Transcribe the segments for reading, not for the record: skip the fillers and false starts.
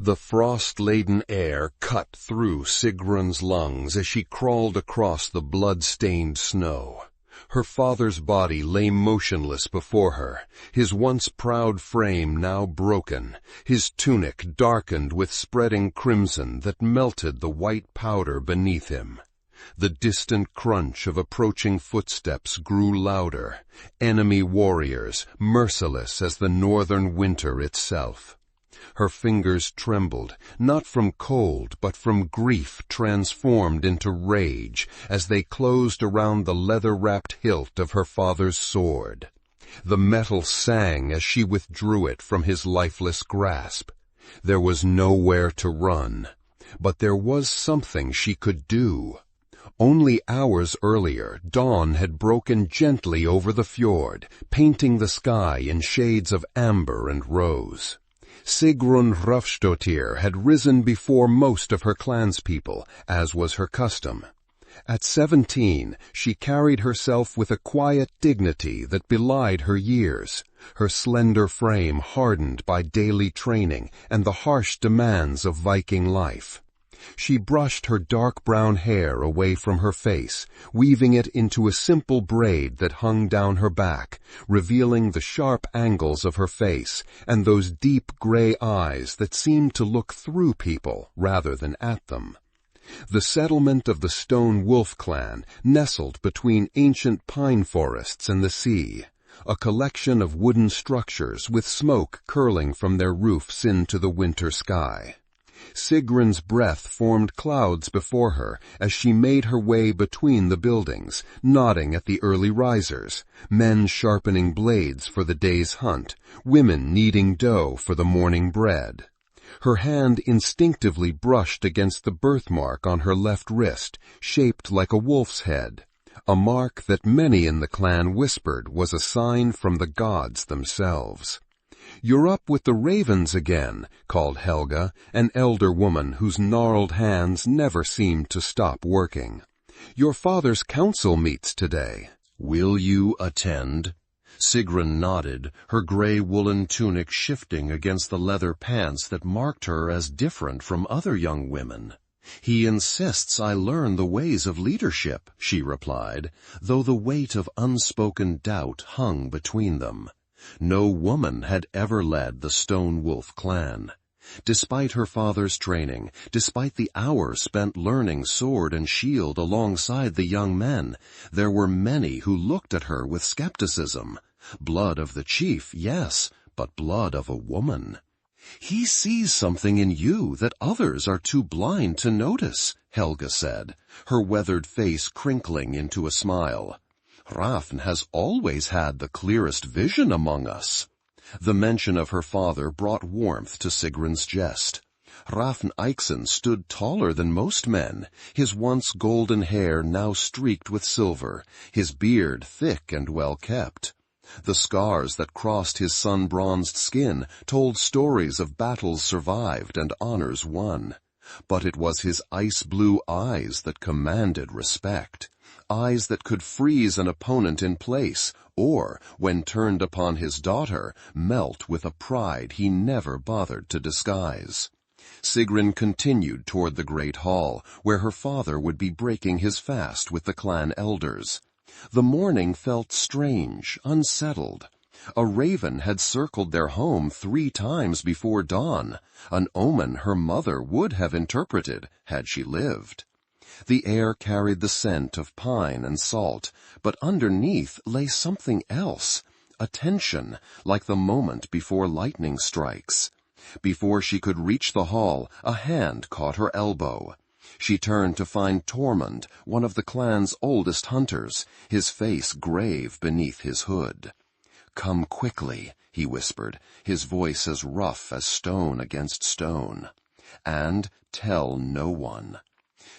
The frost-laden air cut through Sigrun's lungs as she crawled across the blood-stained snow. Her father's body lay motionless before her, his once proud frame now broken, his tunic darkened with spreading crimson that melted the white powder beneath him. The distant crunch of approaching footsteps grew louder, enemy warriors, merciless as the northern winter itself. Her fingers trembled, not from cold but from grief transformed into rage, as they closed around the leather-wrapped hilt of her father's sword. The metal sang as she withdrew it from his lifeless grasp. There was nowhere to run, but there was something she could do. Only hours earlier, dawn had broken gently over the fjord, painting the sky in shades of amber and rose. Sigrun Hrafnsdóttir had risen before most of her clanspeople, as was her custom. At 17, she carried herself with a quiet dignity that belied her years, her slender frame hardened by daily training and the harsh demands of Viking life. She brushed her dark brown hair away from her face, weaving it into a simple braid that hung down her back, revealing the sharp angles of her face and those deep gray eyes that seemed to look through people rather than at them. The settlement of the Stone Wolf clan nestled between ancient pine forests and the sea, a collection of wooden structures with smoke curling from their roofs into the winter sky. Sigrun's breath formed clouds before her as she made her way between the buildings, nodding at the early risers, men sharpening blades for the day's hunt, women kneading dough for the morning bread. Her hand instinctively brushed against the birthmark on her left wrist, shaped like a wolf's head, a mark that many in the clan whispered was a sign from the gods themselves. "You're up with the ravens again," called Helga, an elder woman whose gnarled hands never seemed to stop working. "Your father's council meets today. Will you attend?" Sigrun nodded, her gray woolen tunic shifting against the leather pants that marked her as different from other young women. "He insists I learn the ways of leadership," she replied, though the weight of unspoken doubt hung between them. No woman had ever led the Stone Wolf clan. Despite her father's training, despite the hours spent learning sword and shield alongside the young men, there were many who looked at her with skepticism. Blood of the chief, yes, but blood of a woman. "He sees something in you that others are too blind to notice," Helga said, her weathered face crinkling into a smile. "Hrafn has always had the clearest vision among us." The mention of her father brought warmth to Sigrun's jest. Hrafn Eiksson stood taller than most men, his once golden hair now streaked with silver, his beard thick and well kept. The scars that crossed his sun-bronzed skin told stories of battles survived and honors won. But it was his ice-blue eyes that commanded respect. Eyes that could freeze an opponent in place, or, when turned upon his daughter, melt with a pride he never bothered to disguise. Sigrun continued toward the great hall, where her father would be breaking his fast with the clan elders. The morning felt strange, unsettled. A raven had circled their home 3 times before dawn, an omen her mother would have interpreted had she lived. The air carried the scent of pine and salt, but underneath lay something else, a tension, like the moment before lightning strikes. Before she could reach the hall, a hand caught her elbow. She turned to find Tormund, one of the clan's oldest hunters, his face grave beneath his hood. "Come quickly," he whispered, his voice as rough as stone against stone. "And tell no one."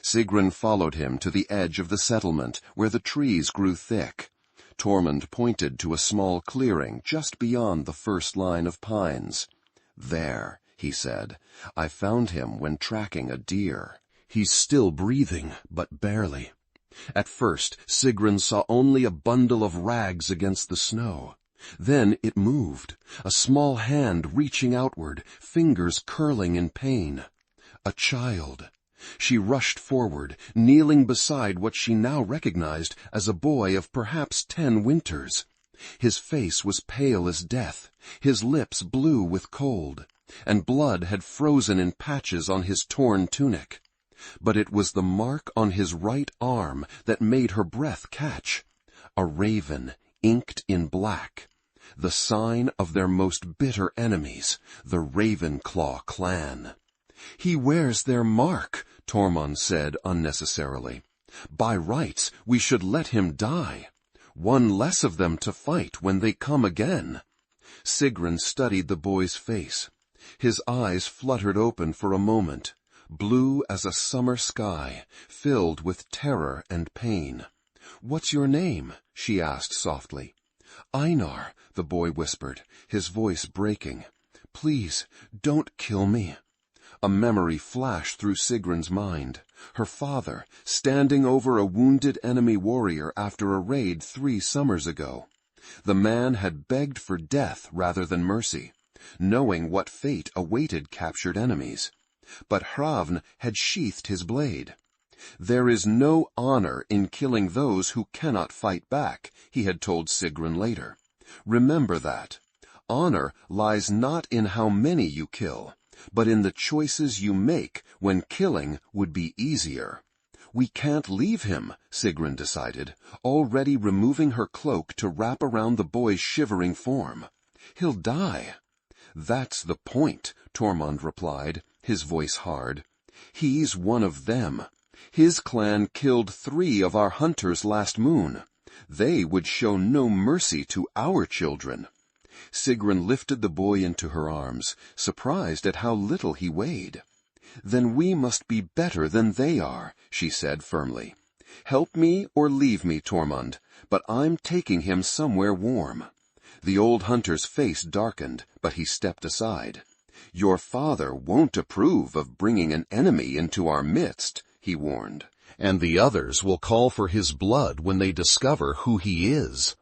Sigrun followed him to the edge of the settlement, where the trees grew thick. Tormund pointed to a small clearing just beyond the first line of pines. "There," he said, "I found him when tracking a deer. He's still breathing, but barely." At first, Sigrun saw only a bundle of rags against the snow. Then it moved, a small hand reaching outward, fingers curling in pain. A child. She rushed forward, kneeling beside what she now recognized as a boy of perhaps 10 winters. His face was pale as death, his lips blue with cold, and blood had frozen in patches on his torn tunic. But it was the mark on his right arm that made her breath catch. A raven, inked in black. The sign of their most bitter enemies, the Ravenclaw clan. "He wears their mark," Tormund said unnecessarily. "By rights, we should let him die. One less of them to fight when they come again." Sigrun studied the boy's face. His eyes fluttered open for a moment, blue as a summer sky, filled with terror and pain. "What's your name?" she asked softly. "Einar," the boy whispered, his voice breaking. "Please, don't kill me." A memory flashed through Sigrun's mind. Her father, standing over a wounded enemy warrior after a raid 3 summers ago. The man had begged for death rather than mercy, knowing what fate awaited captured enemies. But Hrafn had sheathed his blade. "There is no honor in killing those who cannot fight back," he had told Sigrun later. "Remember that. Honor lies not in how many you kill, but in the choices you make when killing would be easier." "We can't leave him," Sigrun decided, already removing her cloak to wrap around the boy's shivering form. "He'll die." "That's the point," Tormund replied, his voice hard. "He's one of them. His clan killed 3 of our hunters last moon. They would show no mercy to our children." Sigrun lifted the boy into her arms, surprised at how little he weighed. "Then we must be better than they are," she said firmly. "Help me or leave me, Tormund, but I'm taking him somewhere warm." The old hunter's face darkened, but he stepped aside. "Your father won't approve of bringing an enemy into our midst," he warned. "And the others will call for his blood when they discover who he is."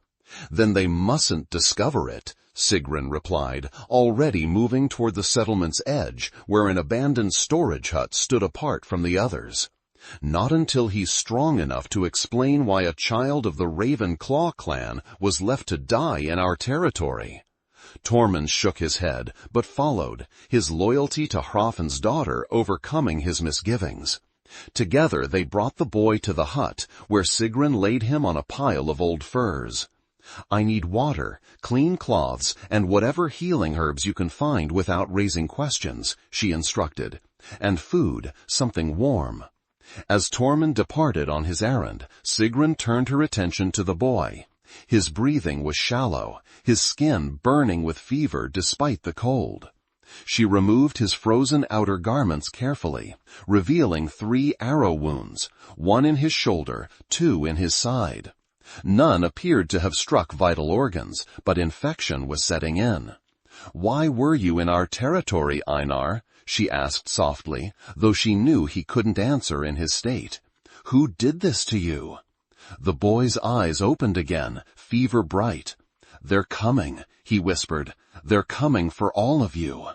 "Then they mustn't discover it," Sigrun replied, already moving toward the settlement's edge, where an abandoned storage hut stood apart from the others. "Not until he's strong enough to explain why a child of the Ravenclaw clan was left to die in our territory." Tormund shook his head, but followed, his loyalty to Hrafnsdóttir overcoming his misgivings. Together they brought the boy to the hut, where Sigrun laid him on a pile of old furs. "I need water, clean cloths, and whatever healing herbs you can find without raising questions," she instructed, "and food, something warm." As Tormund departed on his errand, Sigrun turned her attention to the boy. His breathing was shallow, his skin burning with fever despite the cold. She removed his frozen outer garments carefully, revealing 3 arrow wounds, 1 in his shoulder, 2 in his side. None appeared to have struck vital organs, but infection was setting in. "Why were you in our territory, Einar?" she asked softly, though she knew he couldn't answer in his state. "Who did this to you?" The boy's eyes opened again, fever bright. "They're coming," he whispered. "They're coming for all of you."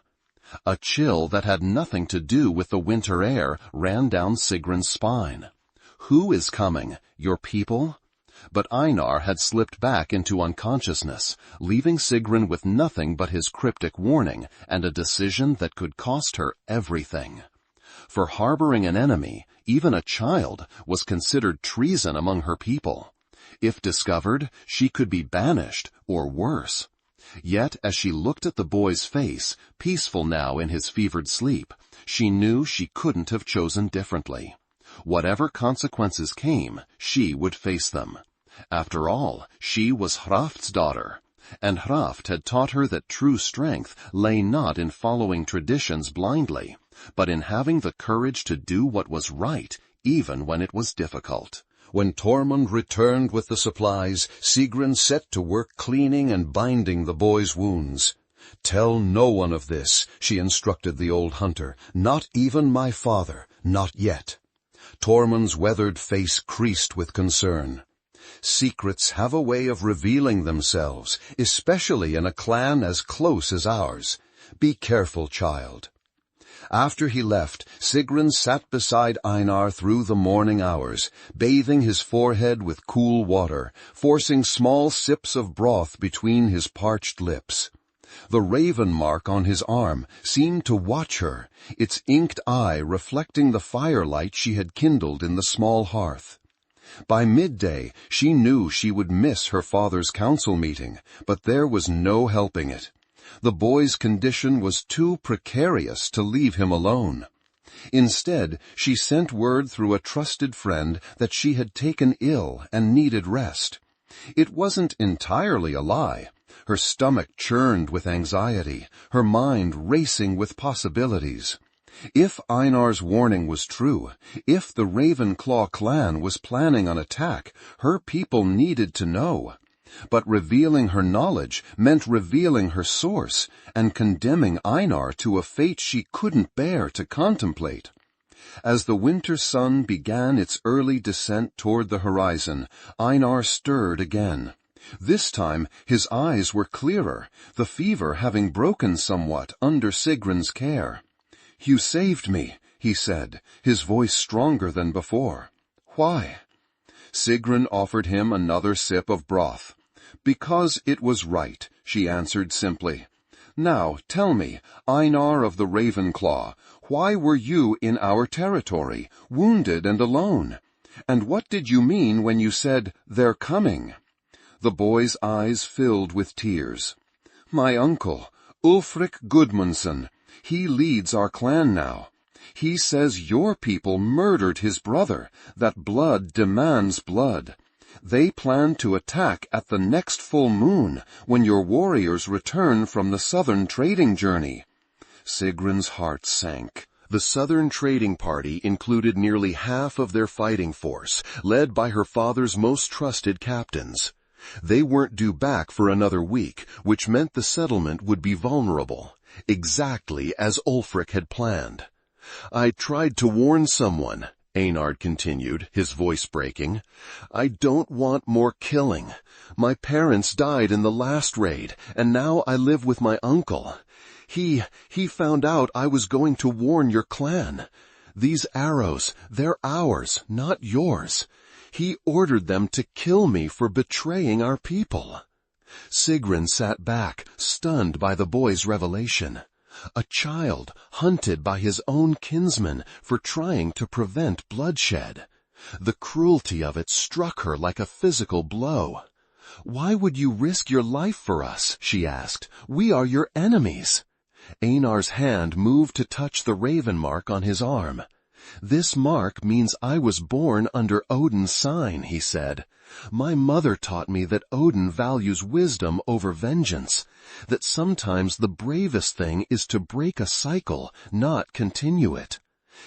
A chill that had nothing to do with the winter air ran down Sigrun's spine. "Who is coming? Your people?" But Einar had slipped back into unconsciousness, leaving Sigrun with nothing but his cryptic warning and a decision that could cost her everything. For harboring an enemy, even a child, was considered treason among her people. If discovered, she could be banished, or worse. Yet, as she looked at the boy's face, peaceful now in his fevered sleep, she knew she couldn't have chosen differently. Whatever consequences came, she would face them. After all, she was Hrafnsdóttir, and Hraft had taught her that true strength lay not in following traditions blindly, but in having the courage to do what was right, even when it was difficult. When Tormund returned with the supplies, Sigrun set to work cleaning and binding the boy's wounds. "Tell no one of this," she instructed the old hunter, "not even my father, not yet." Tormund's weathered face creased with concern. Secrets have a way of revealing themselves, especially in a clan as close as ours. Be careful, child." After he left, Sigrun sat beside Einar through the morning hours, bathing his forehead with cool water, forcing small sips of broth between his parched lips. The raven mark on his arm seemed to watch her, its inked eye reflecting the firelight she had kindled in the small hearth. By midday, she knew she would miss her father's council meeting, but there was no helping it. The boy's condition was too precarious to leave him alone. Instead, she sent word through a trusted friend that she had taken ill and needed rest. It wasn't entirely a lie. Her stomach churned with anxiety, her mind racing with possibilities. If Einar's warning was true, if the Ravenclaw clan was planning an attack, her people needed to know. But revealing her knowledge meant revealing her source and condemning Einar to a fate she couldn't bear to contemplate. As the winter sun began its early descent toward the horizon, Einar stirred again. This time his eyes were clearer, the fever having broken somewhat under Sigrun's care. "You saved me," he said, his voice stronger than before. "Why?" Sigrun offered him another sip of broth. "Because it was right," she answered simply. "Now, tell me, Einar of the Ravenclaw, why were you in our territory, wounded and alone? And what did you mean when you said, 'They're coming'?" The boy's eyes filled with tears. "My uncle, Ulfric Gudmundsson, he leads our clan now. He says your people murdered his brother, that blood demands blood. They plan to attack at the next full moon, when your warriors return from the southern trading journey." Sigrun's heart sank. The southern trading party included nearly half of their fighting force, led by her father's most trusted captains. They weren't due back for another week, which meant the settlement would be vulnerable, exactly as Ulfric had planned. "I tried to warn someone," Einar continued, his voice breaking. "I don't want more killing. My parents died in the last raid, and now I live with my uncle. He found out I was going to warn your clan. These arrows, they're ours, not yours. He ordered them to kill me for betraying our people." Sigrun sat back, stunned by the boy's revelation. A child hunted by his own kinsmen for trying to prevent bloodshed. The cruelty of it struck her like a physical blow. "Why would you risk your life for us?" she asked. "We are your enemies." Einar's hand moved to touch the raven mark on his arm. "This mark means I was born under Odin's sign," he said. "My mother taught me that Odin values wisdom over vengeance, that sometimes the bravest thing is to break a cycle, not continue it."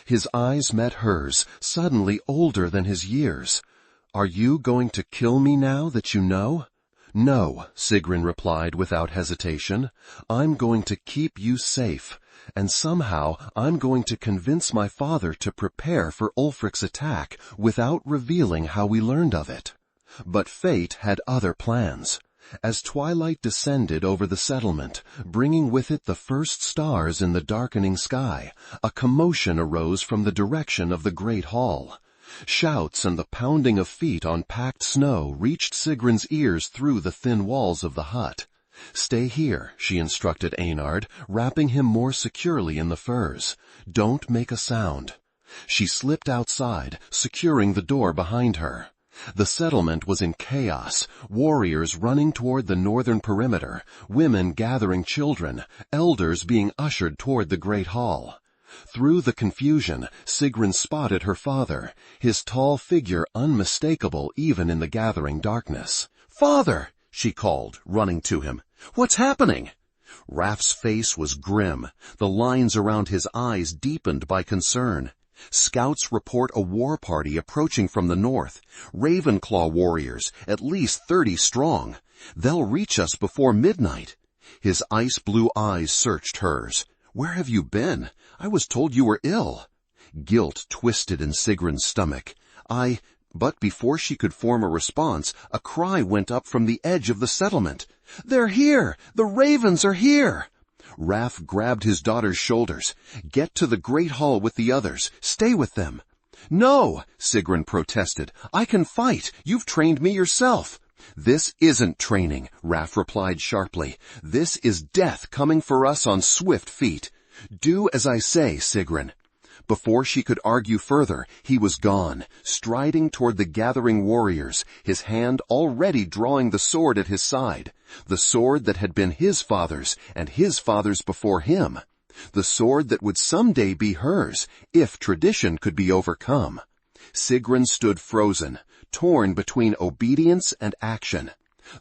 His eyes met hers, suddenly older than his years. "Are you going to kill me now that you know?" "No," Sigrun replied without hesitation. "I'm going to keep you safe. And somehow I'm going to convince my father to prepare for Ulfric's attack without revealing how we learned of it." But fate had other plans. As twilight descended over the settlement, bringing with it the first stars in the darkening sky, a commotion arose from the direction of the great hall. Shouts and the pounding of feet on packed snow reached Sigrun's ears through the thin walls of the hut. "Stay here," she instructed Einar, wrapping him more securely in the furs. "Don't make a sound." She slipped outside, securing the door behind her. The settlement was in chaos, warriors running toward the northern perimeter, women gathering children, elders being ushered toward the great hall. Through the confusion, Sigrun spotted her father, his tall figure unmistakable even in the gathering darkness. "Father!" she called, running to him. "What's happening?" Raf's face was grim, the lines around his eyes deepened by concern. "Scouts report a war party approaching from the north. Ravenclaw warriors, at least 30 strong. They'll reach us before midnight." His ice-blue eyes searched hers. "Where have you been? I was told you were ill." Guilt twisted in Sigrun's stomach. But before she could form a response, a cry went up from the edge of the settlement. "They're here! The ravens are here!" Hrafn grabbed his daughter's shoulders. "Get to the great hall with the others. Stay with them." "No," Sigrun protested. "I can fight. You've trained me yourself." "This isn't training," Hrafn replied sharply. "This is death coming for us on swift feet. Do as I say, Sigrun." Before she could argue further, he was gone, striding toward the gathering warriors, his hand already drawing the sword at his side, the sword that had been his father's and his father's before him, the sword that would someday be hers, if tradition could be overcome. Sigrun stood frozen, torn between obedience and action.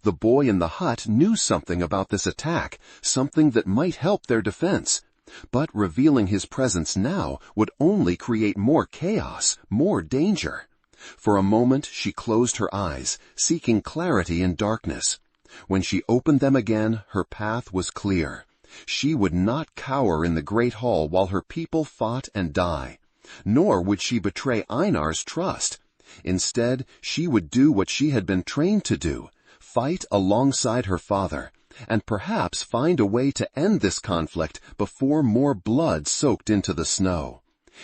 The boy in the hut knew something about this attack, something that might help their defense. But revealing his presence now would only create more chaos, more danger. For a moment she closed her eyes, seeking clarity in darkness. When she opened them again, her path was clear. She would not cower in the great hall while her people fought and die. Nor would she betray Einar's trust. Instead, she would do what she had been trained to do, fight alongside her father, and perhaps find a way to end this conflict before more blood soaked into the snow.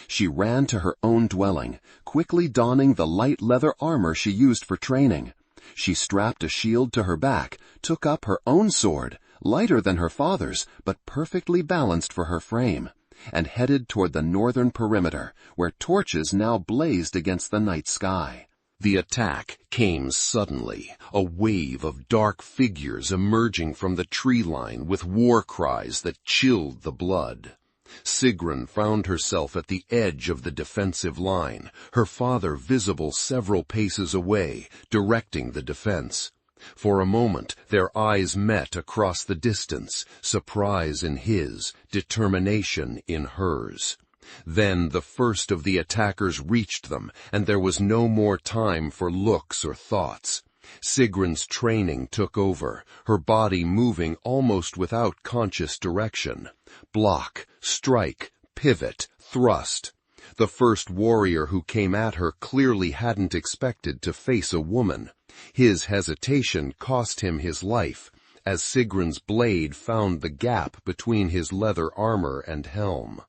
She ran to her own dwelling, quickly donning the light leather armor she used for training. She strapped a shield to her back, took up her own sword, lighter than her father's, but perfectly balanced for her frame, and headed toward the northern perimeter, where torches now blazed against the night sky. The attack came suddenly, a wave of dark figures emerging from the tree line with war cries that chilled the blood. Sigrun found herself at the edge of the defensive line, her father visible several paces away, directing the defense. For a moment, their eyes met across the distance, surprise in his, determination in hers. Then the first of the attackers reached them, and there was no more time for looks or thoughts. Sigrun's training took over, her body moving almost without conscious direction. Block, strike, pivot, thrust. The first warrior who came at her clearly hadn't expected to face a woman. His hesitation cost him his life, as Sigrun's blade found the gap between his leather armor and helm.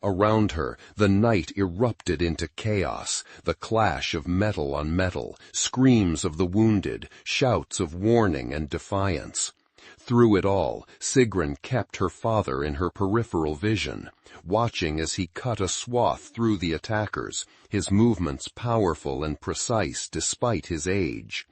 Around her, the night erupted into chaos, the clash of metal on metal, screams of the wounded, shouts of warning and defiance. Through it all, Sigrun kept her father in her peripheral vision, watching as he cut a swath through the attackers, his movements powerful and precise despite his age.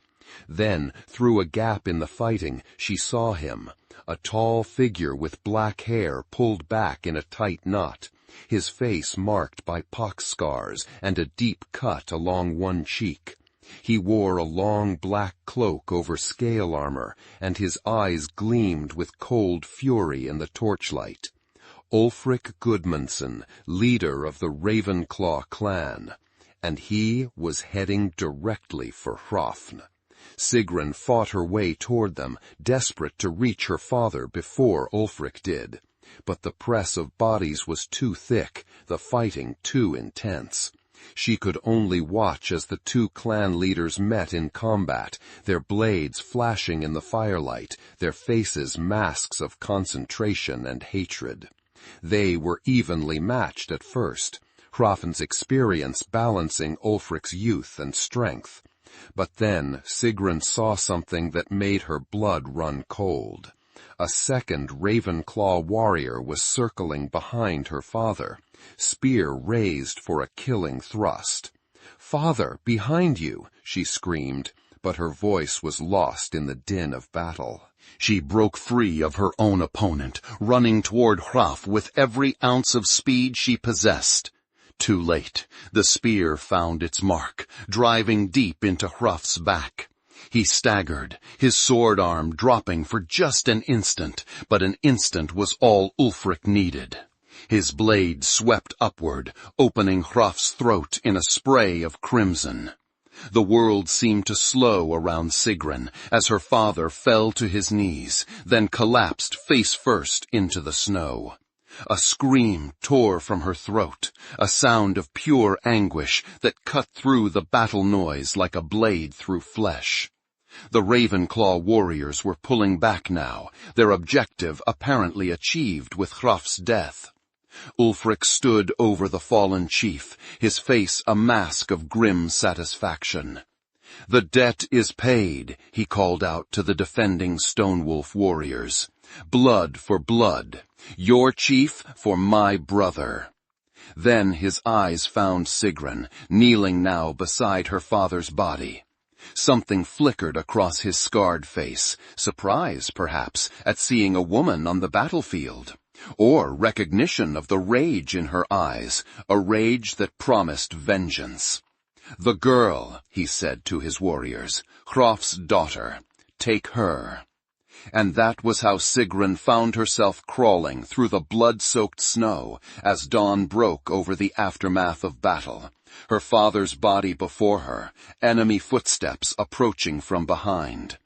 Then, through a gap in the fighting, she saw him, a tall figure with black hair pulled back in a tight knot, his face marked by pox scars and a deep cut along one cheek. He wore a long black cloak over scale armor, and his eyes gleamed with cold fury in the torchlight. Ulfric Gudmundsson, leader of the Ravenclaw clan, and he was heading directly for Hrafn. Sigrun fought her way toward them, desperate to reach her father before Ulfric did. But the press of bodies was too thick, the fighting too intense. She could only watch as the two clan leaders met in combat, their blades flashing in the firelight, their faces masks of concentration and hatred. They were evenly matched at first, Hrafn's experience balancing Ulfric's youth and strength. But then Sigrun saw something that made her blood run cold. A second Ravenclaw warrior was circling behind her father, spear raised for a killing thrust. "Father, behind you!" she screamed, but her voice was lost in the din of battle. She broke free of her own opponent, running toward Hrafn with every ounce of speed she possessed. Too late. The spear found its mark, driving deep into Hrafn's back. He staggered, his sword arm dropping for just an instant, but an instant was all Ulfric needed. His blade swept upward, opening Hrafn's throat in a spray of crimson. The world seemed to slow around Sigrun as her father fell to his knees, then collapsed face first into the snow. A scream tore from her throat, a sound of pure anguish that cut through the battle noise like a blade through flesh. The Ravenclaw warriors were pulling back now, their objective apparently achieved with Hraf's death. Ulfric stood over the fallen chief, his face a mask of grim satisfaction. "The debt is paid," he called out to the defending Stonewolf warriors. "Blood for blood. Your chief for my brother." Then his eyes found Sigrun, kneeling now beside her father's body. Something flickered across his scarred face, surprise, perhaps, at seeing a woman on the battlefield, or recognition of the rage in her eyes, a rage that promised vengeance. "The girl," he said to his warriors, "Hraf's daughter. Take her." And that was how Sigrun found herself crawling through the blood-soaked snow as dawn broke over the aftermath of battle, her father's body before her, enemy footsteps approaching from behind.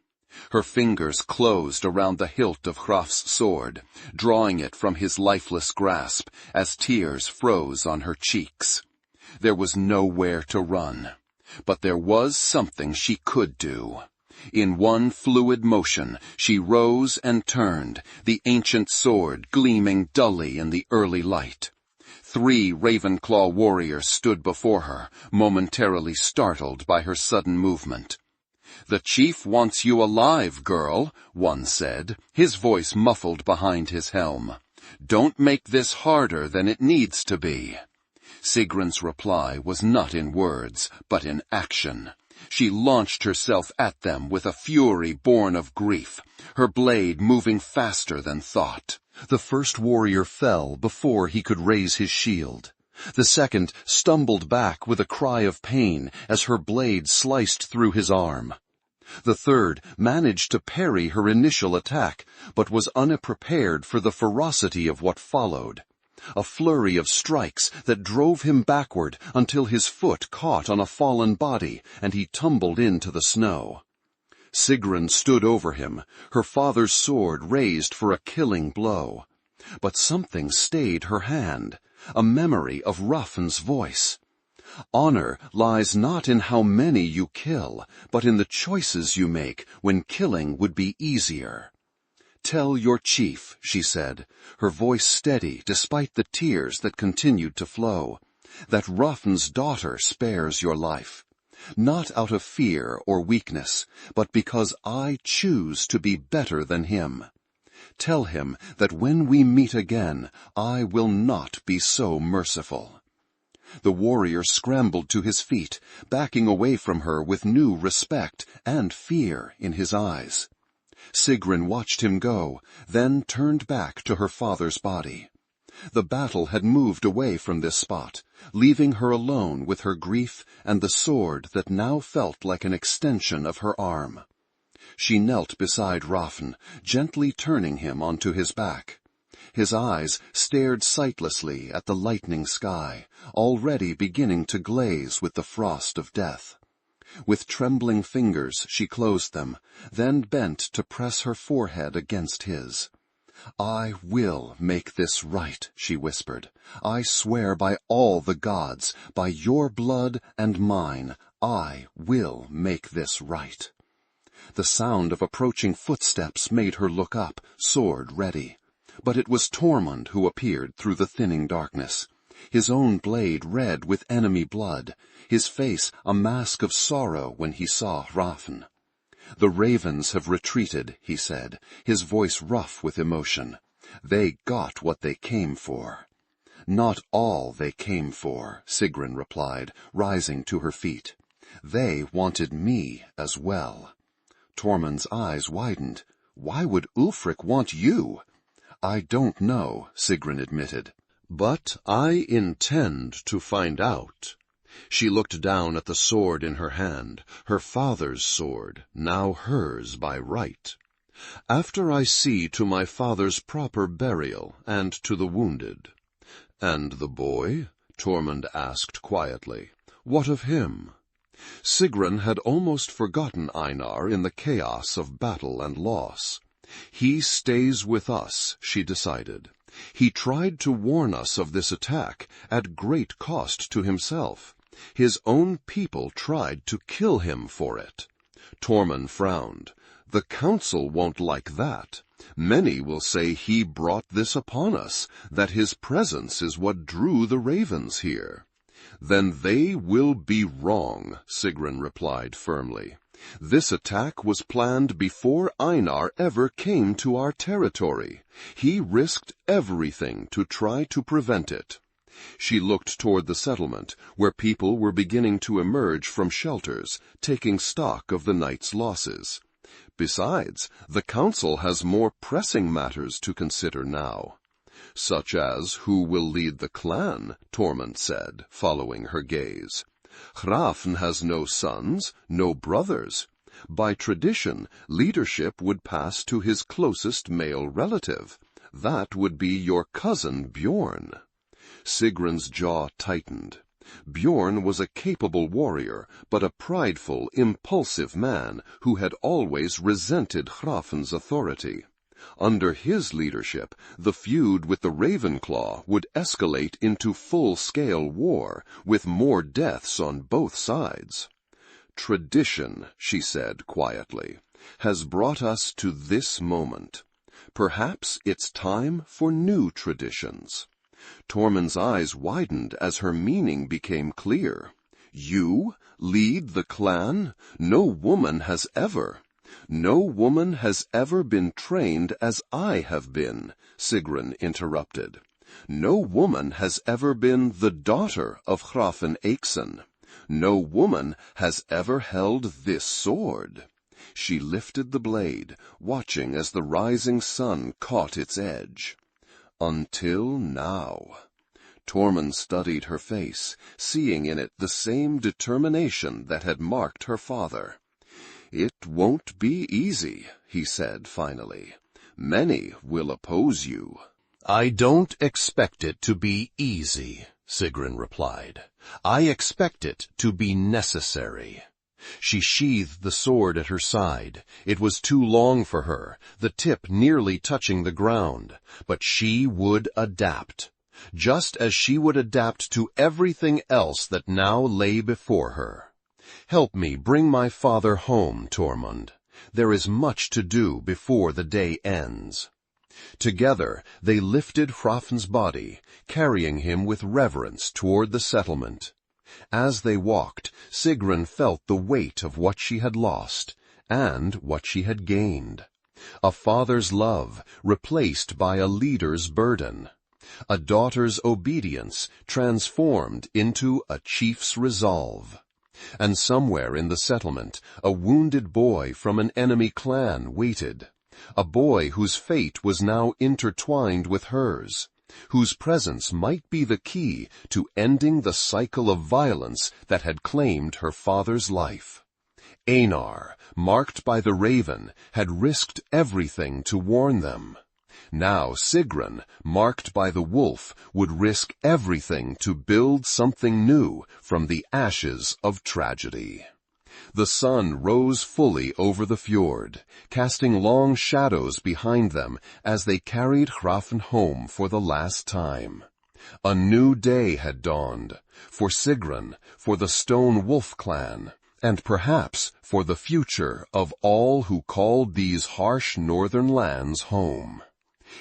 Her fingers closed around the hilt of Hraf's sword, drawing it from his lifeless grasp as tears froze on her cheeks. There was nowhere to run, but there was something she could do. In one fluid motion, she rose and turned, the ancient sword gleaming dully in the early light. 3 Ravenclaw warriors stood before her, momentarily startled by her sudden movement. "The chief wants you alive, girl," one said, his voice muffled behind his helm. "Don't make this harder than it needs to be." Sigrun's reply was not in words, but in action. She launched herself at them with a fury born of grief, her blade moving faster than thought. The first warrior fell before he could raise his shield. The second stumbled back with a cry of pain as her blade sliced through his arm. The third managed to parry her initial attack, but was unprepared for the ferocity of what followed. A flurry of strikes that drove him backward until his foot caught on a fallen body and he tumbled into the snow. Sigrun stood over him, her father's sword raised for a killing blow. But something stayed her hand, a memory of Hrafn's voice. "Honor lies not in how many you kill, but in the choices you make when killing would be easier." "Tell your chief," she said, her voice steady despite the tears that continued to flow, "that Hrafn's daughter spares your life. Not out of fear or weakness, but because I choose to be better than him. Tell him that when we meet again, I will not be so merciful." The warrior scrambled to his feet, backing away from her with new respect and fear in his eyes. Sigrun watched him go, then turned back to her father's body. The battle had moved away from this spot, leaving her alone with her grief and the sword that now felt like an extension of her arm. She knelt beside Hrafn, gently turning him onto his back. His eyes stared sightlessly at the lightening sky, already beginning to glaze with the frost of death. With trembling fingers she closed them, then bent to press her forehead against his. "I will make this right," she whispered. "I swear by all the gods, by your blood and mine, I will make this right." The sound of approaching footsteps made her look up, sword ready. But it was Tormund who appeared through the thinning darkness, his own blade red with enemy blood, his face a mask of sorrow when he saw Hrafn. "The ravens have retreated," he said, his voice rough with emotion. "They got what they came for." "Not all they came for," Sigrun replied, rising to her feet. "They wanted me as well." Tormund's eyes widened. "Why would Ulfric want you?" "I don't know," Sigrun admitted. "But I intend to find out." She looked down at the sword in her hand, her father's sword, now hers by right. "After I see to my father's proper burial and to the wounded." "And the boy?" Tormund asked quietly. "What of him?" Sigrun had almost forgotten Einar in the chaos of battle and loss. "He stays with us," she decided. He tried to warn us of this attack at great cost to himself. His own people tried to kill him for it. Tormund frowned. The council won't like that. Many will say he brought this upon us, that his presence is what drew the ravens here. Then they will be wrong, Sigrun replied firmly. This attack was planned before Einar ever came to our territory. He risked everything to try to prevent it. She looked toward the settlement, where people were beginning to emerge from shelters, taking stock of the night's losses. Besides, the council has more pressing matters to consider now. Such as who will lead the clan, Tormund said, following her gaze. Hrafn has no sons, no brothers. By tradition, leadership would pass to his closest male relative. That would be your cousin Bjorn. Sigrun's jaw tightened. Bjorn was a capable warrior, but a prideful, impulsive man who had always resented Hrafn's authority. Under his leadership, the feud with the Ravenclaw would escalate into full-scale war, with more deaths on both sides. Tradition, she said quietly, has brought us to this moment. Perhaps it's time for new traditions. Tormund's eyes widened as her meaning became clear. You lead the clan? No woman has ever. No woman has ever been trained as I have been, Sigrun interrupted. No woman has ever been the daughter of Hrafn Eikson. No woman has ever held this sword. She lifted the blade, watching as the rising sun caught its edge. Until now. Tormund studied her face, seeing in it the same determination that had marked her father. It won't be easy, he said finally. Many will oppose you. I don't expect it to be easy, Sigrun replied. I expect it to be necessary. She sheathed the sword at her side. It was too long for her, the tip nearly touching the ground, but she would adapt, just as she would adapt to everything else that now lay before her. Help me bring my father home, Tormund. There is much to do before the day ends. Together they lifted Hrafn's body, carrying him with reverence toward the settlement. As they walked, Sigrun felt the weight of what she had lost and what she had gained. A father's love replaced by a leader's burden. A daughter's obedience transformed into a chief's resolve. And somewhere in the settlement, a wounded boy from an enemy clan waited. A boy whose fate was now intertwined with hers, whose presence might be the key to ending the cycle of violence that had claimed her father's life. Einar, marked by the raven, had risked everything to warn them. Now Sigrun, marked by the wolf, would risk everything to build something new from the ashes of tragedy. The sun rose fully over the fjord, casting long shadows behind them as they carried Hrafn home for the last time. A new day had dawned, for Sigrun, for the Stone Wolf clan, and perhaps for the future of all who called these harsh northern lands home.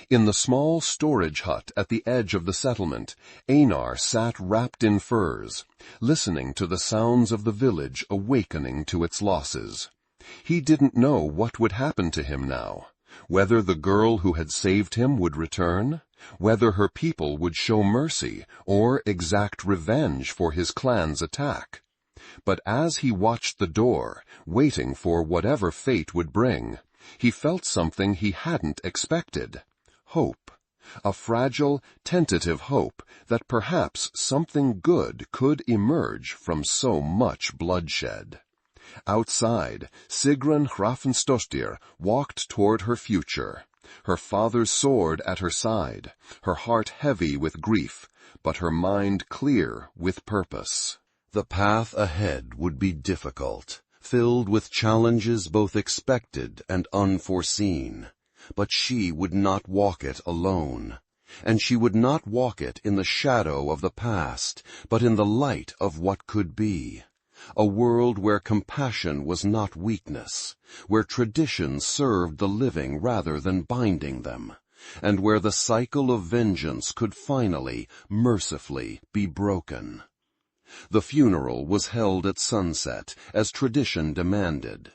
In the small storage hut at the edge of the settlement, Einar sat wrapped in furs, listening to the sounds of the village awakening to its losses. He didn't know what would happen to him now, whether the girl who had saved him would return, whether her people would show mercy or exact revenge for his clan's attack. But as he watched the door, waiting for whatever fate would bring, he felt something he hadn't expected. Hope. A fragile, tentative hope that perhaps something good could emerge from so much bloodshed. Outside, Sigrun Hrafnsdóttir walked toward her future, her father's sword at her side, her heart heavy with grief, but her mind clear with purpose. The path ahead would be difficult, filled with challenges both expected and unforeseen. But she would not walk it alone. and she would not walk it in the shadow of the past, but in the light of what could be. A world where compassion was not weakness, where tradition served the living rather than binding them, and where the cycle of vengeance could finally, mercifully, be broken. The funeral was held at sunset, as tradition demanded.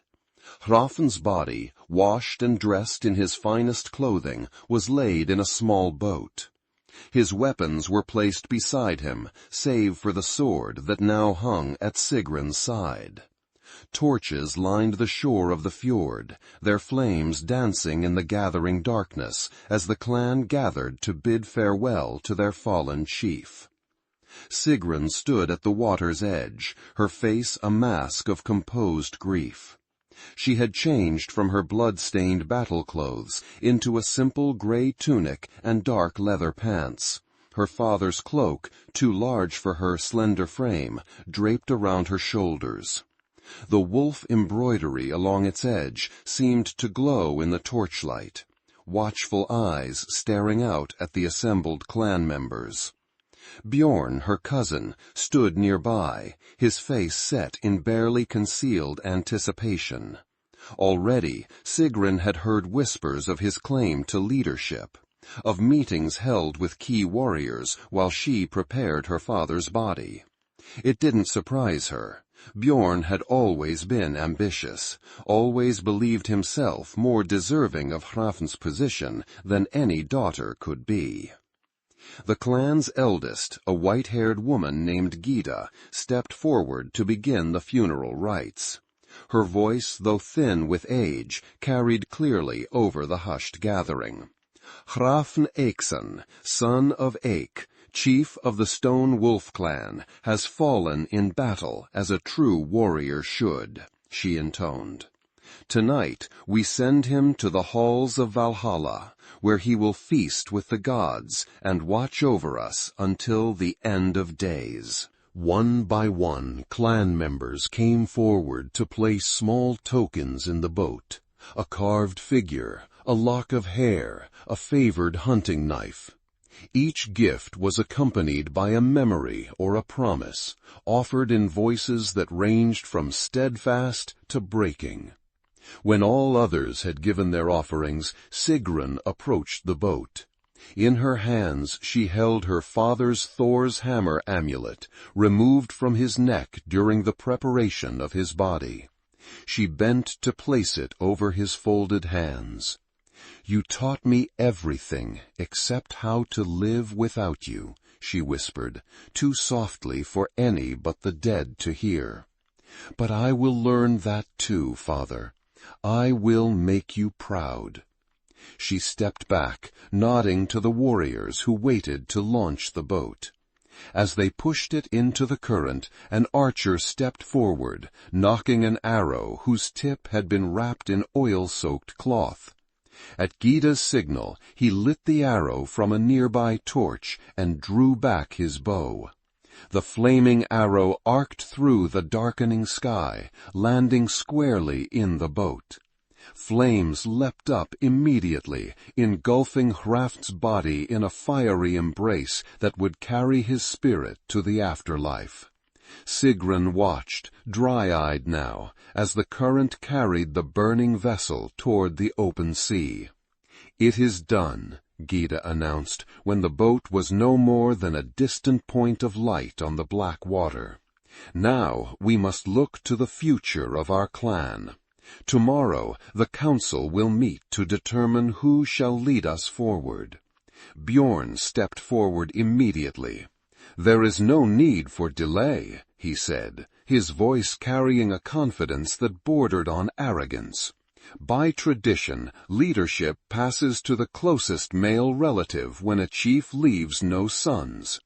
Hrafn's body, washed and dressed in his finest clothing, was laid in a small boat. His weapons were placed beside him, save for the sword that now hung at Sigrun's side. Torches lined the shore of the fjord, their flames dancing in the gathering darkness as the clan gathered to bid farewell to their fallen chief. Sigrun stood at the water's edge, her face a mask of composed grief. She had changed from her blood-stained battle clothes into a simple gray tunic and dark leather pants. Her father's cloak, too large for her slender frame, draped around her shoulders. The wolf embroidery along its edge seemed to glow in the torchlight, watchful eyes staring out at the assembled clan members. Bjorn, her cousin, stood nearby, his face set in barely concealed anticipation. Already, Sigrun had heard whispers of his claim to leadership, of meetings held with key warriors while she prepared her father's body. It didn't surprise her. Bjorn had always been ambitious, always believed himself more deserving of Hrafn's position than any daughter could be. The clan's eldest, a white-haired woman named Gyda, stepped forward to begin the funeral rites. Her voice, though thin with age, carried clearly over the hushed gathering. Hrafn Eikson, son of Eik, chief of the Stone Wolf clan, has fallen in battle as a true warrior should, she intoned. Tonight we send him to the halls of Valhalla, where he will feast with the gods and watch over us until the end of days. One by one, clan members came forward to place small tokens in the boat, a carved figure, a lock of hair, a favored hunting knife. Each gift was accompanied by a memory or a promise, offered in voices that ranged from steadfast to breaking. When all others had given their offerings, Sigrun approached the boat. In her hands she held her father's Thor's hammer amulet, removed from his neck during the preparation of his body. She bent to place it over his folded hands. "You taught me everything except how to live without you," she whispered, too softly for any but the dead to hear. "But I will learn that too, Father. I will make you proud." She stepped back, nodding to the warriors who waited to launch the boat. As they pushed it into the current, an archer stepped forward, knocking an arrow whose tip had been wrapped in oil-soaked cloth. At Gyda's signal, he lit the arrow from a nearby torch and drew back his bow. The flaming arrow arced through the darkening sky, landing squarely in the boat. Flames leapt up immediately, engulfing Hrafn's body in a fiery embrace that would carry his spirit to the afterlife. Sigrun watched, dry-eyed now, as the current carried the burning vessel toward the open sea. "It is done," Gyda announced, when the boat was no more than a distant point of light on the black water. "Now we must look to the future of our clan. Tomorrow the council will meet to determine who shall lead us forward." Bjorn stepped forward immediately. "There is no need for delay," he said, his voice carrying a confidence that bordered on arrogance. "By tradition, leadership passes to the closest male relative when a chief leaves no sons.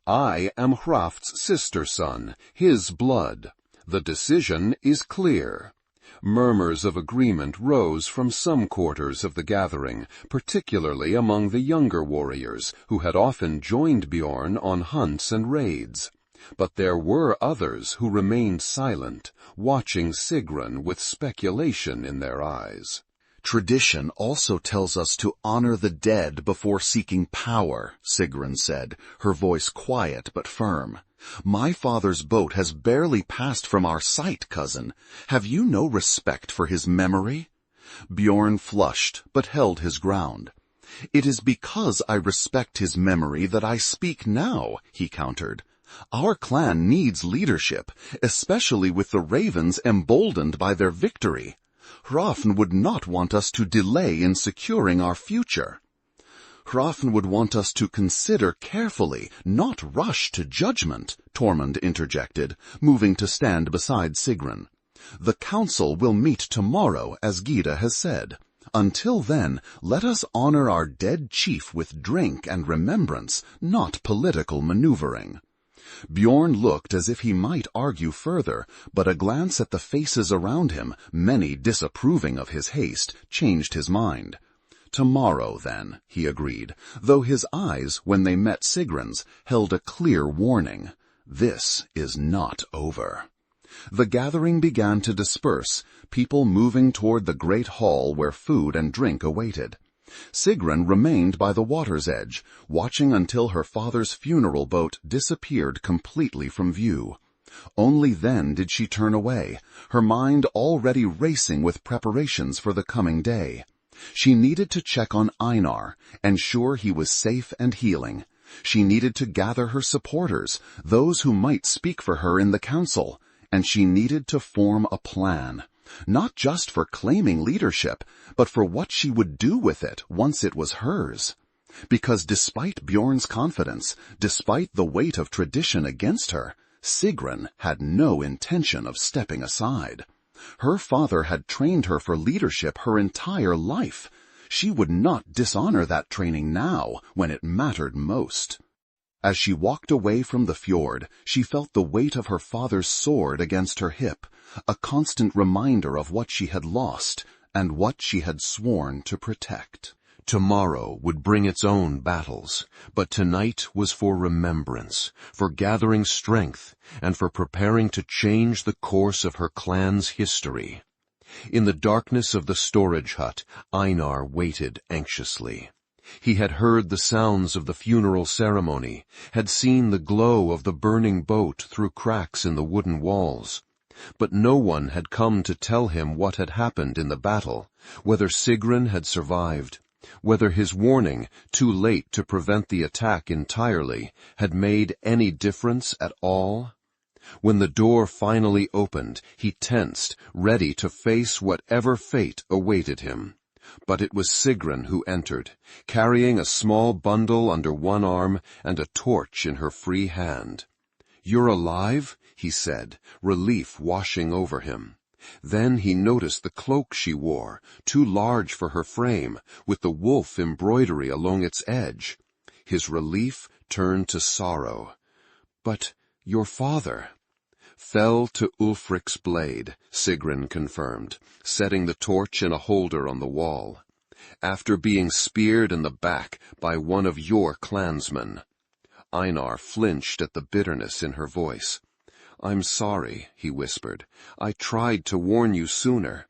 I am Hrafn's sister son, his blood. The decision is clear." Murmurs of agreement rose from some quarters of the gathering, particularly among the younger warriors, who had often joined Bjorn on hunts and raids. But there were others who remained silent, watching Sigrun with speculation in their eyes. Tradition also tells us to honor the dead before seeking power, Sigrun said, her voice quiet but firm. My father's boat has barely passed from our sight, cousin. Have you no respect for his memory? Bjorn flushed, but held his ground. It is because I respect his memory that I speak now, he countered. Our clan needs leadership, especially with the ravens emboldened by their victory. Hrafn would not want us to delay in securing our future. Hrafn would want us to consider carefully, not rush to judgment, Tormund interjected, moving to stand beside Sigrun. The council will meet tomorrow, as Gyda has said. Until then, let us honor our dead chief with drink and remembrance, not political maneuvering. Bjorn looked as if he might argue further, but a glance at the faces around him, many disapproving of his haste, changed his mind. Tomorrow, then, he agreed, though his eyes, when they met Sigrun's, held a clear warning. This is not over. The gathering began to disperse, people moving toward the great hall where food and drink awaited. Sigrun remained by the water's edge, watching until her father's funeral boat disappeared completely from view. Only then did she turn away, her mind already racing with preparations for the coming day. She needed to check on Einar, ensure he was safe and healing. She needed to gather her supporters, those who might speak for her in the council, and she needed to form a plan. Not just for claiming leadership, but for what she would do with it once it was hers. Because despite Bjorn's confidence, despite the weight of tradition against her, Sigrun had no intention of stepping aside. Her father had trained her for leadership her entire life. She would not dishonor that training now, when it mattered most. As she walked away from the fjord, she felt the weight of her father's sword against her hip, a constant reminder of what she had lost and what she had sworn to protect. Tomorrow would bring its own battles, but tonight was for remembrance, for gathering strength, and for preparing to change the course of her clan's history. In the darkness of the storage hut, Einar waited anxiously. He had heard the sounds of the funeral ceremony, had seen the glow of the burning boat through cracks in the wooden walls. But no one had come to tell him what had happened in the battle, whether Sigrun had survived, whether his warning, too late to prevent the attack entirely, had made any difference at all. When the door finally opened, he tensed, ready to face whatever fate awaited him. But it was Sigrun who entered, carrying a small bundle under one arm and a torch in her free hand. "You're alive?" he said, relief washing over him. Then he noticed the cloak she wore, too large for her frame, with the wolf embroidery along its edge. His relief turned to sorrow. "But your father—" "Fell to Ulfric's blade," Sigrun confirmed, setting the torch in a holder on the wall. "After being speared in the back by one of your clansmen." Einar flinched at the bitterness in her voice. "I'm sorry," he whispered. "I tried to warn you sooner."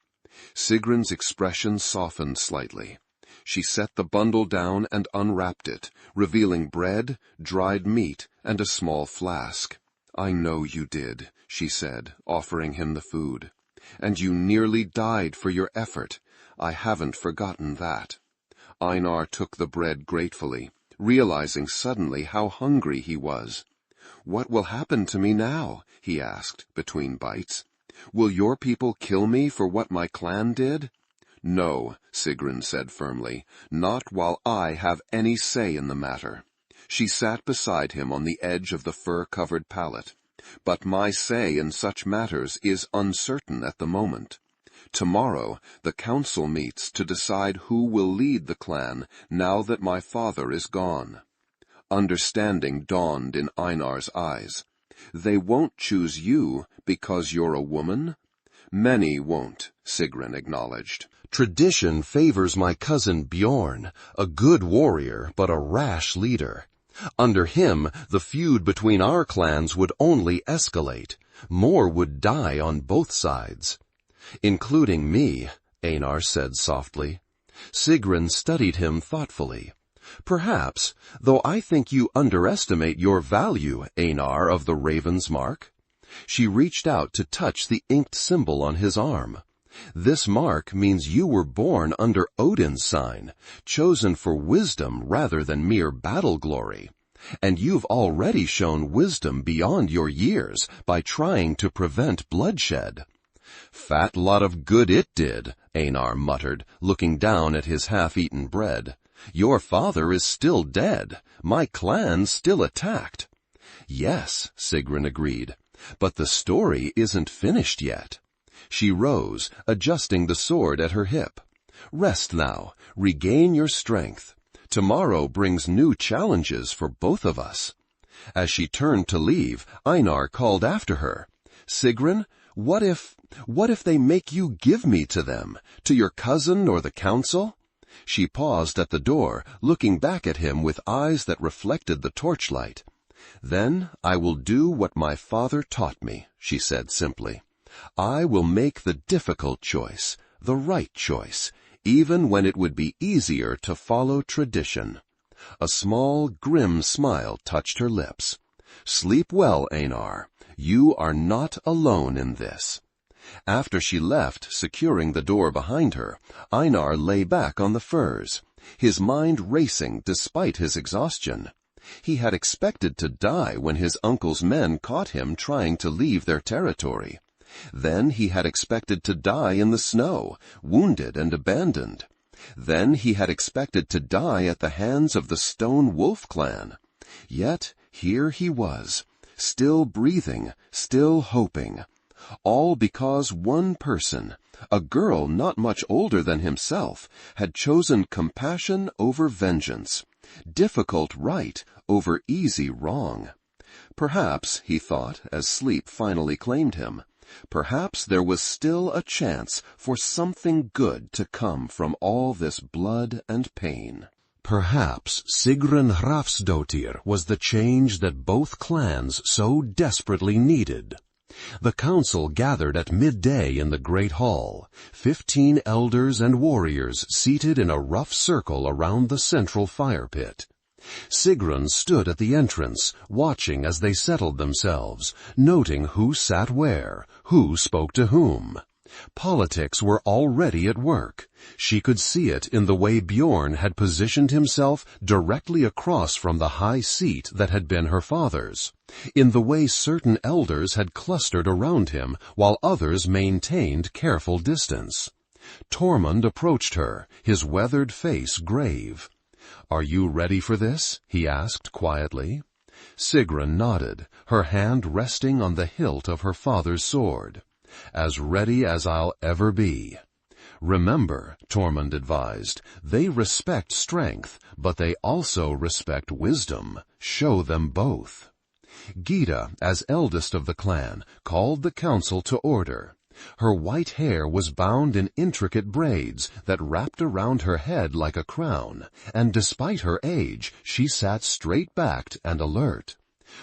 Sigrun's expression softened slightly. She set the bundle down and unwrapped it, revealing bread, dried meat, and a small flask. "I know you did," she said, offering him the food. "And you nearly died for your effort. I haven't forgotten that." Einar took the bread gratefully, realizing suddenly how hungry he was. "What will happen to me now?" he asked, between bites. "Will your people kill me for what my clan did?" "No," Sigrun said firmly, "not while I have any say in the matter." She sat beside him on the edge of the fur-covered pallet. "But my say in such matters is uncertain at the moment. Tomorrow, the council meets to decide who will lead the clan now that my father is gone." Understanding dawned in Einar's eyes. "They won't choose you because you're a woman?" "Many won't," Sigrun acknowledged. "Tradition favors my cousin Bjorn, a good warrior but a rash leader. Under him, the feud between our clans would only escalate. More would die on both sides. Including me," Einar said softly. Sigrun studied him thoughtfully. Perhaps, though I think you underestimate your value, Einar of the Raven's Mark. She reached out to touch the inked symbol on his arm. This mark means you were born under Odin's sign, chosen for wisdom rather than mere battle glory. And you've already shown wisdom beyond your years by trying to prevent bloodshed. Fat lot of good it did, Einar muttered, looking down at his half-eaten bread. Your father is still dead. My clan still attacked. Yes, Sigrun agreed, but the story isn't finished yet. She rose, adjusting the sword at her hip. Rest now, regain your strength. Tomorrow brings new challenges for both of us. As she turned to leave, Einar called after her. Sigrun, what if they make you give me to them, to your cousin or the council? She paused at the door, looking back at him with eyes that reflected the torchlight. Then I will do what my father taught me, she said simply. I will make the difficult choice, the right choice, even when it would be easier to follow tradition. A small, grim smile touched her lips. Sleep well, Einar. You are not alone in this. After she left, securing the door behind her, Einar lay back on the furs, his mind racing despite his exhaustion. He had expected to die when his uncle's men caught him trying to leave their territory. Then he had expected to die in the snow, wounded and abandoned. Then he had expected to die at the hands of the Stone Wolf clan. Yet here he was, still breathing, still hoping. All because one person, a girl not much older than himself, had chosen compassion over vengeance, difficult right over easy wrong. Perhaps, he thought, as sleep finally claimed him, perhaps there was still a chance for something good to come from all this blood and pain. Perhaps Sigrun Hrafnsdóttir was the change that both clans so desperately needed. The council gathered at midday in the great hall, 15 elders and warriors seated in a rough circle around the central fire pit. Sigrun stood at the entrance, watching as they settled themselves, noting who sat where, who spoke to whom. Politics were already at work. She could see it in the way Bjorn had positioned himself directly across from the high seat that had been her father's, in the way certain elders had clustered around him while others maintained careful distance. Tormund approached her, his weathered face grave. "Are you ready for this?" he asked quietly. Sigrun nodded, her hand resting on the hilt of her father's sword. "As ready as I'll ever be." "Remember," Tormund advised, "they respect strength, but they also respect wisdom. Show them both." Gyda, as eldest of the clan, called the council to order. Her white hair was bound in intricate braids that wrapped around her head like a crown, and despite her age, she sat straight-backed and alert.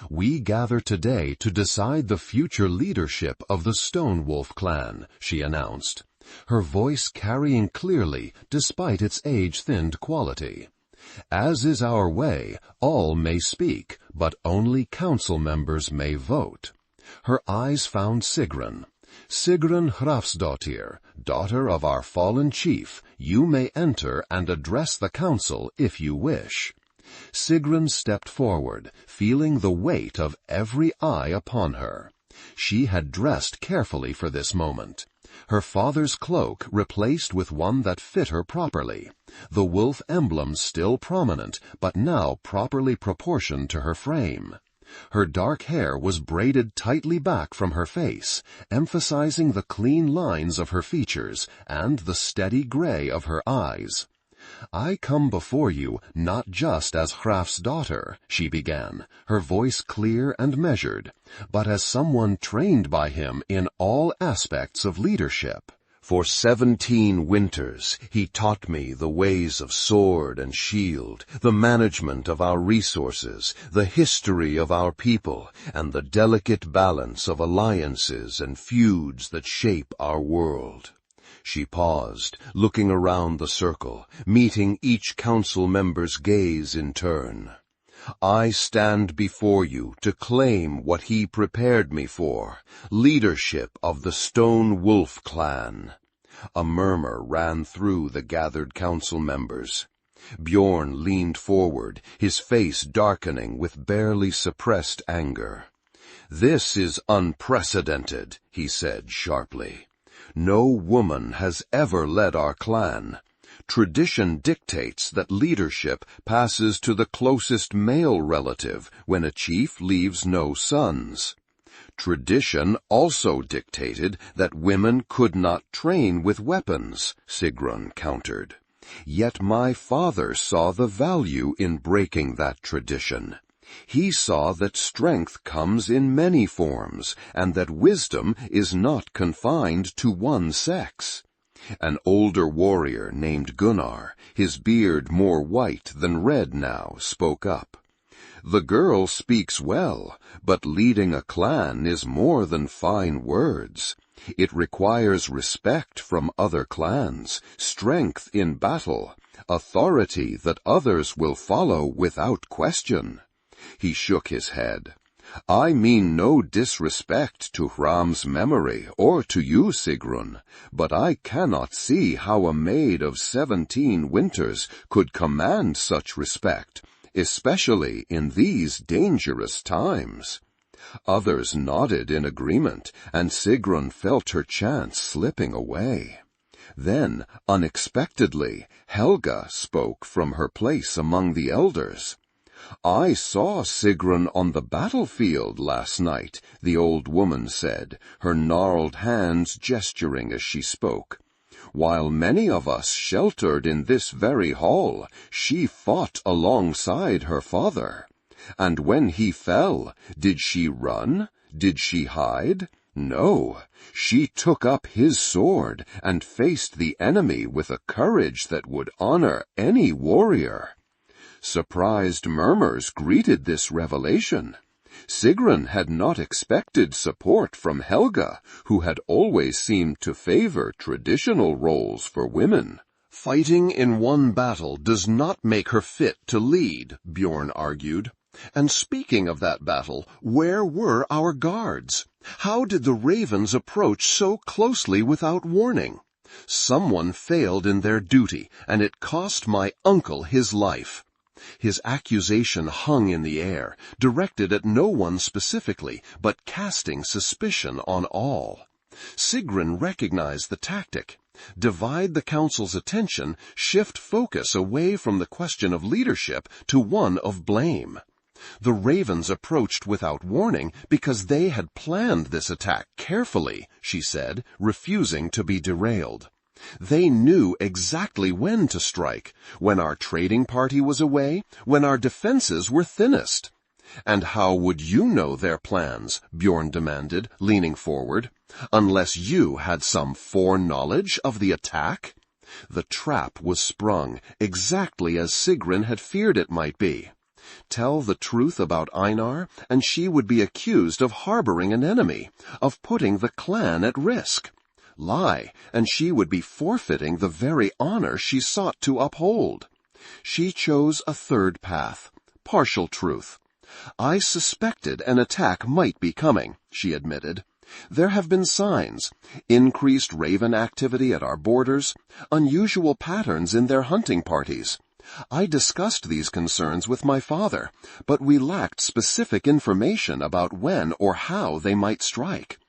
"We gather today to decide the future leadership of the Stone Wolf clan," she announced, her voice carrying clearly despite its age-thinned quality. "As is our way, all may speak, but only council members may vote." Her eyes found Sigrun. "Sigrun Hrafnsdóttir, daughter of our fallen chief, you may enter and address the council if you wish." Sigrun stepped forward, feeling the weight of every eye upon her. She had dressed carefully for this moment. Her father's cloak replaced with one that fit her properly, the wolf emblem still prominent, but now properly proportioned to her frame. Her dark hair was braided tightly back from her face, emphasizing the clean lines of her features and the steady gray of her eyes. "I come before you not just as Hraf's daughter," she began, her voice clear and measured, "but as someone trained by him in all aspects of leadership. For 17 winters he taught me the ways of sword and shield, the management of our resources, the history of our people, and the delicate balance of alliances and feuds that shape our world." She paused, looking around the circle, meeting each council member's gaze in turn. I stand before you to claim what he prepared me for, leadership of the Stone Wolf clan. A murmur ran through the gathered council members. Bjorn leaned forward, his face darkening with barely suppressed anger. This is unprecedented, he said sharply. No woman has ever led our clan. Tradition dictates that leadership passes to the closest male relative when a chief leaves no sons. Tradition also dictated that women could not train with weapons, Sigrun countered. Yet my father saw the value in breaking that tradition. He saw that strength comes in many forms, and that wisdom is not confined to one sex. An older warrior named Gunnar, his beard more white than red now, spoke up. The girl speaks well, but leading a clan is more than fine words. It requires respect from other clans, strength in battle, authority that others will follow without question. He shook his head. I mean no disrespect to Hram's memory or to you, Sigrun, but I cannot see how a maid of 17 winters could command such respect, especially in these dangerous times. Others nodded in agreement, and Sigrun felt her chance slipping away. Then, unexpectedly, Helga spoke from her place among the elders. I saw Sigrun on the battlefield last night, the old woman said, her gnarled hands gesturing as she spoke. While many of us sheltered in this very hall, she fought alongside her father. And when he fell, did she run? Did she hide? No, she took up his sword and faced the enemy with a courage that would honor any warrior. Surprised murmurs greeted this revelation. Sigrun had not expected support from Helga, who had always seemed to favor traditional roles for women. Fighting in one battle does not make her fit to lead, Bjorn argued. And speaking of that battle, where were our guards? How did the ravens approach so closely without warning? Someone failed in their duty, and it cost my uncle his life. His accusation hung in the air, directed at no one specifically, but casting suspicion on all. Sigrun recognized the tactic. Divide the council's attention, shift focus away from the question of leadership to one of blame. The ravens approached without warning because they had planned this attack carefully, she said, refusing to be derailed. They knew exactly when to strike, when our trading party was away, when our defenses were thinnest. And how would you know their plans, Bjorn demanded, leaning forward, unless you had some foreknowledge of the attack? The trap was sprung, exactly as Sigrun had feared it might be. Tell the truth about Einar, and she would be accused of harboring an enemy, of putting the clan at risk. Lie, and she would be forfeiting the very honor she sought to uphold. She chose a third path, partial truth. I suspected an attack might be coming, she admitted. There have been signs, increased raven activity at our borders, unusual patterns in their hunting parties. I discussed these concerns with my father, but we lacked specific information about when or how they might strike.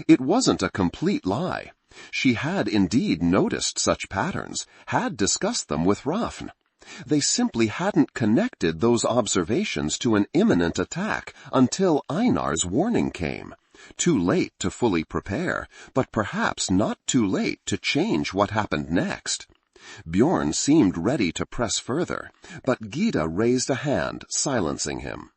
It wasn't a complete lie. She had indeed noticed such patterns, had discussed them with Hrafn. They simply hadn't connected those observations to an imminent attack until Einar's warning came. Too late to fully prepare, but perhaps not too late to change what happened next. Bjorn seemed ready to press further, but Gyda raised a hand, silencing him.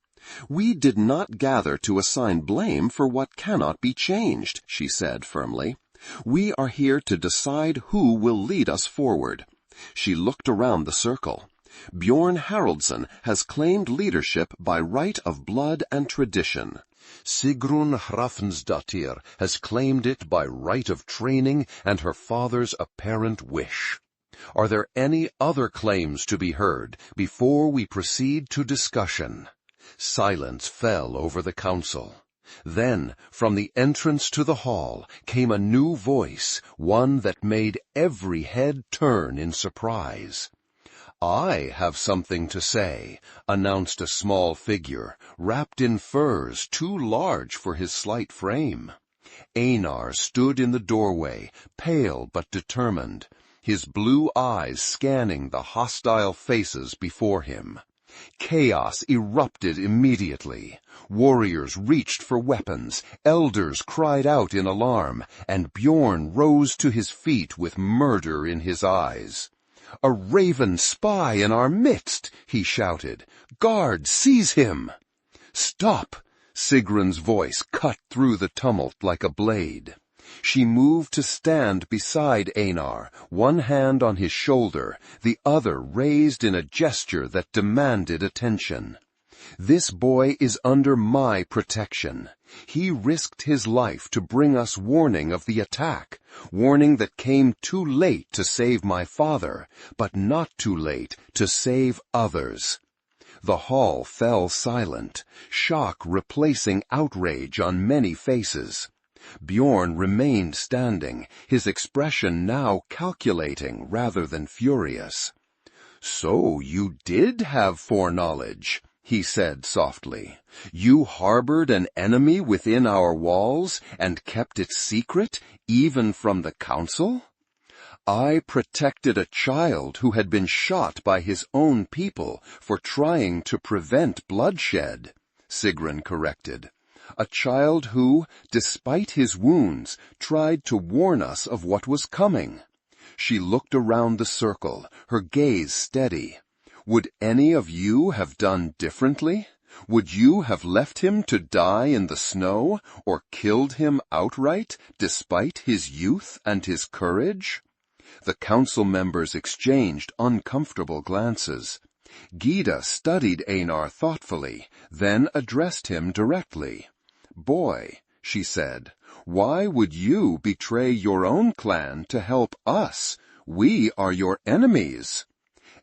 We did not gather to assign blame for what cannot be changed, she said firmly. We are here to decide who will lead us forward. She looked around the circle. Bjorn Haraldsson has claimed leadership by right of blood and tradition. Sigrun Hrafnsdóttir has claimed it by right of training and her father's apparent wish. Are there any other claims to be heard before we proceed to discussion? Silence fell over the council. Then, from the entrance to the hall, came a new voice, one that made every head turn in surprise. "I have something to say," announced a small figure, wrapped in furs too large for his slight frame. Einar stood in the doorway, pale but determined, his blue eyes scanning the hostile faces before him. Chaos erupted immediately. Warriors reached for weapons, elders cried out in alarm, and Bjorn rose to his feet with murder in his eyes. "A raven spy in our midst!" he shouted. "Guard, seize him!" "Stop!" Sigrun's voice cut through the tumult like a blade. She moved to stand beside Einar, one hand on his shoulder, the other raised in a gesture that demanded attention. "This boy is under my protection. He risked his life to bring us warning of the attack, warning that came too late to save my father, but not too late to save others." The hall fell silent, shock replacing outrage on many faces. Bjorn remained standing, his expression now calculating rather than furious. "So you did have foreknowledge," he said softly. "You harbored an enemy within our walls and kept it secret, even from the council?" "I protected a child who had been shot by his own people for trying to prevent bloodshed," Sigrun corrected. "A child who, despite his wounds, tried to warn us of what was coming." She looked around the circle, her gaze steady. "Would any of you have done differently? Would you have left him to die in the snow, or killed him outright, despite his youth and his courage?" The council members exchanged uncomfortable glances. Gyda studied Einar thoughtfully, then addressed him directly. "Boy," she said, "why would you betray your own clan to help us? We are your enemies."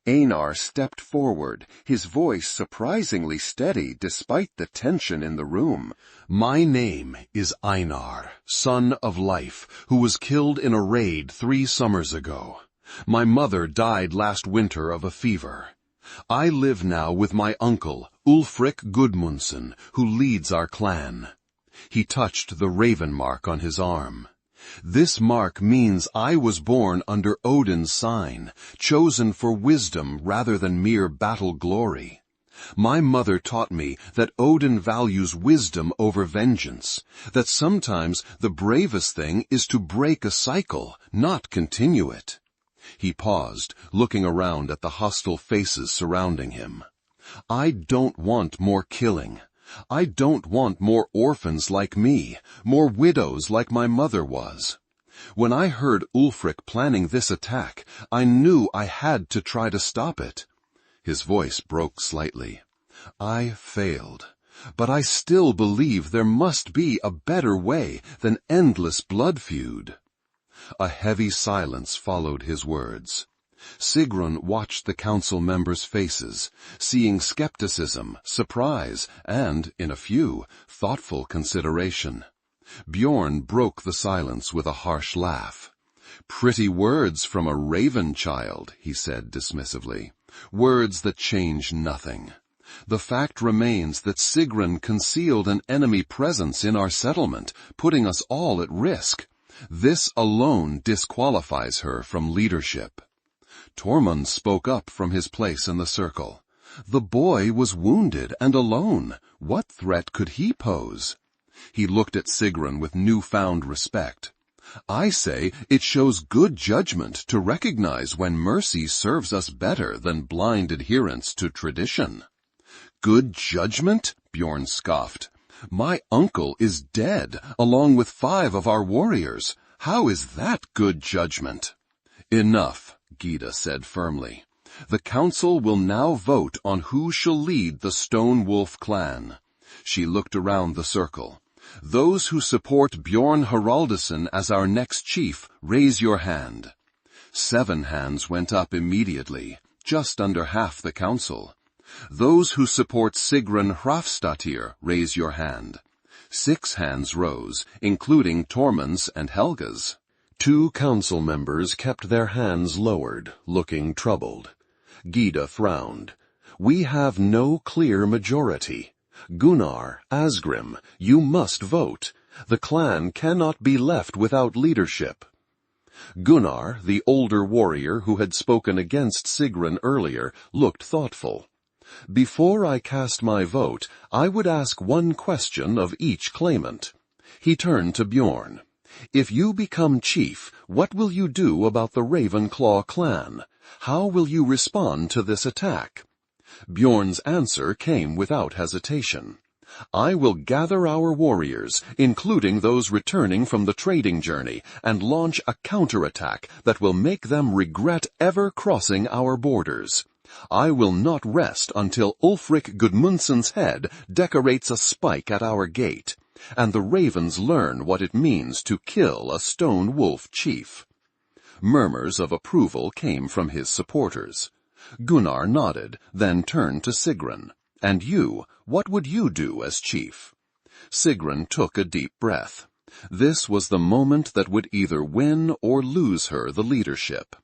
Einar stepped forward, his voice surprisingly steady despite the tension in the room. "My name is Einar, son of Life, who was killed in a raid 3 summers ago. My mother died last winter of a fever. I live now with my uncle, Ulfric Gudmundsson, who leads our clan." He touched the raven mark on his arm. "This mark means I was born under Odin's sign, chosen for wisdom rather than mere battle glory. My mother taught me that Odin values wisdom over vengeance, that sometimes the bravest thing is to break a cycle, not continue it." He paused, looking around at the hostile faces surrounding him. "I don't want more killing. I don't want more orphans like me, more widows like my mother was. When I heard Ulfric planning this attack, I knew I had to try to stop it." His voice broke slightly. "I failed, but I still believe there must be a better way than endless blood feud." A heavy silence followed his words. Sigrun watched the council members' faces, seeing skepticism, surprise, and, in a few, thoughtful consideration. Bjorn broke the silence with a harsh laugh. "Pretty words from a raven child," he said dismissively. "Words that change nothing. The fact remains that Sigrun concealed an enemy presence in our settlement, putting us all at risk. This alone disqualifies her from leadership." Tormund spoke up from his place in the circle. The boy was wounded and alone. What threat could he pose? He looked at Sigrun with newfound respect. "I say it shows good judgment to recognize when mercy serves us better than blind adherence to tradition." "Good judgment?" Bjorn scoffed. "My uncle is dead, along with 5 of our warriors. How is that good judgment?" "Enough," Gyda said firmly. "The council will now vote on who shall lead the Stone Wolf clan. She looked around the circle. Those who support Bjorn Haraldsson as our next chief, raise your hand. 7 hands went up immediately, just under half the council. Those who support Sigrun Hrafnsdóttir, raise your hand. 6 hands rose, including Tormund's and Helga's. 2 council members kept their hands lowered, looking troubled. Gyda frowned. We have no clear majority. Gunnar, Asgrim, you must vote. The clan cannot be left without leadership. Gunnar, the older warrior who had spoken against Sigrun earlier, looked thoughtful. Before I cast my vote, I would ask one question of each claimant. He turned to Bjorn. If you become chief, what will you do about the Ravenclaw clan? How will you respond to this attack? Bjorn's answer came without hesitation. I will gather our warriors, including those returning from the trading journey, and launch a counterattack that will make them regret ever crossing our borders. I will not rest until Ulfric Gudmundsson's head decorates a spike at our gate, and the ravens learn what it means to kill a stone wolf chief. Murmurs of approval came from his supporters. Gunnar nodded, then turned to Sigrun. And you, what would you do as chief? Sigrun took a deep breath. This was the moment that would either win or lose her the leadership.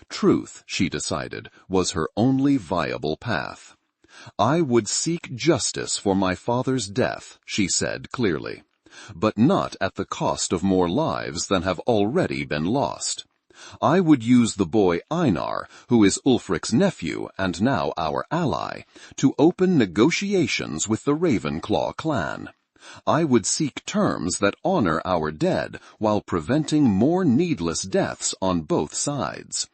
Truth, she decided, was her only viable path. I would seek justice for my father's death, she said clearly, but not at the cost of more lives than have already been lost. I would use the boy Einar, who is Ulfric's nephew and now our ally, to open negotiations with the Ravenclaw clan. I would seek terms that honor our dead while preventing more needless deaths on both sides.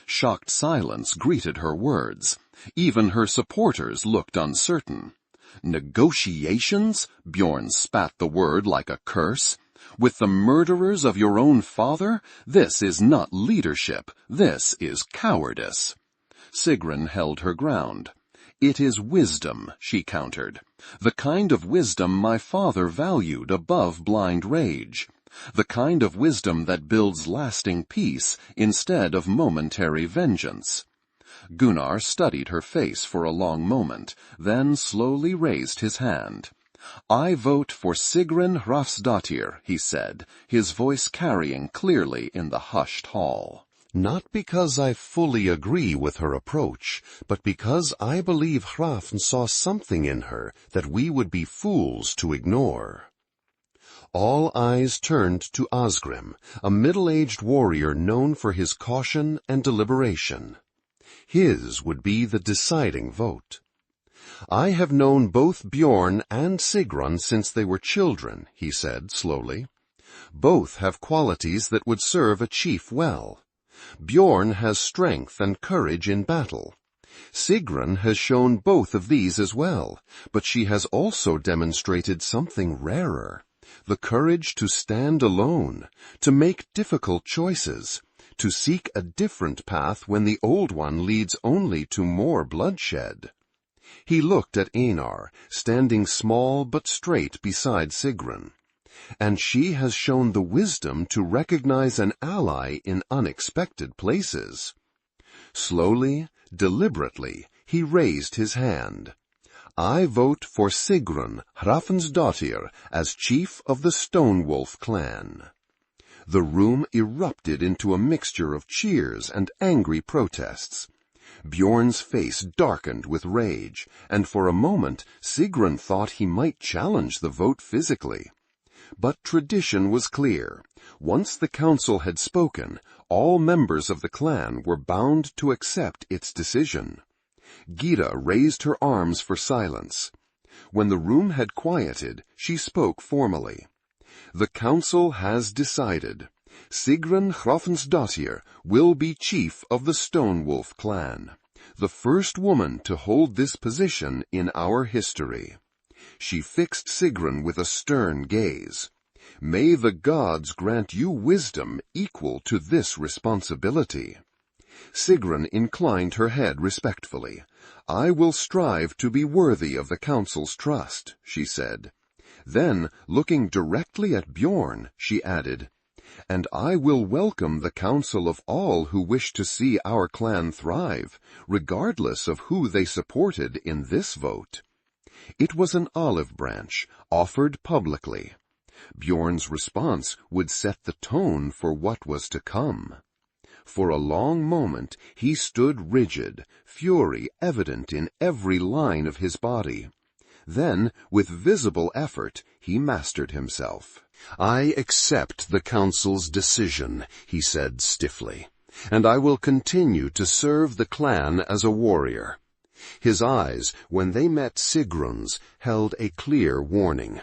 Shocked silence greeted her words. Even her supporters looked uncertain. Negotiations? Bjorn spat the word like a curse. With the murderers of your own father? This is not leadership. This is cowardice. Sigrun held her ground. It is wisdom, she countered. The kind of wisdom my father valued above blind rage. The kind of wisdom that builds lasting peace instead of momentary vengeance. Gunnar studied her face for a long moment, then slowly raised his hand. I vote for Sigrun Hrafnsdóttir, he said, his voice carrying clearly in the hushed hall. Not because I fully agree with her approach, but because I believe Hrafn saw something in her that we would be fools to ignore. All eyes turned to Asgrim, a middle-aged warrior known for his caution and deliberation. His would be the deciding vote. I have known both Bjorn and Sigrun since they were children, he said slowly. Both have qualities that would serve a chief well. Bjorn has strength and courage in battle. Sigrun has shown both of these as well, but she has also demonstrated something rarer, the courage to stand alone, to make difficult choices, to seek a different path when the old one leads only to more bloodshed. He looked at Einar, standing small but straight beside Sigrun. And she has shown the wisdom to recognize an ally in unexpected places. Slowly, deliberately, he raised his hand. I vote for Sigrun Hrafnsdóttir as chief of the Stonewolf clan. The room erupted into a mixture of cheers and angry protests. Bjorn's face darkened with rage, and for a moment Sigrun thought he might challenge the vote physically. But tradition was clear. Once the council had spoken, all members of the clan were bound to accept its decision. Gyda raised her arms for silence. When the room had quieted, she spoke formally. The council has decided. Sigrun Hrafnsdóttir will be chief of the Stonewolf clan, the first woman to hold this position in our history. She fixed Sigrun with a stern gaze. May the gods grant you wisdom equal to this responsibility. Sigrun inclined her head respectfully. "I will strive to be worthy of the council's trust," she said. Then, looking directly at Bjorn, she added, "And I will welcome the counsel of all who wish to see our clan thrive, regardless of who they supported in this vote." It was an olive branch, offered publicly. Bjorn's response would set the tone for what was to come. For a long moment he stood rigid, fury evident in every line of his body. Then, with visible effort, he mastered himself. "I accept the council's decision," he said stiffly, "and I will continue to serve the clan as a warrior." His eyes, when they met Sigrun's, held a clear warning.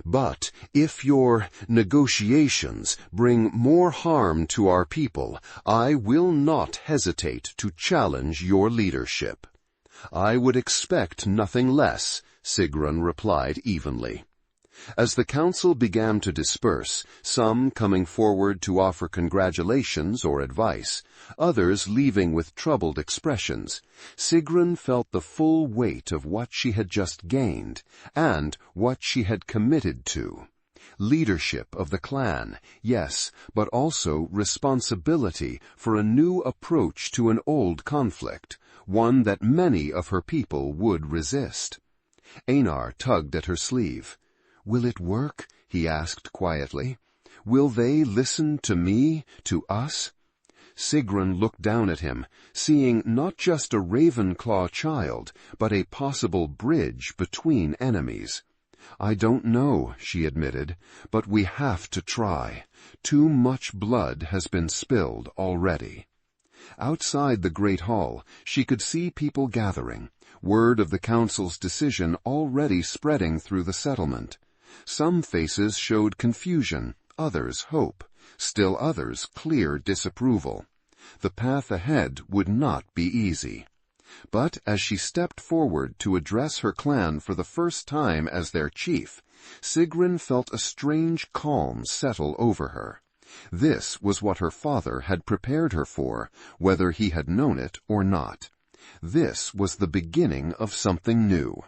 "But if your negotiations bring more harm to our people, I will not hesitate to challenge your leadership." "I would expect nothing less," Sigrun replied evenly. As the council began to disperse, some coming forward to offer congratulations or advice, others leaving with troubled expressions, Sigrun felt the full weight of what she had just gained, and what she had committed to. Leadership of the clan, yes, but also responsibility for a new approach to an old conflict, one that many of her people would resist. Einar tugged at her sleeve. "Will it work?" he asked quietly. "Will they listen to me, to us?" Sigrun looked down at him, seeing not just a Ravenclaw child, but a possible bridge between enemies. "I don't know," she admitted, "but we have to try. Too much blood has been spilled already." Outside the great hall, she could see people gathering, word of the council's decision already spreading through the settlement. Some faces showed confusion, others hope, still others clear disapproval. The path ahead would not be easy. But as she stepped forward to address her clan for the first time as their chief, Sigrun felt a strange calm settle over her. This was what her father had prepared her for, whether he had known it or not. This was the beginning of something new.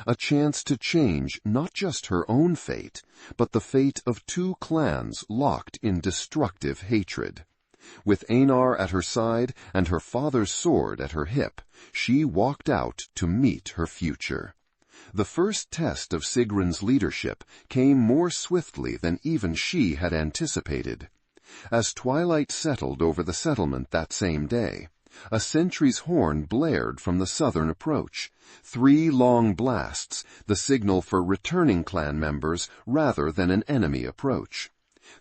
A chance to change not just her own fate, but the fate of two clans locked in destructive hatred. With Einar at her side and her father's sword at her hip, she walked out to meet her future. The first test of Sigrun's leadership came more swiftly than even she had anticipated. As twilight settled over the settlement that same day, a sentry's horn blared from the southern approach. 3 long blasts, the signal for returning clan members rather than an enemy approach.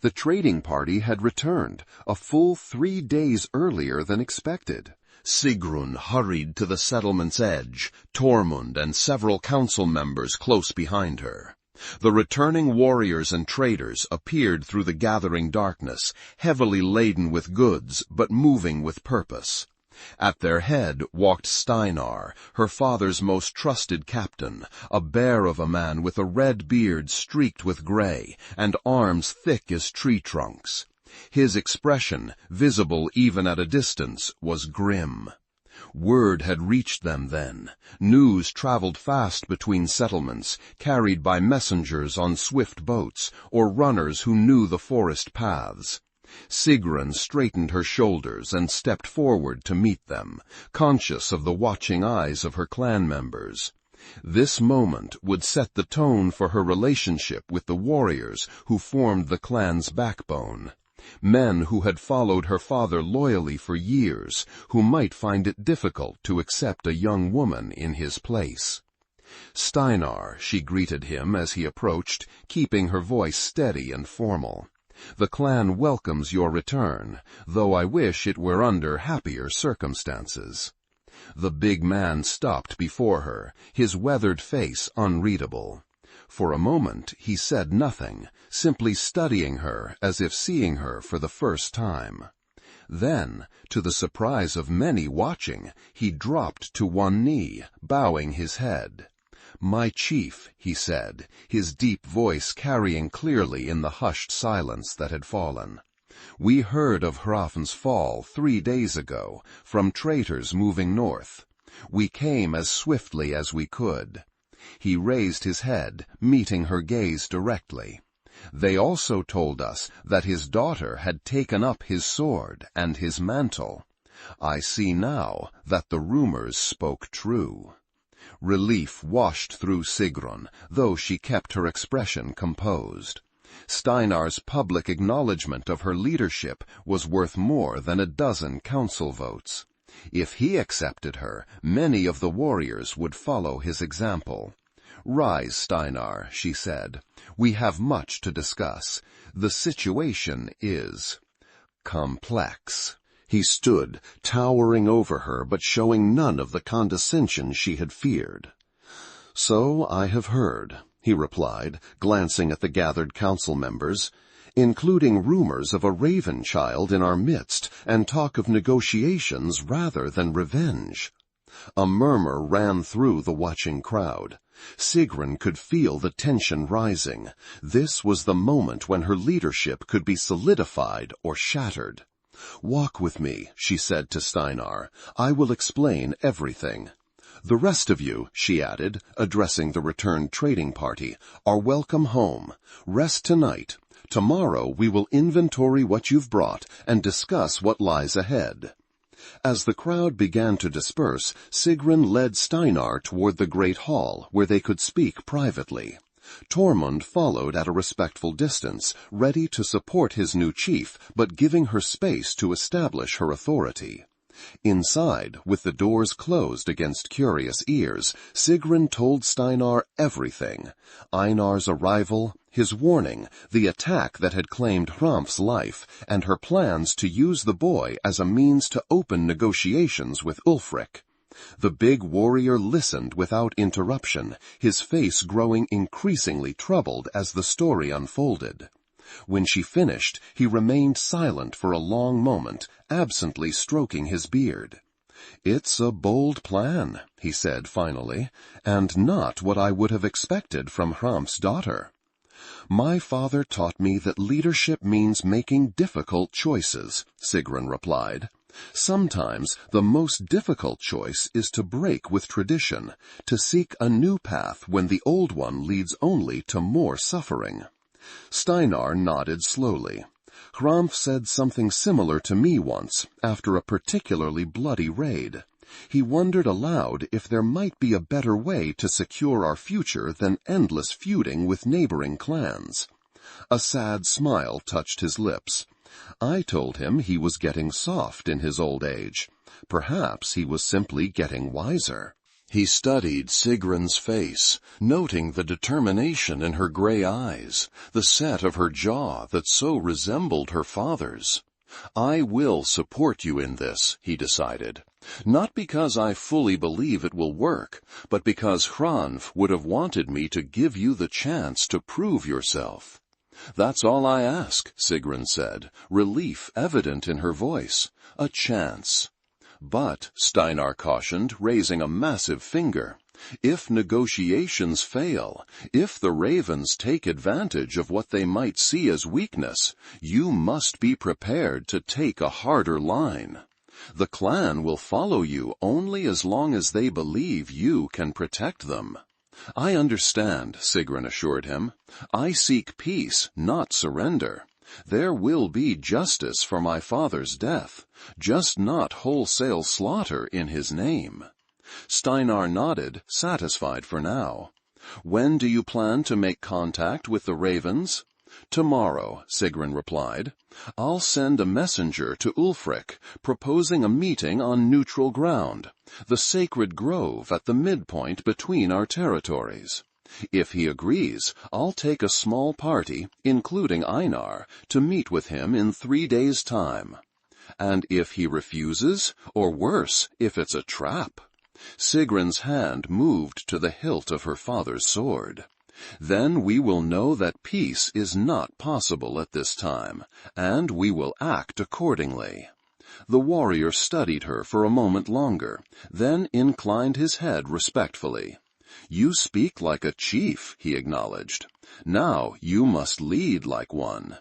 The trading party had returned, a full 3 days earlier than expected. Sigrun hurried to the settlement's edge, Tormund and several council members close behind her. The returning warriors and traders appeared through the gathering darkness, heavily laden with goods but moving with purpose. At their head walked Steinar, her father's most trusted captain, a bear of a man with a red beard streaked with gray, and arms thick as tree trunks. His expression, visible even at a distance, was grim. Word had reached them then. News traveled fast between settlements, carried by messengers on swift boats, or runners who knew the forest paths. Sigrun straightened her shoulders and stepped forward to meet them, conscious of the watching eyes of her clan members. This moment would set the tone for her relationship with the warriors who formed the clan's backbone. Men who had followed her father loyally for years, who might find it difficult to accept a young woman in his place. "Steinar," she greeted him as he approached, keeping her voice steady and formal. "The clan welcomes your return, though I wish it were under happier circumstances." The big man stopped before her, his weathered face unreadable. For a moment he said nothing, simply studying her as if seeing her for the first time. Then, to the surprise of many watching, he dropped to one knee, bowing his head. "My chief," he said, his deep voice carrying clearly in the hushed silence that had fallen. We heard of Hrafn's fall 3 days ago, from traitors moving north. We came as swiftly as we could." He raised his head, meeting her gaze directly. "They also told us that his daughter had taken up his sword and his mantle. I see now that the rumors spoke true." Relief washed through Sigrun, though she kept her expression composed. Steinar's public acknowledgment of her leadership was worth more than a dozen council votes. If he accepted her, many of the warriors would follow his example. "Rise, Steinar," she said. "We have much to discuss. The situation is complex." He stood, towering over her but showing none of the condescension she had feared. "So I have heard," he replied, glancing at the gathered council members, "including rumors of a raven child in our midst and talk of negotiations rather than revenge." A murmur ran through the watching crowd. Sigrun could feel the tension rising. This was the moment when her leadership could be solidified or shattered. "Walk with me," she said to Steinar. "I will explain everything. The rest of you," she added, addressing the returned trading party, "are welcome home. Rest tonight. Tomorrow we will inventory what you've brought and discuss what lies ahead." As the crowd began to disperse, Sigrun led Steinar toward the great hall where they could speak privately. Tormund followed at a respectful distance, ready to support his new chief, but giving her space to establish her authority. Inside, with the doors closed against curious ears, Sigrun told Steinar everything: Einar's arrival, his warning, the attack that had claimed Hrafn's life, and her plans to use the boy as a means to open negotiations with Ulfric. The big warrior listened without interruption, his face growing increasingly troubled as the story unfolded. When she finished, he remained silent for a long moment, absently stroking his beard. "It's a bold plan," he said finally, "and not what I would have expected from Hrafn's daughter. My father taught me that leadership means making difficult choices," Sigrun replied. "Sometimes the most difficult choice is to break with tradition, to seek a new path when the old one leads only to more suffering." Steinar nodded slowly. "Hrafn said something similar to me once, after a particularly bloody raid. He wondered aloud if there might be a better way to secure our future than endless feuding with neighboring clans." A sad smile touched his lips. "I told him he was getting soft in his old age. Perhaps he was simply getting wiser." He studied Sigrun's face, noting the determination in her gray eyes, the set of her jaw that so resembled her father's. "I will support you in this," he decided. "Not because I fully believe it will work, but because Hrafn would have wanted me to give you the chance to prove yourself." "That's all I ask," Sigrun said, relief evident in her voice. "A chance." "But," Steinar cautioned, raising a massive finger, "if negotiations fail, if the ravens take advantage of what they might see as weakness, you must be prepared to take a harder line. The clan will follow you only as long as they believe you can protect them." "I understand," Sigrun assured him. "I seek peace, not surrender. There will be justice for my father's death, just not wholesale slaughter in his name." Steinar nodded, satisfied for now. "When do you plan to make contact with the ravens?" "Tomorrow," Sigrun replied. "I'll send a messenger to Ulfric, proposing a meeting on neutral ground, the sacred grove at the midpoint between our territories. If he agrees, I'll take a small party, including Einar, to meet with him in 3 days' time. And if he refuses, or worse, if it's a trap?" Sigrun's hand moved to the hilt of her father's sword. "Then we will know that peace is not possible at this time, and we will act accordingly." The warrior studied her for a moment longer, then inclined his head respectfully. "You speak like a chief," he acknowledged. "Now you must lead like one."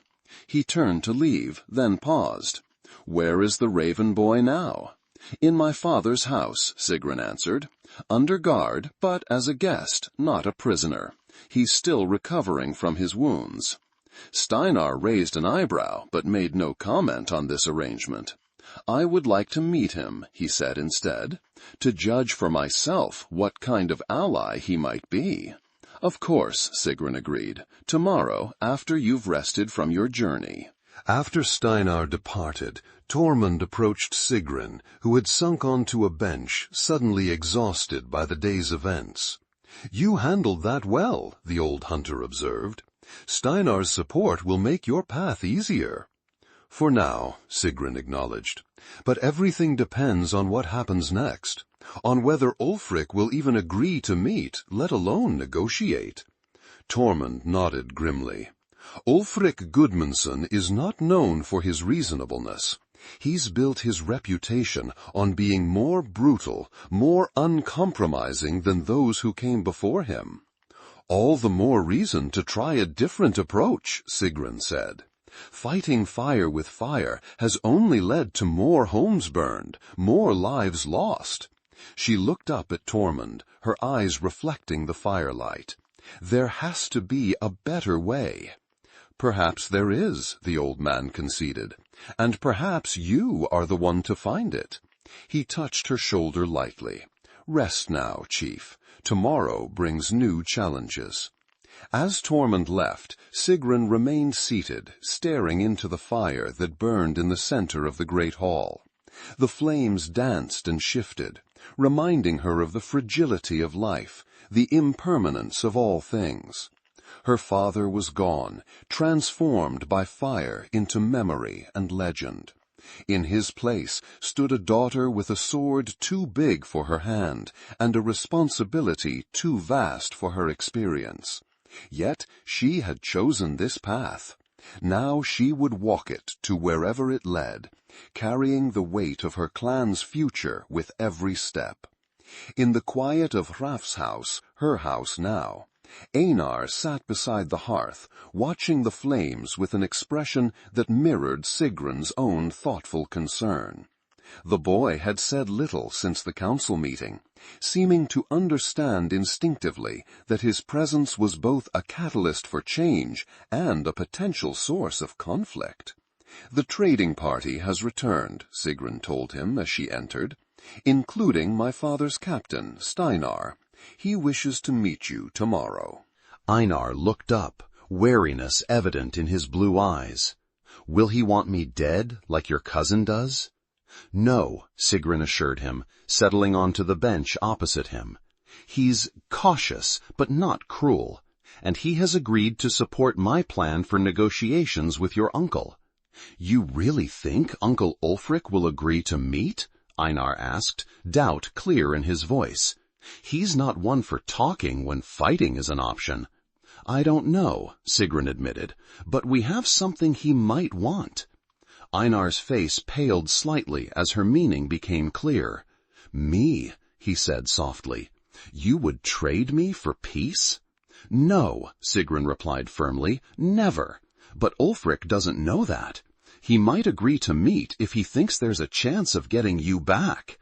He turned to leave, then paused. "Where is the raven boy now?" "In my father's house," Sigrun answered. "Under guard, but as a guest, not a prisoner. He's still recovering from his wounds." Steinar raised an eyebrow, but made no comment on this arrangement. "I would like to meet him," he said instead, "to judge for myself what kind of ally he might be." "Of course," Sigrun agreed. "Tomorrow, after you've rested from your journey." After Steinar departed, Tormund approached Sigrun, who had sunk onto a bench, suddenly exhausted by the day's events. "You handled that well," the old hunter observed. "Steinar's support will make your path easier." "For now," Sigrun acknowledged. "But everything depends on what happens next, on whether Ulfric will even agree to meet, let alone negotiate." Tormund nodded grimly. "Ulfric Gudmundsson is not known for his reasonableness. He's built his reputation on being more brutal, more uncompromising than those who came before him." "All the more reason to try a different approach," Sigrun said. "Fighting fire with fire has only led to more homes burned, more lives lost." She looked up at Tormund, her eyes reflecting the firelight. "There has to be a better way." "Perhaps there is," the old man conceded, "and perhaps you are the one to find it." He touched her shoulder lightly. "Rest now, Chief. Tomorrow brings new challenges." As Tormund left, Sigrun remained seated, staring into the fire that burned in the center of the great hall. The flames danced and shifted, reminding her of the fragility of life, the impermanence of all things. Her father was gone, transformed by fire into memory and legend. In his place stood a daughter with a sword too big for her hand and a responsibility too vast for her experience. Yet she had chosen this path. Now she would walk it to wherever it led, carrying the weight of her clan's future with every step. In the quiet of Hraf's house, her house now, Einar sat beside the hearth, watching the flames with an expression that mirrored Sigrun's own thoughtful concern. The boy had said little since the council meeting, seeming to understand instinctively that his presence was both a catalyst for change and a potential source of conflict. "The trading party has returned," Sigrun told him as she entered, "including my father's captain, Steinar. He wishes to meet you tomorrow." Einar looked up, wariness evident in his blue eyes. "Will he want me dead, like your cousin does?" "No," Sigrun assured him, settling onto the bench opposite him. "He's cautious, but not cruel, and he has agreed to support my plan for negotiations with your uncle." "You really think Uncle Ulfric will agree to meet?" Einar asked, doubt clear in his voice. "He's not one for talking when fighting is an option." "I don't know," Sigrun admitted, "but we have something he might want." Einar's face paled slightly as her meaning became clear. "Me," he said softly. "You would trade me for peace?" "No," Sigrun replied firmly, "never. But Ulfric doesn't know that. He might agree to meet if he thinks there's a chance of getting you back."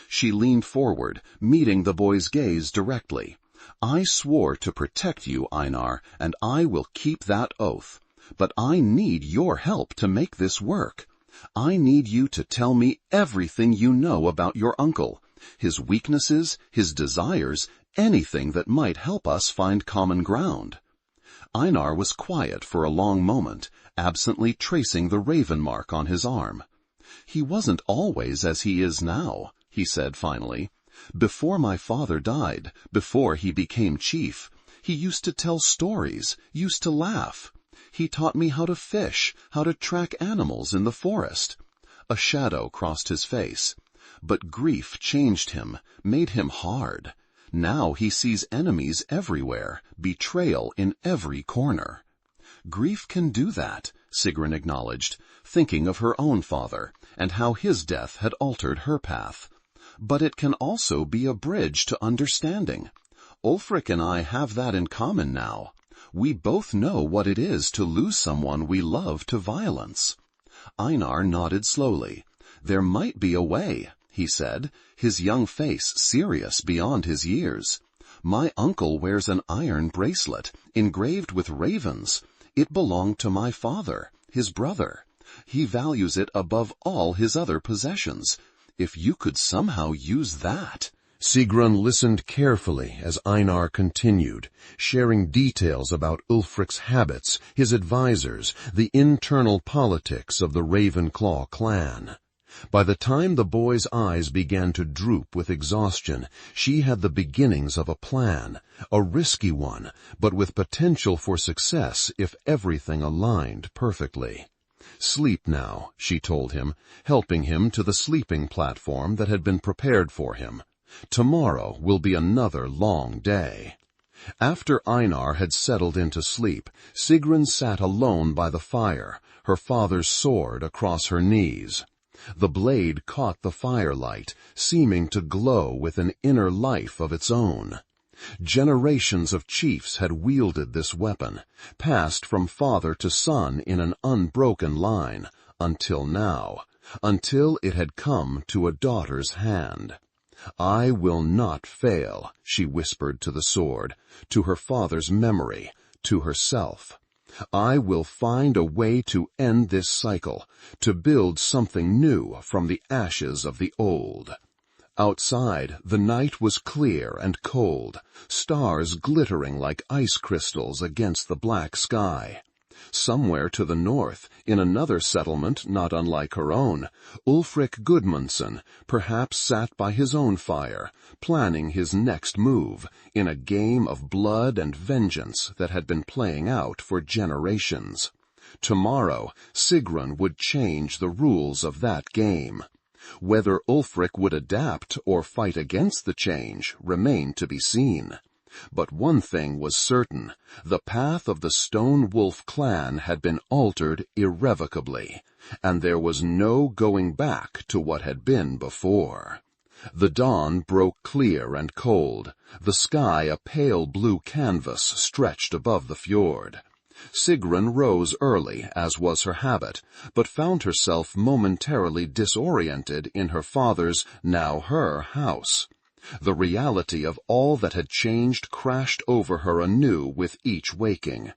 She leaned forward, meeting the boy's gaze directly. "I swore to protect you, Einar, and I will keep that oath. But I need your help to make this work. I need you to tell me everything you know about your uncle, his weaknesses, his desires, anything that might help us find common ground." Einar was quiet for a long moment, absently tracing the raven mark on his arm. "He wasn't always as he is now," he said finally. "Before my father died, before he became chief, he used to tell stories, used to laugh. He taught me how to fish, how to track animals in the forest." A shadow crossed his face. "But grief changed him, made him hard. Now he sees enemies everywhere, betrayal in every corner." "Grief can do that," Sigrun acknowledged, thinking of her own father and how his death had altered her path. "But it can also be a bridge to understanding. Ulfric and I have that in common now. We both know what it is to lose someone we love to violence. Einar nodded slowly. There might be a way, he said, his young face serious beyond his years. My uncle wears an iron bracelet, engraved with ravens. It belonged to my father, his brother. He values it above all his other possessions. If you could somehow use that— Sigrun listened carefully as Einar continued, sharing details about Ulfric's habits, his advisors, the internal politics of the Ravenclaw clan. By the time the boy's eyes began to droop with exhaustion, she had the beginnings of a plan, a risky one, but with potential for success if everything aligned perfectly. "Sleep now," she told him, helping him to the sleeping platform that had been prepared for him. "Tomorrow will be another long day." After Einar had settled into sleep, Sigrun sat alone by the fire, her father's sword across her knees. The blade caught the firelight, seeming to glow with an inner life of its own. Generations of chiefs had wielded this weapon, passed from father to son in an unbroken line, until now, until it had come to a daughter's hand. "I will not fail," she whispered to the sword, to her father's memory, to herself. "I will find a way to end this cycle, to build something new from the ashes of the old." Outside, the night was clear and cold, stars glittering like ice crystals against the black sky. Somewhere to the north, in another settlement not unlike her own, Ulfric Gudmundsson perhaps sat by his own fire, planning his next move in a game of blood and vengeance that had been playing out for generations. Tomorrow, Sigrun would change the rules of that game. Whether Ulfric would adapt or fight against the change remained to be seen. But one thing was certain: the path of the Stone Wolf clan had been altered irrevocably, and there was no going back to what had been before. The dawn broke clear and cold, the sky a pale blue canvas stretched above the fjord. Sigrun rose early, as was her habit, but found herself momentarily disoriented in her father's, now her, house. The reality of all that had changed crashed over her anew with each waking.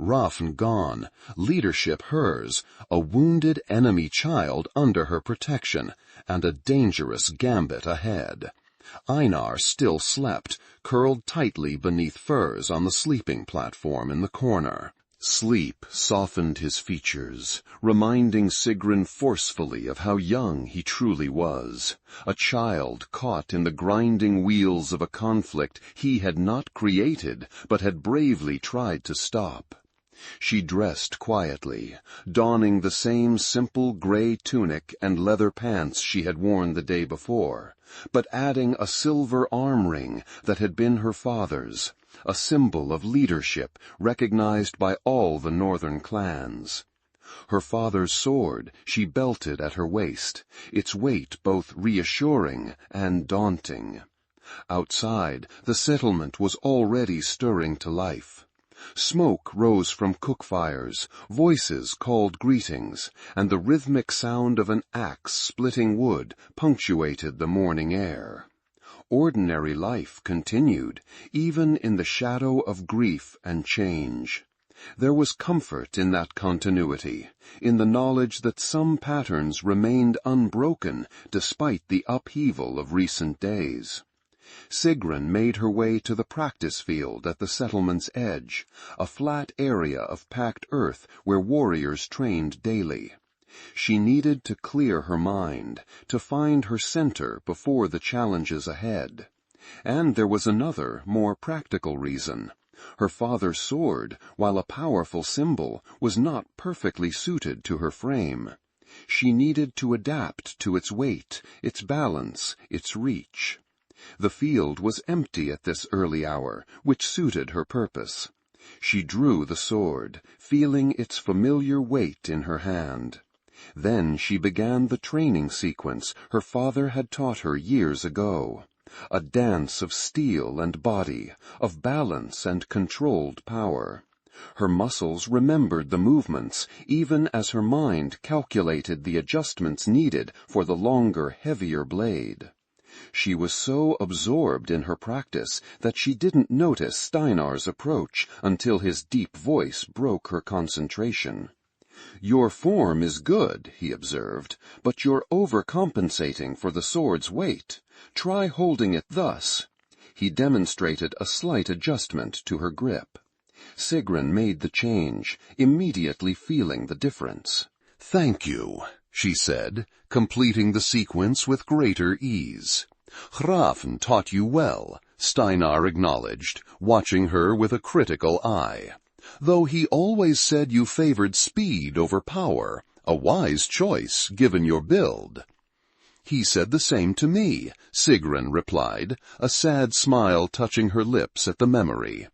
Hrafn gone, leadership hers, a wounded enemy child under her protection, and a dangerous gambit ahead. Einar still slept, curled tightly beneath furs on the sleeping platform in the corner. Sleep softened his features, reminding Sigrun forcefully of how young he truly was, a child caught in the grinding wheels of a conflict he had not created but had bravely tried to stop. She dressed quietly, donning the same simple gray tunic and leather pants she had worn the day before, but adding a silver arm ring that had been her father's, a symbol of leadership recognized by all the northern clans. Her father's sword she belted at her waist, its weight both reassuring and daunting. Outside, the settlement was already stirring to life. Smoke rose from cook fires, voices called greetings, and the rhythmic sound of an axe splitting wood punctuated the morning air. Ordinary life continued, even in the shadow of grief and change. There was comfort in that continuity, in the knowledge that some patterns remained unbroken despite the upheaval of recent days. Sigrun made her way to the practice field at the settlement's edge, a flat area of packed earth where warriors trained daily. She needed to clear her mind, to find her center before the challenges ahead. And there was another, more practical reason. Her father's sword, while a powerful symbol, was not perfectly suited to her frame. She needed to adapt to its weight, its balance, its reach. The field was empty at this early hour, which suited her purpose. She drew the sword, feeling its familiar weight in her hand. Then she began the training sequence her father had taught her years ago, a dance of steel and body, of balance and controlled power. Her muscles remembered the movements, even as her mind calculated the adjustments needed for the longer, heavier blade. She was so absorbed in her practice that she didn't notice Steinar's approach until his deep voice broke her concentration. "Your form is good," he observed, "but you're overcompensating for the sword's weight. Try holding it thus." He demonstrated a slight adjustment to her grip. Sigrun made the change, immediately feeling the difference. "Thank you," she said, completing the sequence with greater ease. "Hrafn taught you well," Steinar acknowledged, watching her with a critical eye. "Though he always said you favored speed over power, a wise choice given your build." "He said the same to me," Sigrun replied, a sad smile touching her lips at the memory.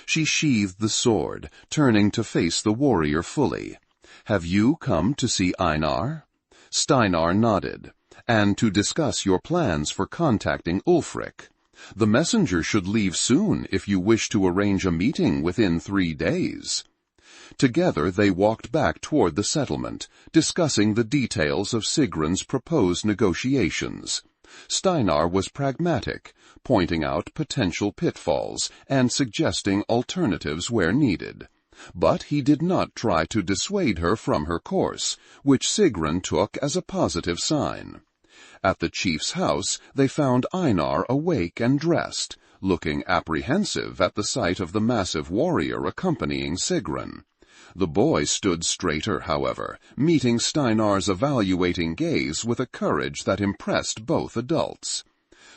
She sheathed the sword, turning to face the warrior fully. "Have you come to see Einar?" Steinar nodded. "And to discuss your plans for contacting Ulfric. The messenger should leave soon if you wish to arrange a meeting within 3 days." Together they walked back toward the settlement, discussing the details of Sigrun's proposed negotiations. Steinar was pragmatic, pointing out potential pitfalls and suggesting alternatives where needed. But he did not try to dissuade her from her course, which Sigrun took as a positive sign. At the chief's house they found Einar awake and dressed, looking apprehensive at the sight of the massive warrior accompanying Sigrun. The boy stood straighter, however, meeting Steinar's evaluating gaze with a courage that impressed both adults.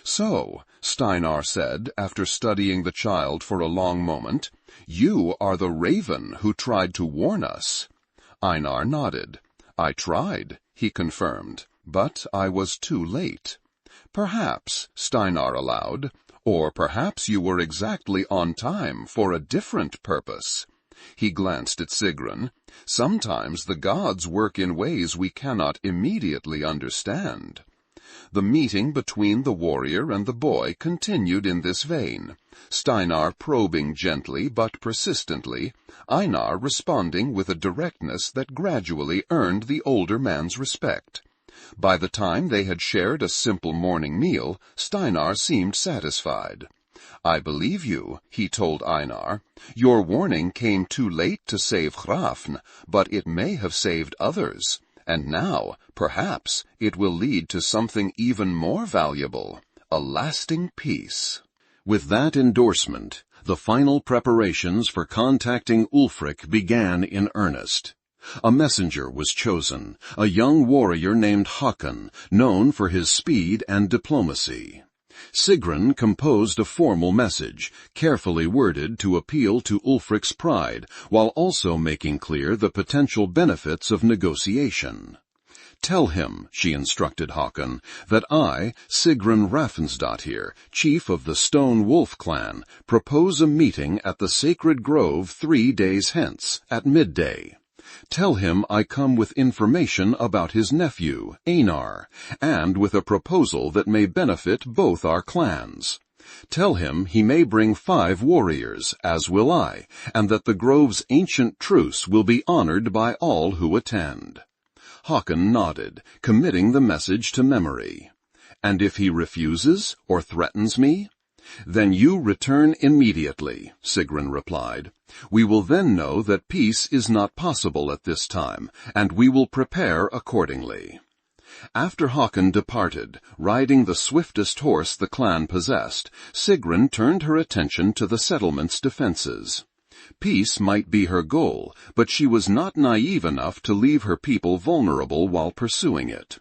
"So," Steinar said, after studying the child for a long moment, "you are the raven who tried to warn us." Einar nodded. "I tried," he confirmed, "but I was too late." "Perhaps," Steinar allowed, "or perhaps you were exactly on time for a different purpose." He glanced at Sigrun. "Sometimes the gods work in ways we cannot immediately understand." The meeting between the warrior and the boy continued in this vein, Steinar probing gently but persistently, Einar responding with a directness that gradually earned the older man's respect. By the time they had shared a simple morning meal, Steinar seemed satisfied. "I believe you," he told Einar. "Your warning came too late to save Hrafn, but it may have saved others. And now, perhaps, it will lead to something even more valuable, a lasting peace." With that endorsement, the final preparations for contacting Ulfric began in earnest. A messenger was chosen, a young warrior named Håkon, known for his speed and diplomacy. Sigrun composed a formal message, carefully worded to appeal to Ulfric's pride, while also making clear the potential benefits of negotiation. "Tell him," she instructed Håkon, "that I, Sigrun Hrafnsdóttir, chief of the Stone Wolf clan, propose a meeting at the Sacred Grove 3 days hence, at midday. Tell him I come with information about his nephew, Einar, and with a proposal that may benefit both our clans. Tell him he may bring 5 warriors, as will I, and that the grove's ancient truce will be honored by all who attend." Håkon nodded, committing the message to memory. "And if he refuses or threatens me?" "Then you return immediately," Sigrun replied. "We will then know that peace is not possible at this time, and we will prepare accordingly." After Håkon departed, riding the swiftest horse the clan possessed, Sigrun turned her attention to the settlement's defenses. Peace might be her goal, but she was not naive enough to leave her people vulnerable while pursuing it.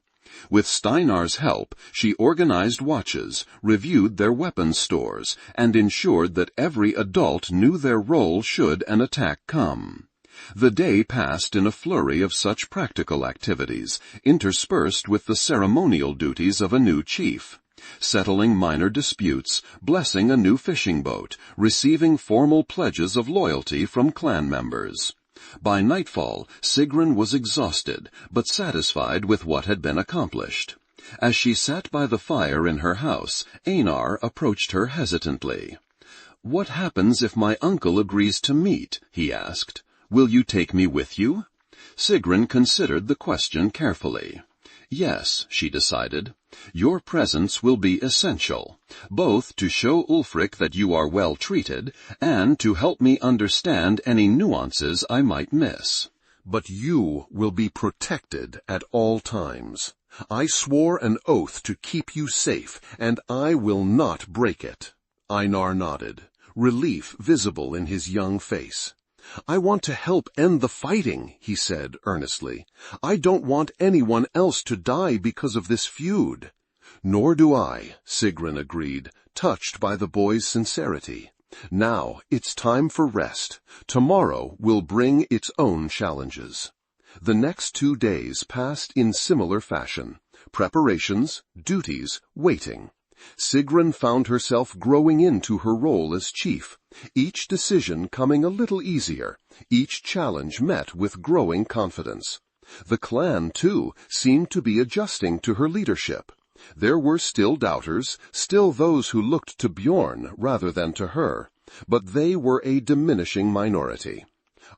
With Steinar's help, she organized watches, reviewed their weapons stores, and ensured that every adult knew their role should an attack come. The day passed in a flurry of such practical activities, interspersed with the ceremonial duties of a new chief. Settling minor disputes, blessing a new fishing boat, receiving formal pledges of loyalty from clan members. By nightfall, Sigrun was exhausted, but satisfied with what had been accomplished. As she sat by the fire in her house, Einar approached her hesitantly. "What happens if my uncle agrees to meet?" he asked. "Will you take me with you?" Sigrun considered the question carefully. Yes, she decided. Your presence will be essential, both to show Ulfric that you are well treated and to help me understand any nuances I might miss. But you will be protected at all times. I swore an oath to keep you safe, and I will not break it. Einar nodded, relief visible in his young face. I want to help end the fighting, he said earnestly. I don't want anyone else to die because of this feud. Nor do I, Sigrun agreed, touched by the boy's sincerity. Now it's time for rest. Tomorrow will bring its own challenges. The next 2 days passed in similar fashion. Preparations, duties, waiting. Sigrun found herself growing into her role as chief, each decision coming a little easier, each challenge met with growing confidence. The clan, too, seemed to be adjusting to her leadership. There were still doubters, still those who looked to Bjorn rather than to her, but they were a diminishing minority.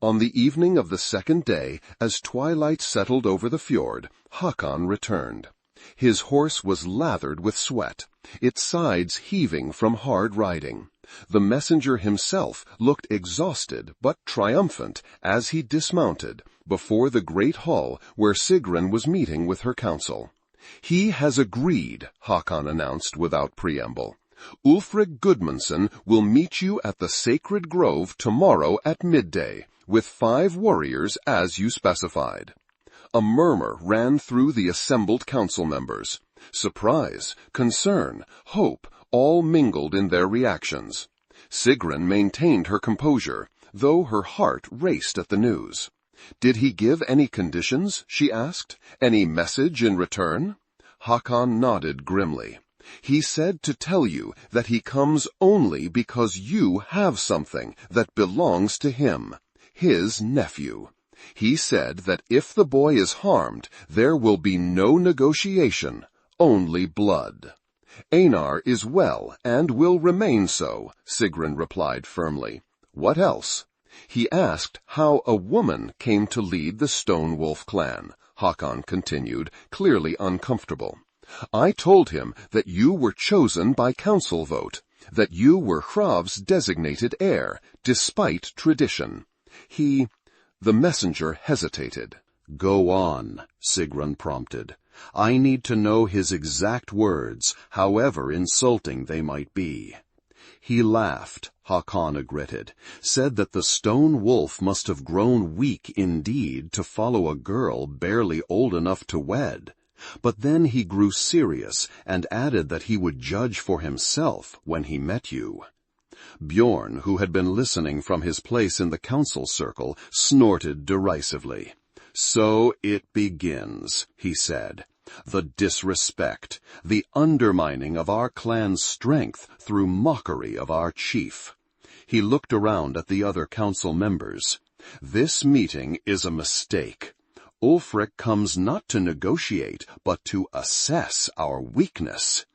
On the evening of the second day, as twilight settled over the fjord, Hakon returned. His horse was lathered with sweat, its sides heaving from hard riding. The messenger himself looked exhausted but triumphant as he dismounted before the great hall where Sigrun was meeting with her council. "He has agreed," Hakon announced without preamble. "Ulfric Gudmundsson will meet you at the sacred grove tomorrow at midday, with 5 warriors as you specified." A murmur ran through the assembled council members. Surprise, concern, hope, all mingled in their reactions. Sigrun maintained her composure, though her heart raced at the news. "Did he give any conditions?" she asked. "Any message in return?" Hakon nodded grimly. "He said to tell you that he comes only because you have something that belongs to him, his nephew. He said that if the boy is harmed, there will be no negotiation, only blood." "Einar is well and will remain so," Sigrun replied firmly. "What else?" "He asked how a woman came to lead the Stone Wolf clan," Hakon continued, clearly uncomfortable. "I told him that you were chosen by council vote, that you were Hrav's designated heir, despite tradition. The messenger hesitated. "Go on," Sigrun prompted. "I need to know his exact words, however insulting they might be." "He laughed," Hakon gritted, "said that the Stone Wolf must have grown weak indeed to follow a girl barely old enough to wed. But then he grew serious and added that he would judge for himself when he met you." Bjorn, who had been listening from his place in the council circle, snorted derisively. "So it begins," he said. "The disrespect, the undermining of our clan's strength through mockery of our chief." He looked around at the other council members. "This meeting is a mistake. Ulfric comes not to negotiate, but to assess our weakness."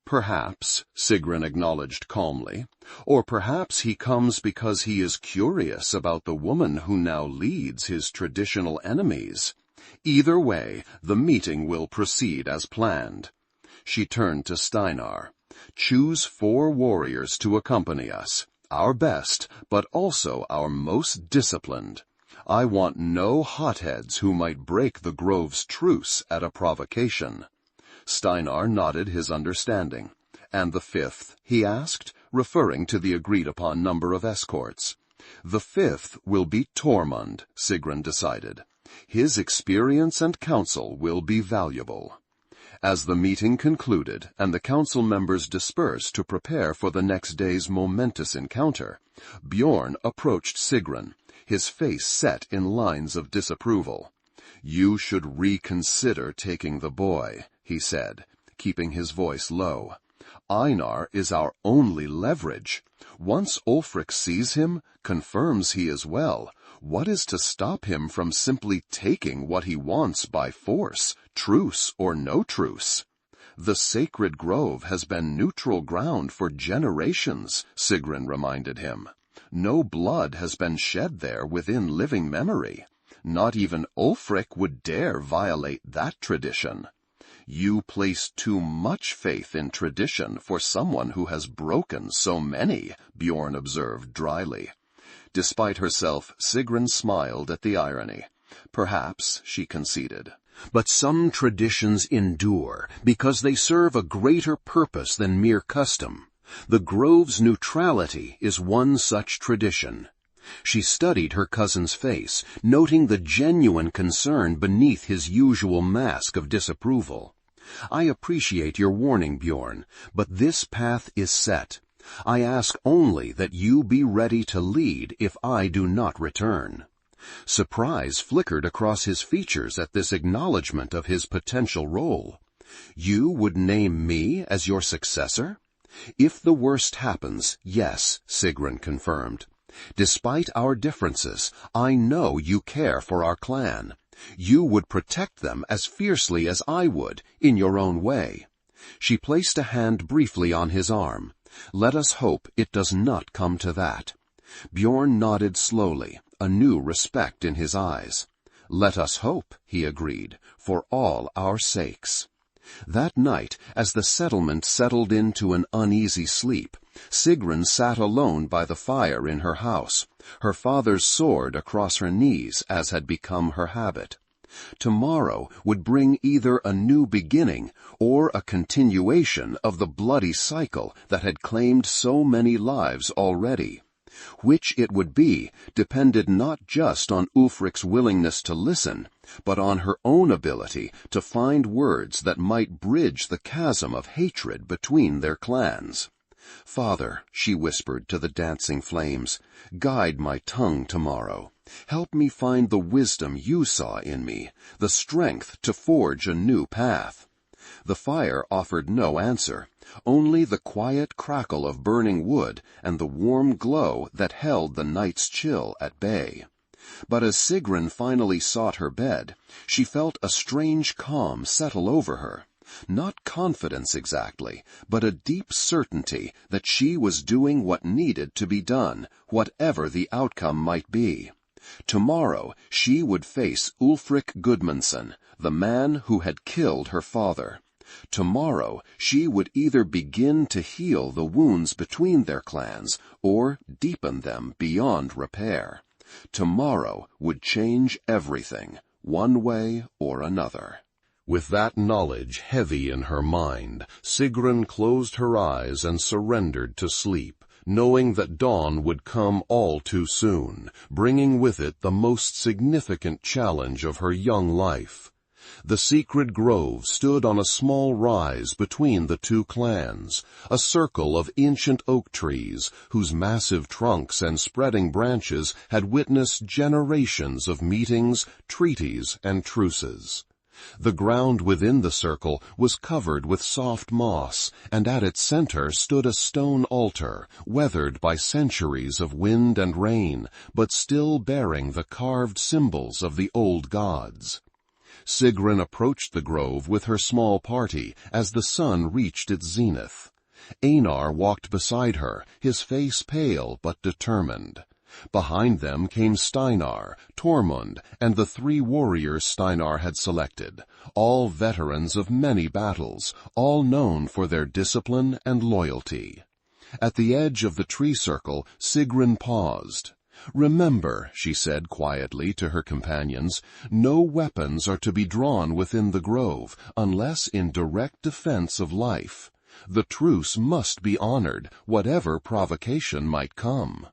"Perhaps," Sigrun acknowledged calmly, "or perhaps he comes because he is curious about the woman who now leads his traditional enemies. Either way, the meeting will proceed as planned." She turned to Steinar. "Choose 4 warriors to accompany us, our best, but also our most disciplined. I want no hotheads who might break the grove's truce at a provocation." Steinar nodded his understanding. "And the 5th?" he asked, referring to the agreed-upon number of escorts. "The 5th will be Tormund," Sigrun decided. "His experience and counsel will be valuable." As the meeting concluded and the council members dispersed to prepare for the next day's momentous encounter, Bjorn approached Sigrun, his face set in lines of disapproval. "You should reconsider taking the boy," he said, keeping his voice low. "Einar is our only leverage. Once Ulfric sees him, confirms he is well, what is to stop him from simply taking what he wants by force, truce or no truce?" The sacred grove has been neutral ground for generations, Sigrun reminded him. No blood has been shed there within living memory. Not even Ulfric would dare violate that tradition. You place too much faith in tradition for someone who has broken so many, Bjorn observed dryly. Despite herself, Sigrun smiled at the irony. Perhaps, she conceded. But some traditions endure because they serve a greater purpose than mere custom. The grove's neutrality is one such tradition. She studied her cousin's face, noting the genuine concern beneath his usual mask of disapproval. I appreciate your warning, Bjorn, but this path is set. I ask only that you be ready to lead if I do not return. Surprise flickered across his features at this acknowledgment of his potential role. You would name me as your successor? If the worst happens, yes, Sigrun confirmed. Despite our differences, I know you care for our clan. You would protect them as fiercely as I would, in your own way. She placed a hand briefly on his arm. Let us hope it does not come to that. Bjorn nodded slowly, a new respect in his eyes. Let us hope, he agreed, for all our sakes. That night, as the settlement settled into an uneasy sleep, Sigrun sat alone by the fire in her house, her father's sword across her knees as had become her habit. Tomorrow would bring either a new beginning or a continuation of the bloody cycle that had claimed so many lives already. Which it would be depended not just on Ulfric's willingness to listen, but on her own ability to find words that might bridge the chasm of hatred between their clans. Father, she whispered to the dancing flames, guide my tongue tomorrow. Help me find the wisdom you saw in me, the strength to forge a new path. The fire offered no answer, only the quiet crackle of burning wood and the warm glow that held the night's chill at bay. But as Sigrun finally sought her bed, she felt a strange calm settle over her. Not confidence exactly, but a deep certainty that she was doing what needed to be done, whatever the outcome might be. Tomorrow she would face Ulfric Gudmundsson, the man who had killed her father. Tomorrow she would either begin to heal the wounds between their clans or deepen them beyond repair. Tomorrow would change everything, one way or another. With that knowledge heavy in her mind, Sigrun closed her eyes and surrendered to sleep, knowing that dawn would come all too soon, bringing with it the most significant challenge of her young life. The secret grove stood on a small rise between the two clans, a circle of ancient oak trees whose massive trunks and spreading branches had witnessed generations of meetings, treaties, and truces. The ground within the circle was covered with soft moss, and at its center stood a stone altar, weathered by centuries of wind and rain, but still bearing the carved symbols of the old gods. Sigrun approached the grove with her small party as the sun reached its zenith. Einar walked beside her, his face pale but determined. Behind them came Steinar, Tormund, and the 3 warriors Steinar had selected, all veterans of many battles, all known for their discipline and loyalty. At the edge of the tree circle, Sigrun paused. Remember, she said quietly to her companions, no weapons are to be drawn within the grove, unless in direct defense of life. The truce must be honored, whatever provocation might come.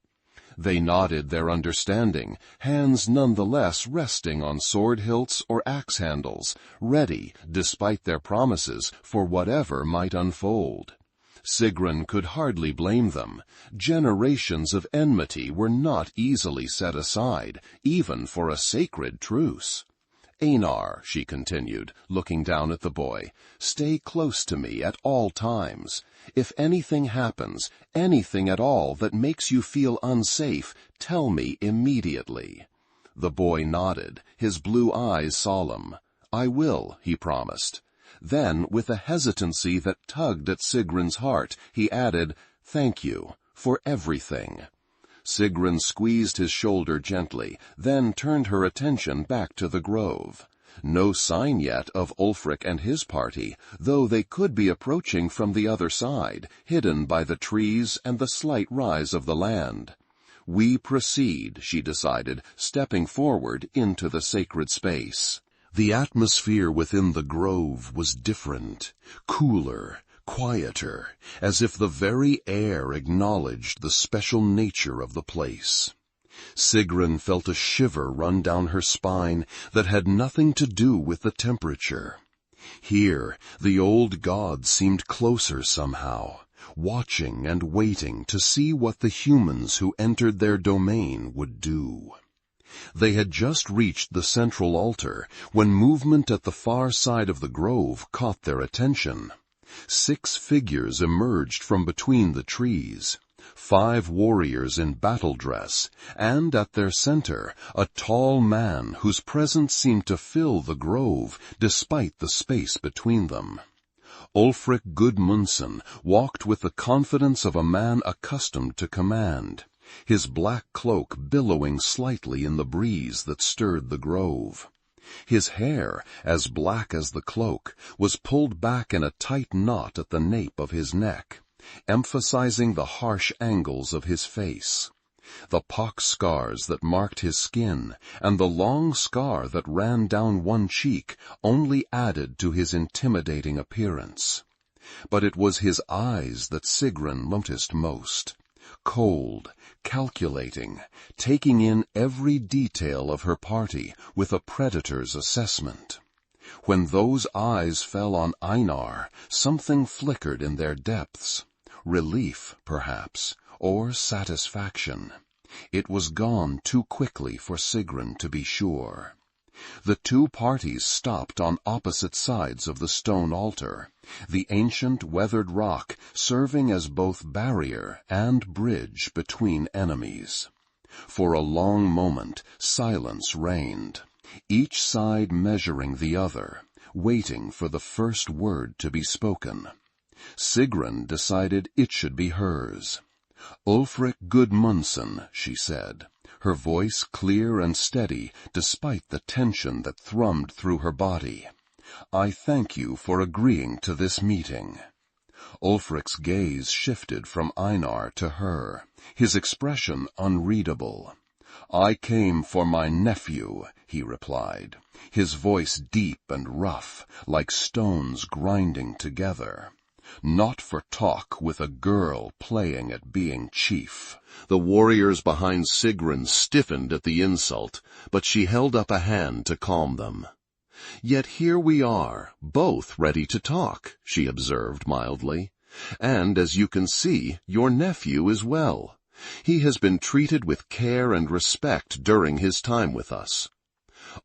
They nodded their understanding, hands nonetheless resting on sword hilts or axe handles, ready, despite their promises, for whatever might unfold. Sigrun could hardly blame them. Generations of enmity were not easily set aside, even for a sacred truce. Einar, she continued, looking down at the boy, stay close to me at all times. If anything happens, anything at all that makes you feel unsafe, tell me immediately. The boy nodded, his blue eyes solemn. I will, he promised. Then, with a hesitancy that tugged at Sigrun's heart, he added, "Thank you, for everything." Sigrun squeezed his shoulder gently, then turned her attention back to the grove. No sign yet of Ulfric and his party, though they could be approaching from the other side, hidden by the trees and the slight rise of the land. "We proceed," she decided, stepping forward into the sacred space. The atmosphere within the grove was different, cooler, quieter, as if the very air acknowledged the special nature of the place. Sigrun felt a shiver run down her spine that had nothing to do with the temperature. Here, the old gods seemed closer somehow, watching and waiting to see what the humans who entered their domain would do. They had just reached the central altar when movement at the far side of the grove caught their attention. 6 figures emerged from between the trees, 5 warriors in battle dress, and at their center a tall man whose presence seemed to fill the grove despite the space between them. Ulfric Gudmundsson walked with the confidence of a man accustomed to command, his black cloak billowing slightly in the breeze that stirred the grove. His hair, as black as the cloak, was pulled back in a tight knot at the nape of his neck, emphasizing the harsh angles of his face. The pock scars that marked his skin and the long scar that ran down one cheek only added to his intimidating appearance. But it was his eyes that Sigrun noticed most. Cold, calculating, taking in every detail of her party with a predator's assessment. When those eyes fell on Einar, something flickered in their depths. Relief, perhaps, or satisfaction. It was gone too quickly for Sigrun to be sure. The 2 parties stopped on opposite sides of the stone altar, the ancient weathered rock serving as both barrier and bridge between enemies. For a long moment, silence reigned, each side measuring the other, waiting for the first word to be spoken. Sigrun decided it should be hers. "Ulfric Gudmundsson," she said, her voice clear and steady despite the tension that thrummed through her body. "I thank you for agreeing to this meeting." Ulfric's gaze shifted from Einar to her, his expression unreadable. "I came for my nephew," he replied, his voice deep and rough, like stones grinding together. "Not for talk with a girl playing at being chief." The warriors behind Sigrun stiffened at the insult, but she held up a hand to calm them. "Yet here we are, both ready to talk," she observed mildly. "And as you can see, your nephew is well. He has been treated with care and respect during his time with us."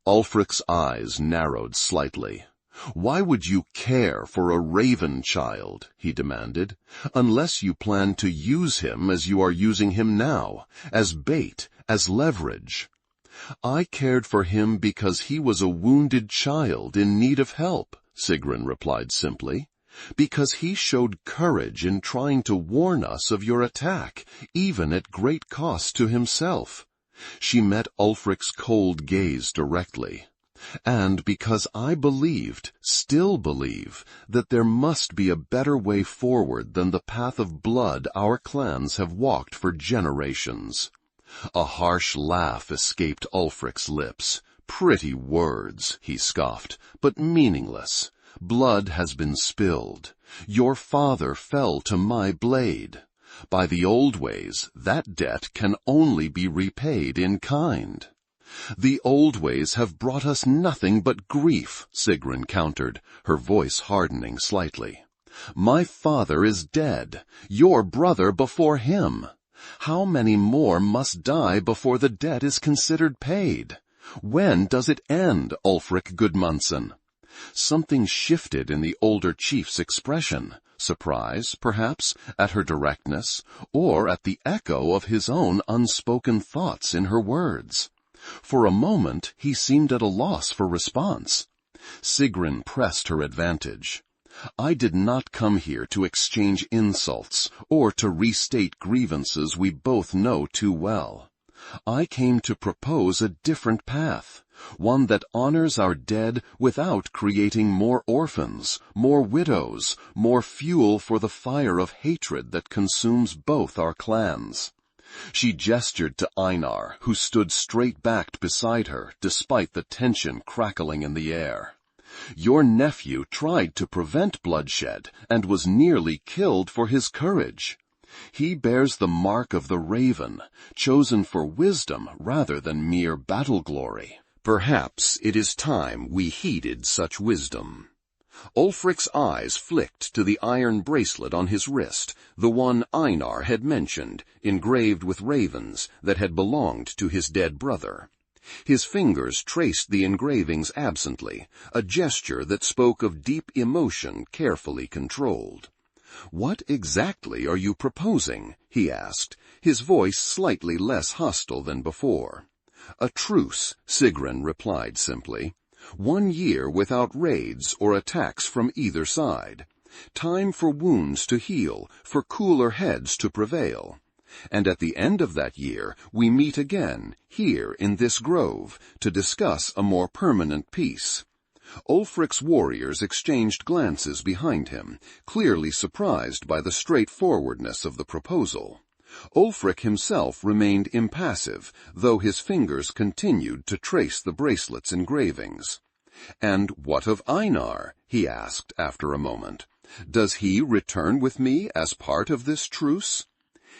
Ulfric's eyes narrowed slightly. "Why would you care for a raven child," he demanded, "unless you plan to use him as you are using him now, as bait, as leverage?" "I cared for him because he was a wounded child in need of help," Sigrun replied simply. "Because he showed courage in trying to warn us of your attack, even at great cost to himself." She met Ulfric's cold gaze directly. "And because I believed, still believe, that there must be a better way forward than the path of blood our clans have walked for generations." A harsh laugh escaped Ulfric's lips. "Pretty words," he scoffed, "but meaningless. Blood has been spilled. Your father fell to my blade. By the old ways, that debt can only be repaid in kind." "The old ways have brought us nothing but grief," Sigrun countered, her voice hardening slightly. "My father is dead, your brother before him. How many more must die before the debt is considered paid? When does it end, Ulfric Gudmundsson?" Something shifted in the older chief's expression, surprise, perhaps, at her directness, or at the echo of his own unspoken thoughts in her words. For a moment he seemed at a loss for response. Sigrun pressed her advantage. "I did not come here to exchange insults or to restate grievances we both know too well. I came to propose a different path, one that honors our dead without creating more orphans, more widows, more fuel for the fire of hatred that consumes both our clans." She gestured to Einar, who stood straight-backed beside her, despite the tension crackling in the air. "Your nephew tried to prevent bloodshed and was nearly killed for his courage. He bears the mark of the raven, chosen for wisdom rather than mere battle glory." Perhaps it is time we heeded such wisdom. Ulfric's eyes flicked to the iron bracelet on his wrist, the one Einar had mentioned, engraved with ravens, that had belonged to his dead brother. His fingers traced the engravings absently, a gesture that spoke of deep emotion carefully controlled. "What exactly are you proposing?" he asked, his voice slightly less hostile than before. "A truce," Sigrun replied simply. "1 year without raids or attacks from either side. Time for wounds to heal, for cooler heads to prevail. And at the end of that year we meet again, here in this grove, to discuss a more permanent peace." Ulfric's warriors exchanged glances behind him, clearly surprised by the straightforwardness of the proposal. Ulfric himself remained impassive, though his fingers continued to trace the bracelet's engravings. "And what of Einar?" he asked after a moment. "Does he return with me as part of this truce?"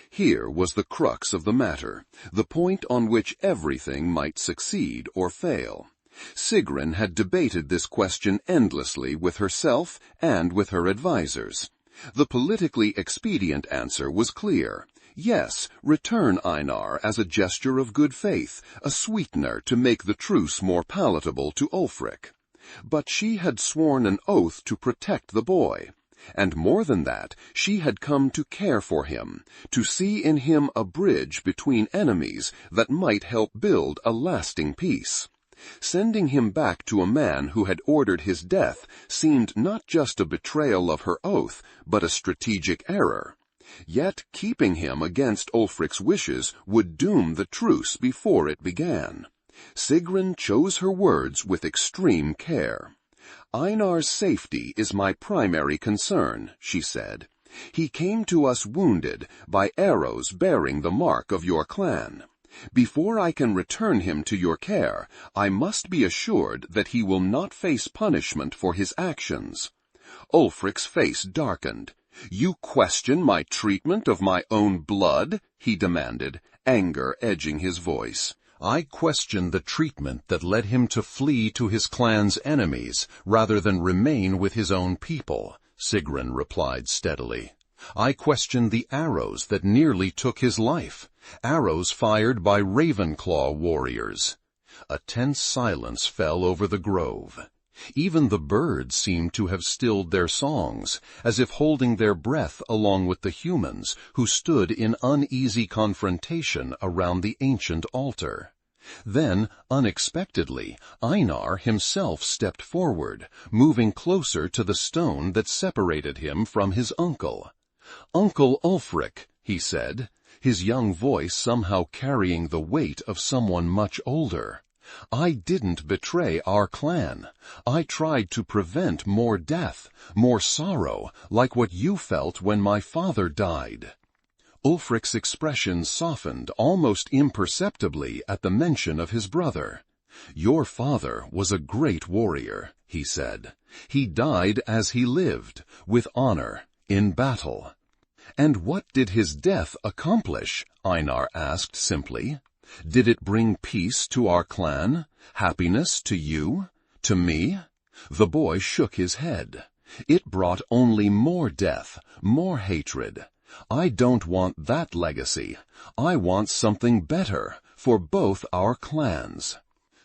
Here was the crux of the matter, the point on which everything might succeed or fail. Sigrun had debated this question endlessly with herself and with her advisers. The politically expedient answer was clear. Yes, return Einar as a gesture of good faith, a sweetener to make the truce more palatable to Ulfric. But she had sworn an oath to protect the boy. And more than that, she had come to care for him, to see in him a bridge between enemies that might help build a lasting peace. Sending him back to a man who had ordered his death seemed not just a betrayal of her oath, but a strategic error. Yet keeping him against Ulfric's wishes would doom the truce before it began. Sigrun chose her words with extreme care. "Einar's safety is my primary concern," she said. "He came to us wounded by arrows bearing the mark of your clan. Before I can return him to your care, I must be assured that he will not face punishment for his actions." Ulfric's face darkened. "You question my treatment of my own blood?" he demanded, anger edging his voice. "I question the treatment that led him to flee to his clan's enemies rather than remain with his own people," Sigrun replied steadily. "I question the arrows that nearly took his life, arrows fired by Ravenclaw warriors." A tense silence fell over the grove. Even the birds seemed to have stilled their songs, as if holding their breath along with the humans who stood in uneasy confrontation around the ancient altar. Then, unexpectedly, Einar himself stepped forward, moving closer to the stone that separated him from his uncle. "Uncle Ulfric," he said, his young voice somehow carrying the weight of someone much older. "I didn't betray our clan. I tried to prevent more death, more sorrow, like what you felt when my father died." Ulfric's expression softened almost imperceptibly at the mention of his brother. "Your father was a great warrior," he said. "He died as he lived, with honor, in battle." "And what did his death accomplish?" Einar asked simply. "Did it bring peace to our clan? Happiness to you? To me?" The boy shook his head. "It brought only more death, more hatred. I don't want that legacy. I want something better, for both our clans."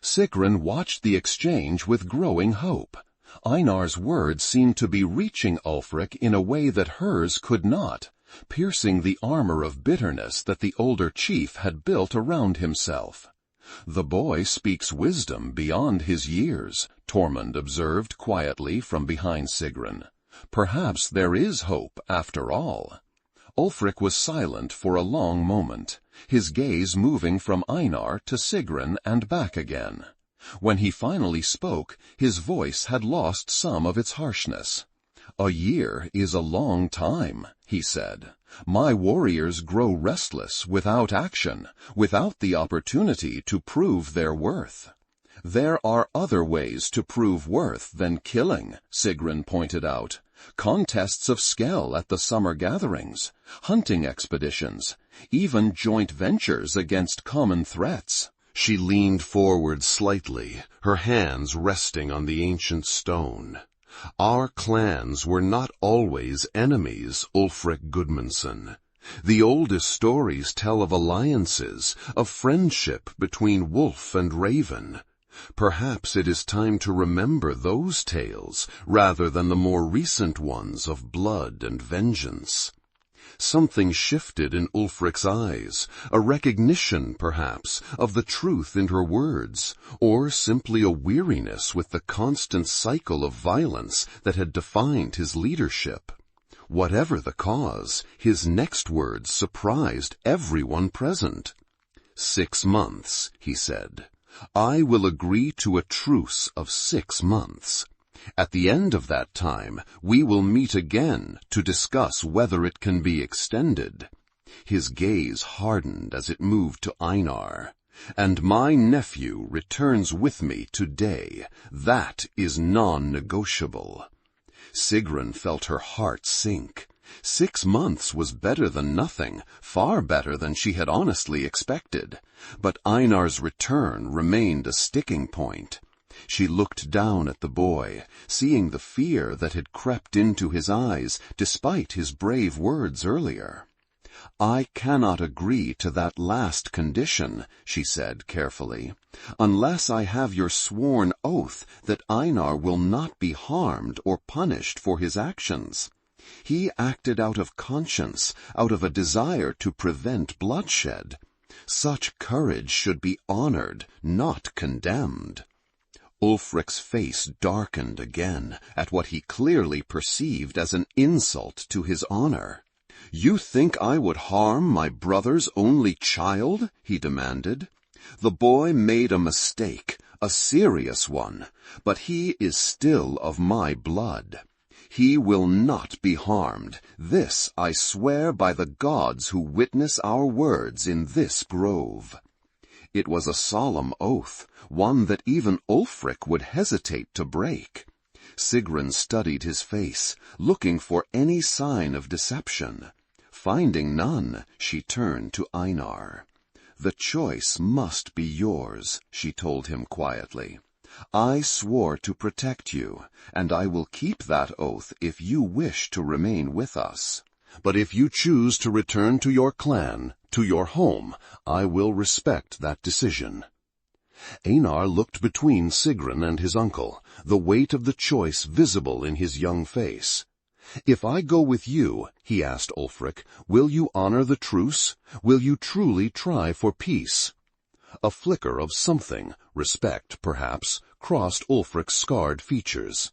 Sigrun watched the exchange with growing hope. Einar's words seemed to be reaching Ulfric in a way that hers could not, piercing the armor of bitterness that the older chief had built around himself. "The boy speaks wisdom beyond his years," Tormund observed quietly from behind Sigrun. "Perhaps there is hope after all." Ulfric was silent for a long moment, his gaze moving from Einar to Sigrun and back again. When he finally spoke, his voice had lost some of its harshness. "A year is a long time," he said. "My warriors grow restless without action, without the opportunity to prove their worth." "There are other ways to prove worth than killing," Sigrun pointed out. "Contests of skill at the summer gatherings, hunting expeditions, even joint ventures against common threats." She leaned forward slightly, her hands resting on the ancient stone. "Our clans were not always enemies, Ulfric Gudmundsson. The oldest stories tell of alliances, of friendship between wolf and raven. Perhaps it is time to remember those tales rather than the more recent ones of blood and vengeance." Something shifted in Ulfric's eyes, a recognition, perhaps, of the truth in her words, or simply a weariness with the constant cycle of violence that had defined his leadership. Whatever the cause, his next words surprised everyone present. "6 months," he said. "I will agree to a truce of 6 months. At the end of that time, we will meet again to discuss whether it can be extended." His gaze hardened as it moved to Einar. "And my nephew returns with me today. That is non-negotiable." Sigrun felt her heart sink. 6 months was better than nothing, far better than she had honestly expected. But Einar's return remained a sticking point. She looked down at the boy, seeing the fear that had crept into his eyes despite his brave words earlier. "I cannot agree to that last condition," she said carefully, "unless I have your sworn oath that Einar will not be harmed or punished for his actions. He acted out of conscience, out of a desire to prevent bloodshed. Such courage should be honored, not condemned." Ulfric's face darkened again at what he clearly perceived as an insult to his honor. "You think I would harm my brother's only child?" he demanded. "The boy made a mistake, a serious one, but he is still of my blood. He will not be harmed. This I swear by the gods who witness our words in this grove." It was a solemn oath, one that even Ulfric would hesitate to break. Sigrun studied his face, looking for any sign of deception. Finding none, she turned to Einar. "The choice must be yours," she told him quietly. "I swore to protect you, and I will keep that oath if you wish to remain with us. But if you choose to return to your clan, to your home, I will respect that decision." Einar looked between Sigrun and his uncle, the weight of the choice visible in his young face. "If I go with you," he asked Ulfric, "will you honor the truce? Will you truly try for peace?" A flicker of something, respect perhaps, crossed Ulfric's scarred features.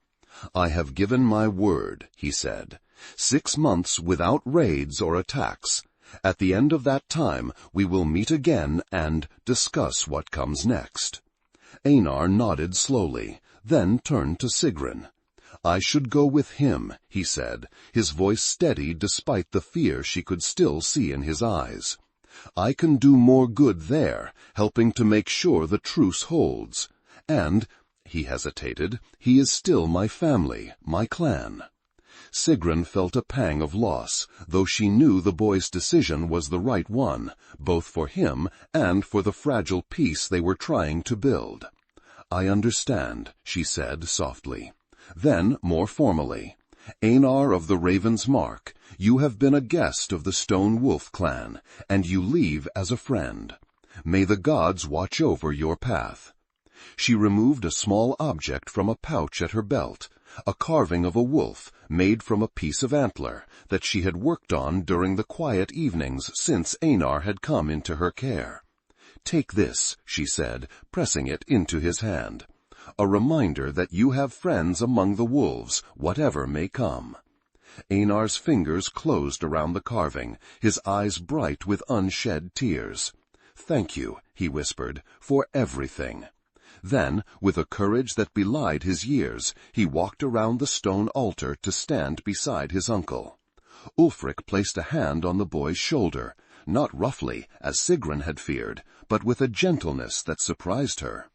"I have given my word," he said. 6 months without raids or attacks. At the end of that time, we will meet again and discuss what comes next." Einar nodded slowly, then turned to Sigrun. "I should go with him," he said, his voice steady despite the fear she could still see in his eyes. "I can do more good there, helping to make sure the truce holds. And," he hesitated, "he is still my family, my clan." Sigrun felt a pang of loss, though she knew the boy's decision was the right one, both for him and for the fragile peace they were trying to build. "I understand," she said softly. Then, more formally, "Einar of the Raven's Mark, you have been a guest of the Stone Wolf clan, and you leave as a friend. May the gods watch over your path." She removed a small object from a pouch at her belt, a carving of a wolf made from a piece of antler that she had worked on during the quiet evenings since Einar had come into her care. "Take this," she said, pressing it into his hand. "A reminder that you have friends among the wolves, whatever may come." Einar's fingers closed around the carving, his eyes bright with unshed tears. "Thank you," he whispered, "for everything." Then, with a courage that belied his years, he walked around the stone altar to stand beside his uncle. Ulfric placed a hand on the boy's shoulder, not roughly, as Sigrun had feared, but with a gentleness that surprised her.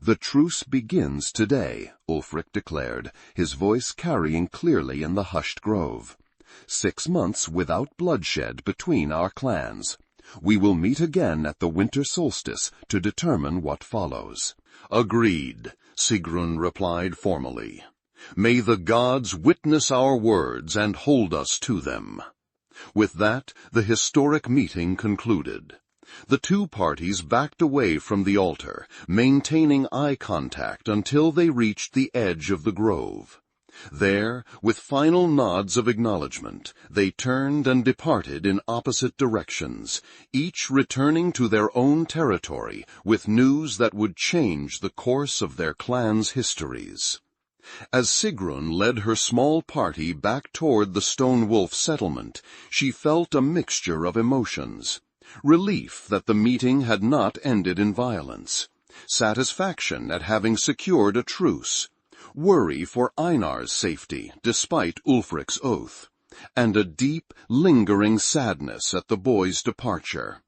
"The truce begins today," Ulfric declared, his voice carrying clearly in the hushed grove. 6 months without bloodshed between our clans. We will meet again at the winter solstice to determine what follows. "Agreed," Sigrun replied formally. "May the gods witness our words and hold us to them." With that, the historic meeting concluded. The two parties backed away from the altar, maintaining eye contact until they reached the edge of the grove. There, with final nods of acknowledgement, they turned and departed in opposite directions, each returning to their own territory with news that would change the course of their clans' histories. As Sigrun led her small party back toward the Stone Wolf settlement, she felt a mixture of emotions. Relief that the meeting had not ended in violence, satisfaction at having secured a truce, worry for Einar's safety despite Ulfric's oath, and a deep, lingering sadness at the boy's departure.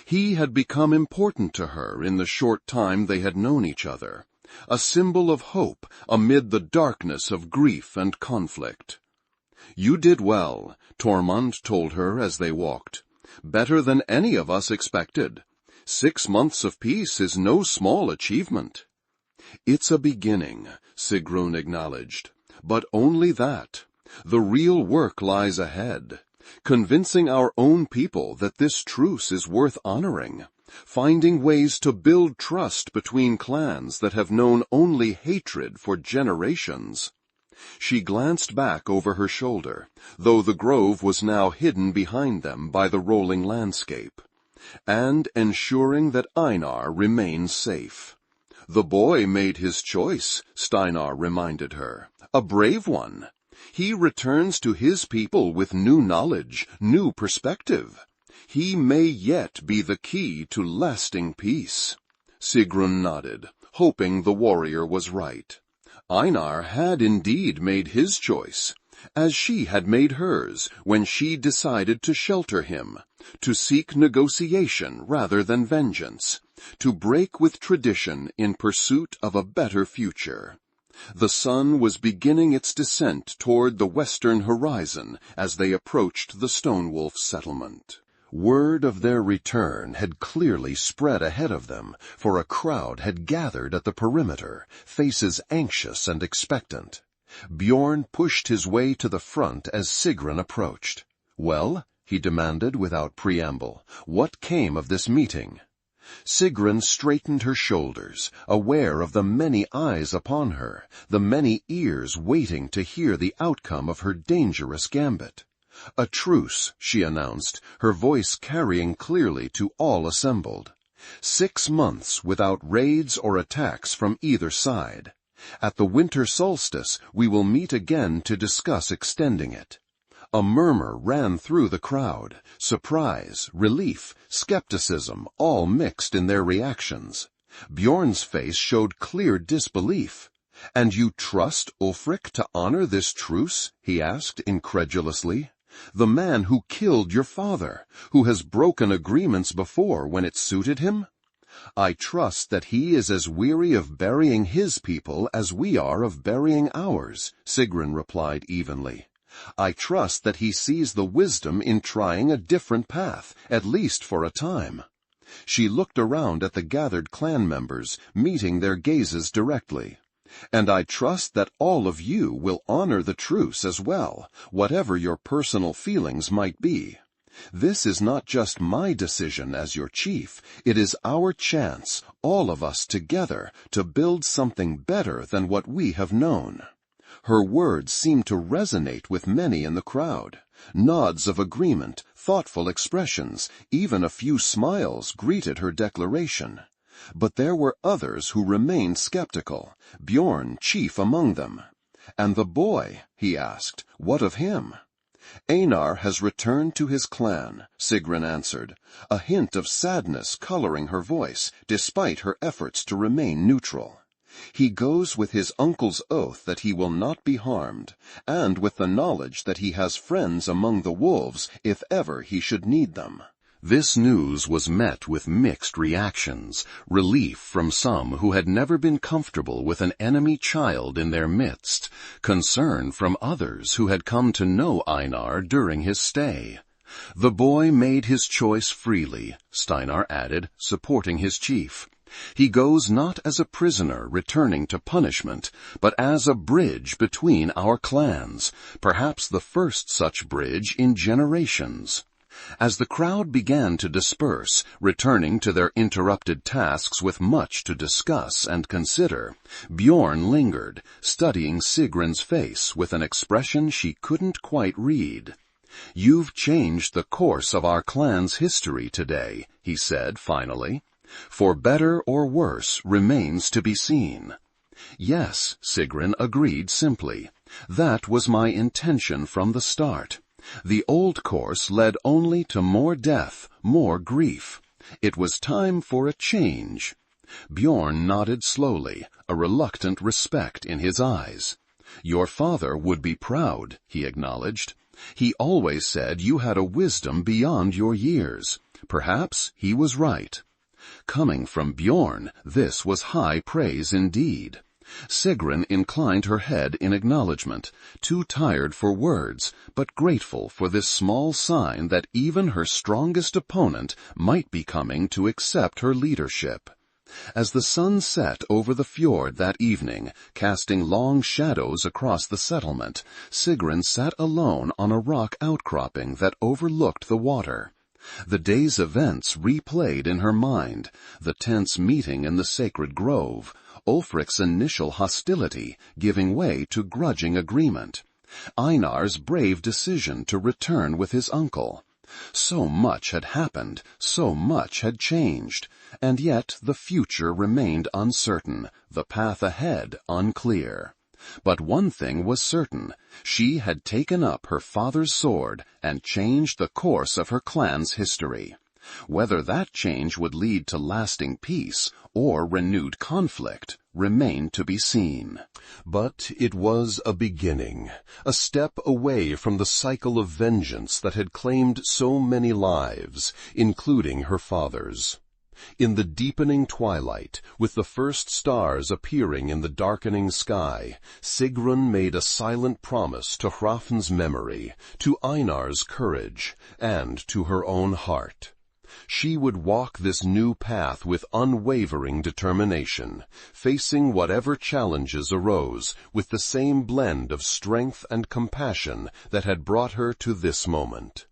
He had become important to her in the short time they had known each other, a symbol of hope amid the darkness of grief and conflict. "You did well," Tormund told her as they walked. "Better than any of us expected. 6 months of peace is no small achievement." "It's a beginning," Sigrun acknowledged. "But only that. The real work lies ahead. Convincing our own people that this truce is worth honoring. Finding ways to build trust between clans that have known only hatred for generations." She glanced back over her shoulder, though the grove was now hidden behind them by the rolling landscape, and ensuring that Einar remains safe. "The boy made his choice," Steinar reminded her. "A brave one. He returns to his people with new knowledge, new perspective. He may yet be the key to lasting peace." Sigrun nodded, hoping the warrior was right. Einar had indeed made his choice, as she had made hers when she decided to shelter him, to seek negotiation rather than vengeance, to break with tradition in pursuit of a better future. The sun was beginning its descent toward the western horizon as they approached the Stone Wolf settlement. Word of their return had clearly spread ahead of them, for a crowd had gathered at the perimeter, faces anxious and expectant. Bjorn pushed his way to the front as Sigrun approached. "Well," he demanded without preamble, "what came of this meeting?" Sigrun straightened her shoulders, aware of the many eyes upon her, the many ears waiting to hear the outcome of her dangerous gambit. "A truce," she announced, her voice carrying clearly to all assembled. 6 months without raids or attacks from either side. At the winter solstice, we will meet again to discuss extending it. A murmur ran through the crowd, surprise, relief, skepticism, all mixed in their reactions. Bjorn's face showed clear disbelief. "And you trust Ulfric to honor this truce?" he asked incredulously. "The man who killed your father, who has broken agreements before when it suited him?" "I trust that he is as weary of burying his people as we are of burying ours," Sigrun replied evenly. "I trust that he sees the wisdom in trying a different path, at least for a time." She looked around at the gathered clan members, meeting their gazes directly. "And I trust that all of you will honor the truce as well, whatever your personal feelings might be. This is not just my decision as your chief, it is our chance, all of us together, to build something better than what we have known." Her words seemed to resonate with many in the crowd. Nods of agreement, thoughtful expressions, even a few smiles greeted her declaration. But there were others who remained skeptical, Bjorn chief among them. "And the boy?" he asked. "What of him?" "Einar has returned to his clan," Sigrun answered, a hint of sadness coloring her voice, despite her efforts to remain neutral. "He goes with his uncle's oath that he will not be harmed, and with the knowledge that he has friends among the wolves if ever he should need them." This news was met with mixed reactions, relief from some who had never been comfortable with an enemy child in their midst, concern from others who had come to know Einar during his stay. "The boy made his choice freely," Steinar added, supporting his chief. "He goes not as a prisoner returning to punishment, but as a bridge between our clans, perhaps the first such bridge in generations." As the crowd began to disperse, returning to their interrupted tasks with much to discuss and consider, Bjorn lingered, studying Sigrun's face with an expression she couldn't quite read. "You've changed the course of our clan's history today," he said finally. "For better or worse remains to be seen." "Yes," Sigrun agreed simply. "That was my intention from the start. The old course led only to more death, more grief. It was time for a change." Bjorn nodded slowly, a reluctant respect in his eyes. "Your father would be proud," he acknowledged. "He always said you had a wisdom beyond your years. Perhaps he was right." Coming from Bjorn, this was high praise indeed. Sigrun inclined her head in acknowledgment, too tired for words, but grateful for this small sign that even her strongest opponent might be coming to accept her leadership. As the sun set over the fjord that evening, casting long shadows across the settlement, Sigrun sat alone on a rock outcropping that overlooked the water. The day's events replayed in her mind, the tense meeting in the sacred grove, Ulfric's initial hostility giving way to grudging agreement, Einar's brave decision to return with his uncle. So much had happened, so much had changed, and yet the future remained uncertain, the path ahead unclear. But one thing was certain, she had taken up her father's sword and changed the course of her clan's history. Whether that change would lead to lasting peace or renewed conflict remained to be seen. But it was a beginning, a step away from the cycle of vengeance that had claimed so many lives, including her father's. In the deepening twilight, with the first stars appearing in the darkening sky, Sigrun made a silent promise to Hrafn's memory, to Einar's courage, and to her own heart. She would walk this new path with unwavering determination, facing whatever challenges arose with the same blend of strength and compassion that had brought her to this moment.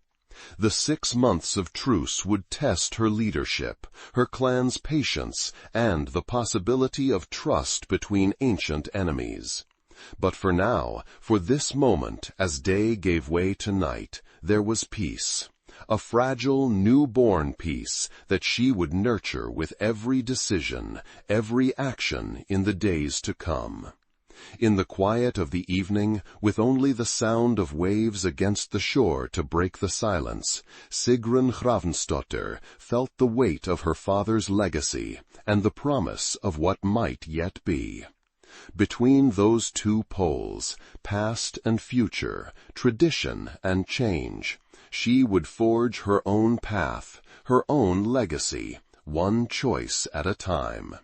The 6 months of truce would test her leadership, her clan's patience, and the possibility of trust between ancient enemies. But for now, for this moment, as day gave way to night, there was peace. A fragile, newborn peace that she would nurture with every decision, every action in the days to come. In the quiet of the evening, with only the sound of waves against the shore to break the silence, Sigrun Hrafnsdóttir felt the weight of her father's legacy and the promise of what might yet be. Between those two poles, past and future, tradition and change, she would forge her own path, her own legacy, one choice at a time.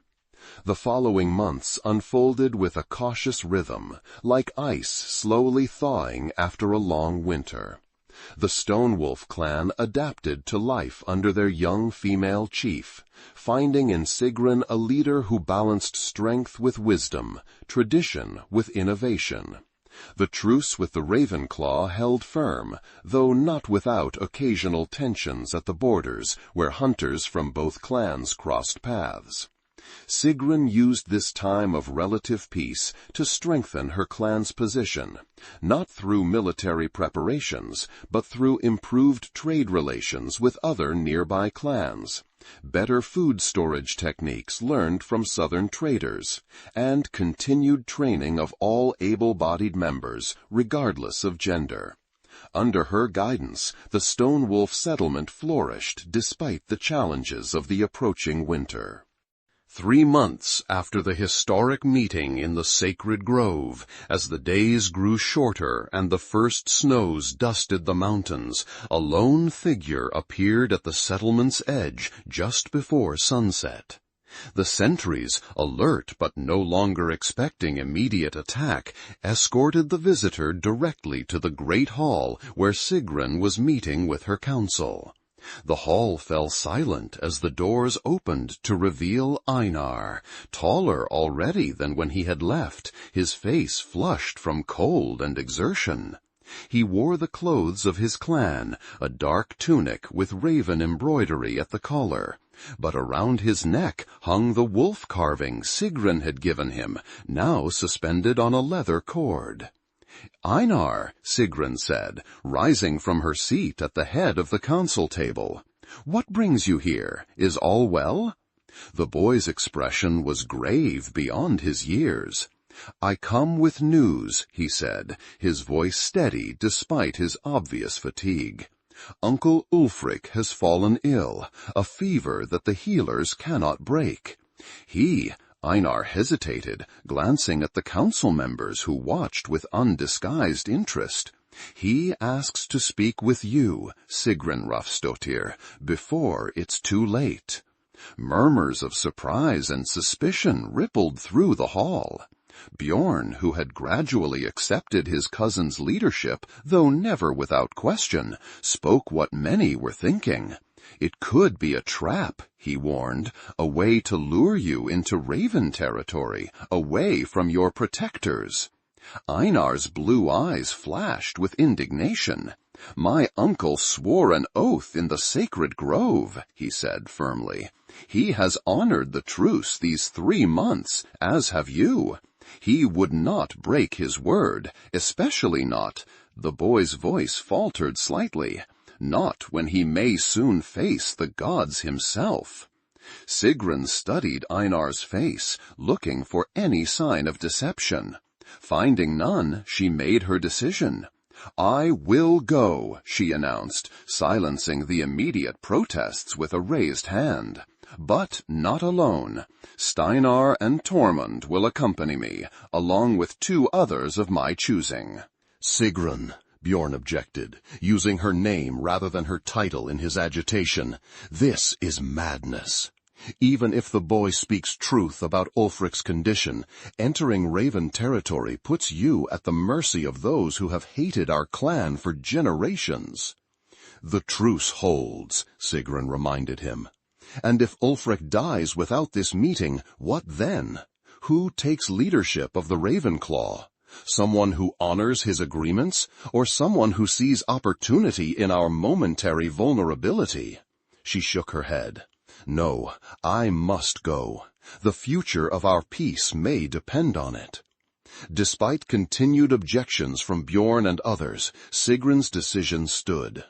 The following months unfolded with a cautious rhythm, like ice slowly thawing after a long winter. The Stonewolf clan adapted to life under their young female chief, finding in Sigrun a leader who balanced strength with wisdom, tradition with innovation. The truce with the Ravenclaw held firm, though not without occasional tensions at the borders where hunters from both clans crossed paths. Sigrun used this time of relative peace to strengthen her clan's position, not through military preparations, but through improved trade relations with other nearby clans, better food storage techniques learned from southern traders, and continued training of all able-bodied members, regardless of gender. Under her guidance, the Stone Wolf settlement flourished despite the challenges of the approaching winter. 3 months after the historic meeting in the sacred grove, as the days grew shorter and the first snows dusted the mountains, a lone figure appeared at the settlement's edge just before sunset. The sentries, alert but no longer expecting immediate attack, escorted the visitor directly to the great hall where Sigrun was meeting with her council. The hall fell silent as the doors opened to reveal Einar, taller already than when he had left, his face flushed from cold and exertion. He wore the clothes of his clan, a dark tunic with raven embroidery at the collar, but around his neck hung the wolf carving Sigrun had given him, now suspended on a leather cord. "Einar," Sigrun said, rising from her seat at the head of the council table, "what brings you here? Is all well?" The boy's expression was grave beyond his years. "I come with news," he said, his voice steady despite his obvious fatigue. "Uncle Ulfric has fallen ill, a fever that the healers cannot break. Einar hesitated, glancing at the council members who watched with undisguised interest. "He asks to speak with you, Sigrun Hrafnsdóttir, before it's too late." Murmurs of surprise and suspicion rippled through the hall. Bjorn, who had gradually accepted his cousin's leadership, though never without question, spoke what many were thinking. "It could be a trap," he warned, "a way to lure you into Raven territory, away from your protectors." Einar's blue eyes flashed with indignation. "My uncle swore an oath in the sacred grove," he said firmly. "He has honored the truce these 3 months, as have you. He would not break his word, especially not—" the boy's voice faltered slightly— "not when he may soon face the gods himself." Sigrun studied Einar's face, looking for any sign of deception. Finding none, she made her decision. "I will go," she announced, silencing the immediate protests with a raised hand. "But not alone. Steinar and Tormund will accompany me, along with 2 others of my choosing." "Sigrun," Bjorn objected, using her name rather than her title in his agitation. "This is madness. Even if the boy speaks truth about Ulfric's condition, entering Raven territory puts you at the mercy of those who have hated our clan for generations." "The truce holds," Sigrun reminded him. "And if Ulfric dies without this meeting, what then? Who takes leadership of the Ravenclaw? Someone who honors his agreements, or someone who sees opportunity in our momentary vulnerability?" She shook her head. "No, I must go. The future of our peace may depend on it." Despite continued objections from Bjorn and others, Sigrun's decision stood.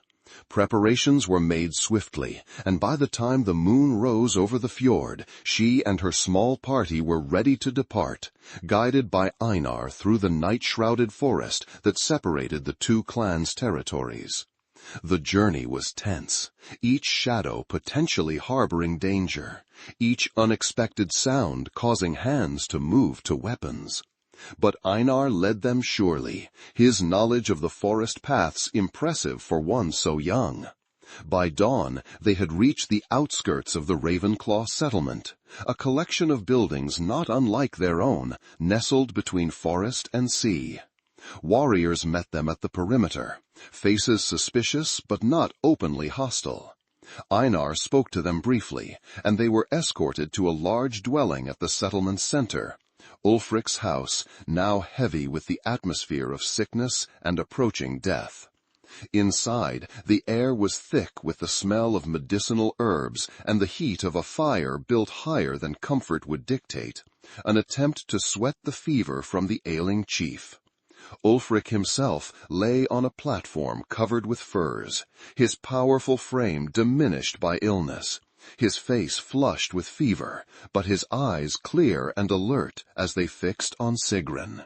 Preparations were made swiftly, and by the time the moon rose over the fjord, she and her small party were ready to depart, guided by Einar through the night-shrouded forest that separated the 2 clans' territories. The journey was tense, each shadow potentially harboring danger, each unexpected sound causing hands to move to weapons. But Einar led them surely, his knowledge of the forest paths impressive for one so young. By dawn, they had reached the outskirts of the Ravenclaw settlement, a collection of buildings not unlike their own, nestled between forest and sea. Warriors met them at the perimeter, faces suspicious but not openly hostile. Einar spoke to them briefly, and they were escorted to a large dwelling at the settlement's center, Ulfric's house, now heavy with the atmosphere of sickness and approaching death. Inside, the air was thick with the smell of medicinal herbs and the heat of a fire built higher than comfort would dictate, an attempt to sweat the fever from the ailing chief. Ulfric himself lay on a platform covered with furs, his powerful frame diminished by illness, his face flushed with fever, but his eyes clear and alert as they fixed on Sigrun.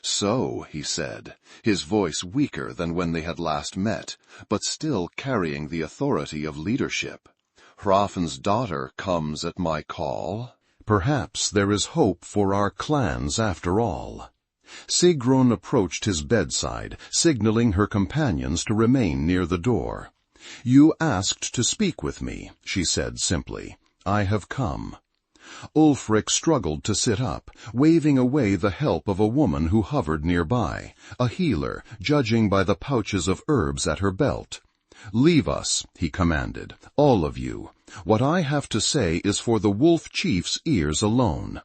"So," he said, his voice weaker than when they had last met, but still carrying the authority of leadership. "Hrafnsdóttir comes at my call." Perhaps there is hope for our clans after all. Sigrun approached his bedside, signaling her companions to remain near the door. "You asked to speak with me," she said simply. "I have come." Ulfric struggled to sit up, waving away the help of a woman who hovered nearby, a healer, judging by the pouches of herbs at her belt. "Leave us," he commanded, "all of you. What I have to say is for the wolf chief's ears alone."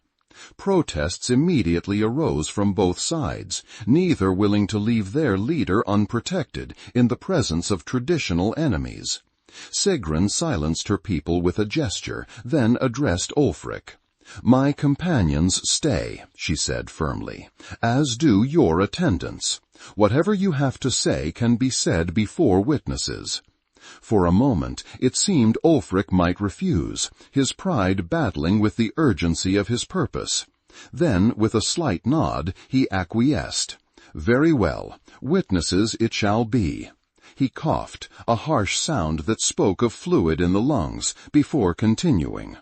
Protests immediately arose from both sides, neither willing to leave their leader unprotected in the presence of traditional enemies. Sigrun silenced her people with a gesture, then addressed Ulfric. "My companions stay," she said firmly, "as do your attendants. Whatever you have to say can be said before witnesses." For a moment it seemed Ulfric might refuse, his pride battling with the urgency of his purpose. Then, with a slight nod, he acquiesced. "Very well, witnesses it shall be." He coughed, a harsh sound that spoke of fluid in the lungs, before continuing.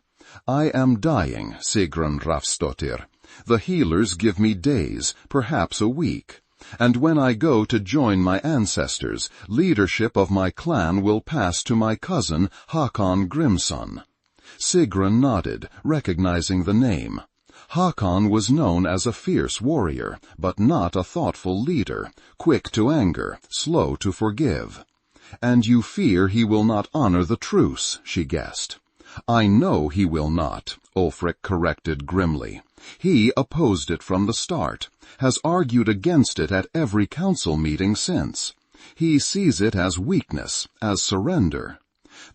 "I am dying, Sigrun Hrafnsdóttir. The healers give me days, perhaps a week. And when I go to join my ancestors, leadership of my clan will pass to my cousin Hákon Grimsson." Sigrun nodded, recognizing the name. Hákon was known as a fierce warrior, but not a thoughtful leader, quick to anger, slow to forgive. "And you fear he will not honor the truce," she guessed. "I know he will not," Ulfric corrected grimly. "He opposed it from the start, has argued against it at every council meeting since. He sees it as weakness, as surrender."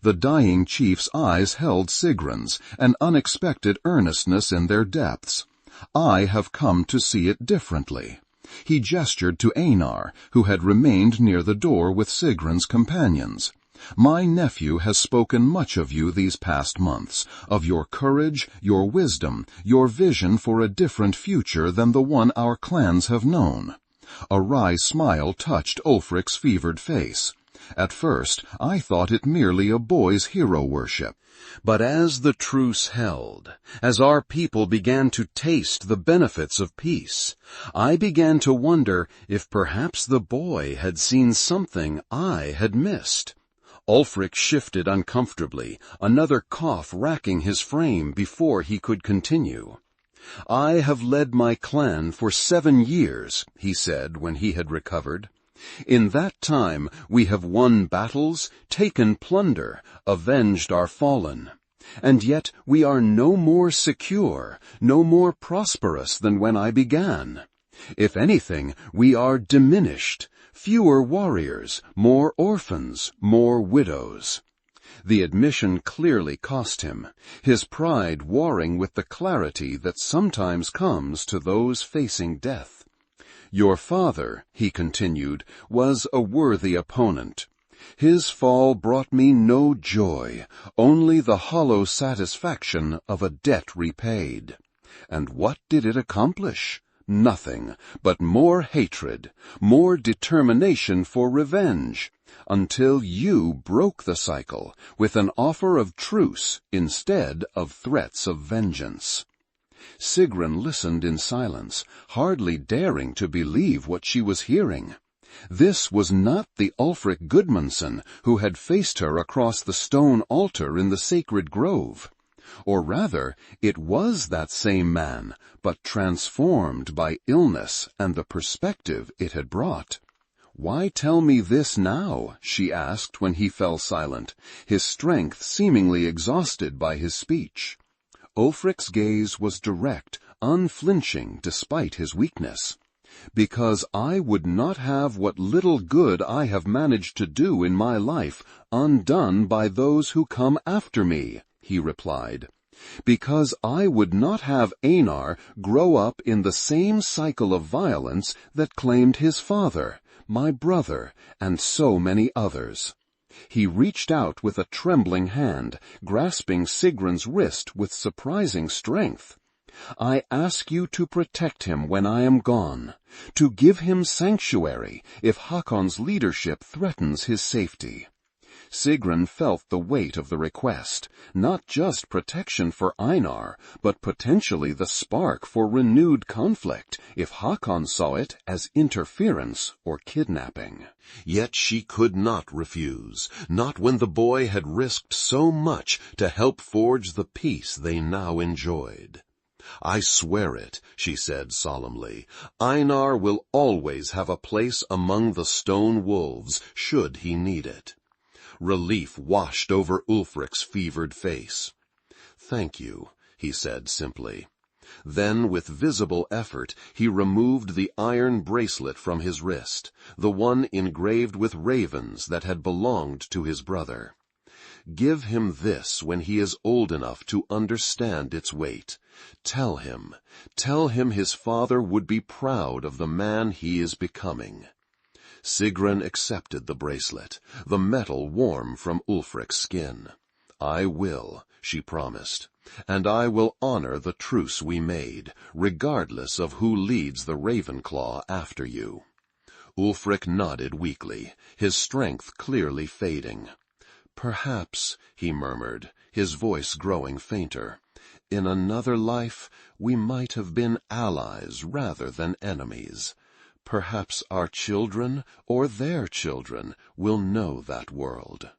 The dying chief's eyes held Sigrun's, an unexpected earnestness in their depths. "I have come to see it differently." He gestured to Einar, who had remained near the door with Sigrun's companions. "My nephew has spoken much of you these past months, of your courage, your wisdom, your vision for a different future than the one our clans have known." A wry smile touched Ulfric's fevered face. "At first, I thought it merely a boy's hero worship. But as the truce held, as our people began to taste the benefits of peace, I began to wonder if perhaps the boy had seen something I had missed." Ulfric shifted uncomfortably, another cough racking his frame before he could continue. "I have led my clan for 7 years," he said when he had recovered. "In that time we have won battles, taken plunder, avenged our fallen. And yet we are no more secure, no more prosperous than when I began. If anything, we are diminished, fewer warriors, more orphans, more widows." The admission clearly cost him, his pride warring with the clarity that sometimes comes to those facing death. "Your father," he continued, "was a worthy opponent. His fall brought me no joy, only the hollow satisfaction of a debt repaid. And what did it accomplish? Nothing, but more hatred, more determination for revenge, until you broke the cycle with an offer of truce instead of threats of vengeance." Sigrun listened in silence, hardly daring to believe what she was hearing. This was not the Ulfric Gudmundsson who had faced her across the stone altar in the sacred grove. Or rather, it was that same man, but transformed by illness and the perspective it had brought. "Why tell me this now?" she asked when he fell silent, his strength seemingly exhausted by his speech. Ulfric's gaze was direct, unflinching despite his weakness. "Because I would not have what little good I have managed to do in my life undone by those who come after me," he replied. "Because I would not have Einar grow up in the same cycle of violence that claimed his father, my brother, and so many others." He reached out with a trembling hand, grasping Sigrun's wrist with surprising strength. "I ask you to protect him when I am gone, to give him sanctuary if Hakon's leadership threatens his safety." Sigrun felt the weight of the request, not just protection for Einar, but potentially the spark for renewed conflict if Hakon saw it as interference or kidnapping. Yet she could not refuse, not when the boy had risked so much to help forge the peace they now enjoyed. "I swear it," she said solemnly. "Einar will always have a place among the stone wolves, should he need it." Relief washed over Ulfric's fevered face. "Thank you," he said simply. Then, with visible effort, he removed the iron bracelet from his wrist, the one engraved with ravens that had belonged to his brother. "Give him this when he is old enough to understand its weight. Tell him his father would be proud of the man he is becoming." Sigrun accepted the bracelet, the metal warm from Ulfric's skin. "I will," she promised, "and I will honor the truce we made, regardless of who leads the Ravenclaw after you." Ulfric nodded weakly, his strength clearly fading. "Perhaps," he murmured, his voice growing fainter, "in another life we might have been allies rather than enemies. Perhaps our children or their children will know that world."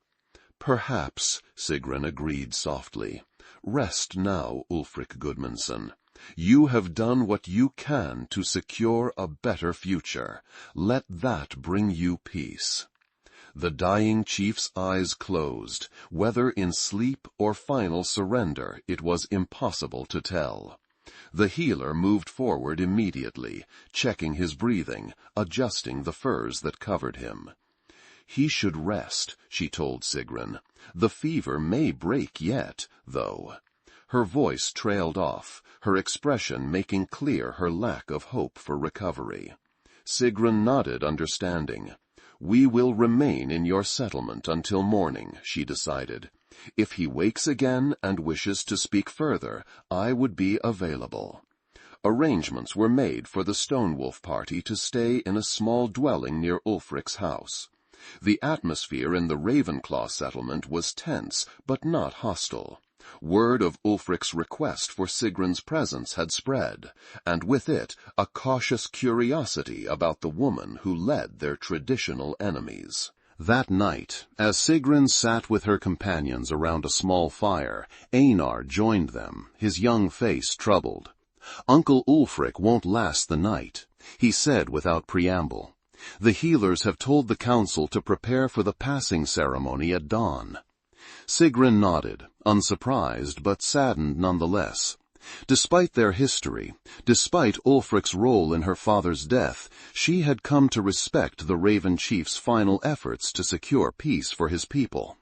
"Perhaps," Sigrun agreed softly. "Rest now, Ulfric Gudmundsson. You have done what you can to secure a better future. Let that bring you peace." The dying chief's eyes closed. Whether in sleep or final surrender, it was impossible to tell. The healer moved forward immediately, checking his breathing, adjusting the furs that covered him. "He should rest," she told Sigrun. "The fever may break yet, though." Her voice trailed off, her expression making clear her lack of hope for recovery. Sigrun nodded understanding. "We will remain in your settlement until morning," she decided. "If he wakes again and wishes to speak further, I would be available." Arrangements were made for the Stonewolf party to stay in a small dwelling near Ulfric's house. The atmosphere in the Ravenclaw settlement was tense, but not hostile. Word of Ulfric's request for Sigrun's presence had spread, and with it a cautious curiosity about the woman who led their traditional enemies. That night, as Sigrun sat with her companions around a small fire, Einar joined them, his young face troubled. "Uncle Ulfric won't last the night," he said without preamble. "The healers have told the council to prepare for the passing ceremony at dawn." Sigrun nodded, unsurprised but saddened nonetheless. Despite their history, despite Ulfric's role in her father's death, she had come to respect the Raven Chief's final efforts to secure peace for his people.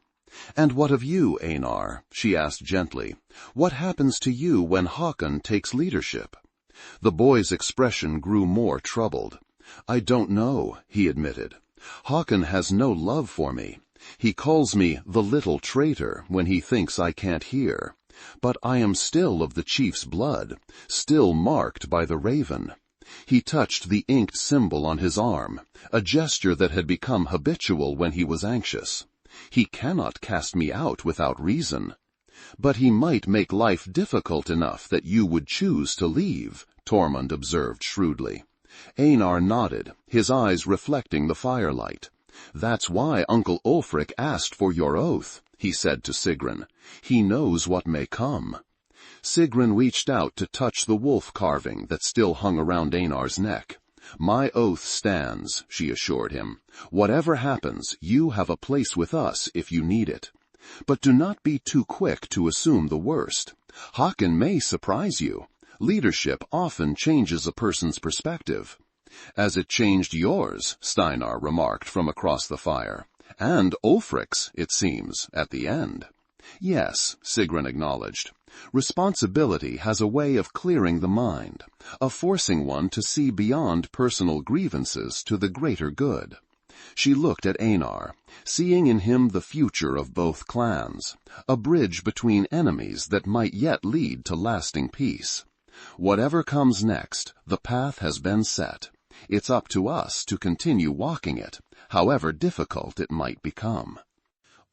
"And what of you, Einar?" she asked gently. "What happens to you when Hakon takes leadership?" The boy's expression grew more troubled. "I don't know," he admitted. "Hakon has no love for me. He calls me the little traitor when he thinks I can't hear. But I am still of the chief's blood, still marked by the raven." He touched the inked symbol on his arm, a gesture that had become habitual when he was anxious. "He cannot cast me out without reason." "But he might make life difficult enough that you would choose to leave," Tormund observed shrewdly. Einar nodded, his eyes reflecting the firelight. "That's why Uncle Ulfric asked for your oath," he said to Sigrun. "He knows what may come." Sigrun reached out to touch the wolf carving that still hung around Einar's neck. "My oath stands," she assured him. "Whatever happens, you have a place with us if you need it. But do not be too quick to assume the worst. Hakon may surprise you. Leadership often changes a person's perspective." As it changed yours, Steinar remarked from across the fire. And Ulfric's, it seems, at the end. Yes, Sigrun acknowledged. Responsibility has a way of clearing the mind, of forcing one to see beyond personal grievances to the greater good. She looked at Einar, seeing in him the future of both clans, a bridge between enemies that might yet lead to lasting peace. Whatever comes next, the path has been set. It's up to us to continue walking it, however difficult it might become.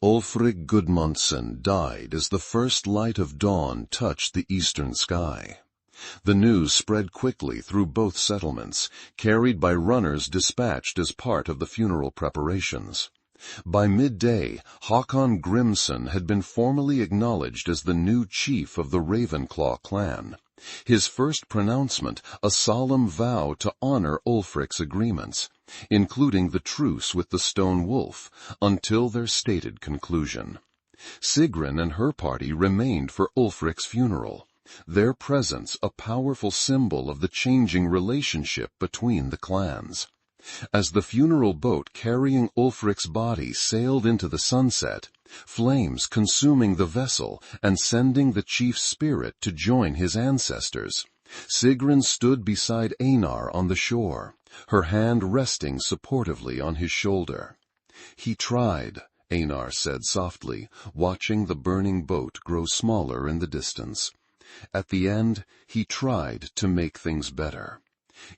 Ulfric Gudmundsson died as the first light of dawn touched the eastern sky. The news spread quickly through both settlements, carried by runners dispatched as part of the funeral preparations. By midday, Hakon Grimsson had been formally acknowledged as the new chief of the Ravenclaw clan. His first pronouncement, a solemn vow to honor Ulfric's agreements, including the truce with the Stone Wolf, until their stated conclusion. Sigrun and her party remained for Ulfric's funeral, their presence a powerful symbol of the changing relationship between the clans. As the funeral boat carrying Ulfric's body sailed into the sunset, flames consuming the vessel and sending the chief's spirit to join his ancestors, Sigrun stood beside Einar on the shore, her hand resting supportively on his shoulder. "He tried," Einar said softly, watching the burning boat grow smaller in the distance. "At the end, he tried to make things better."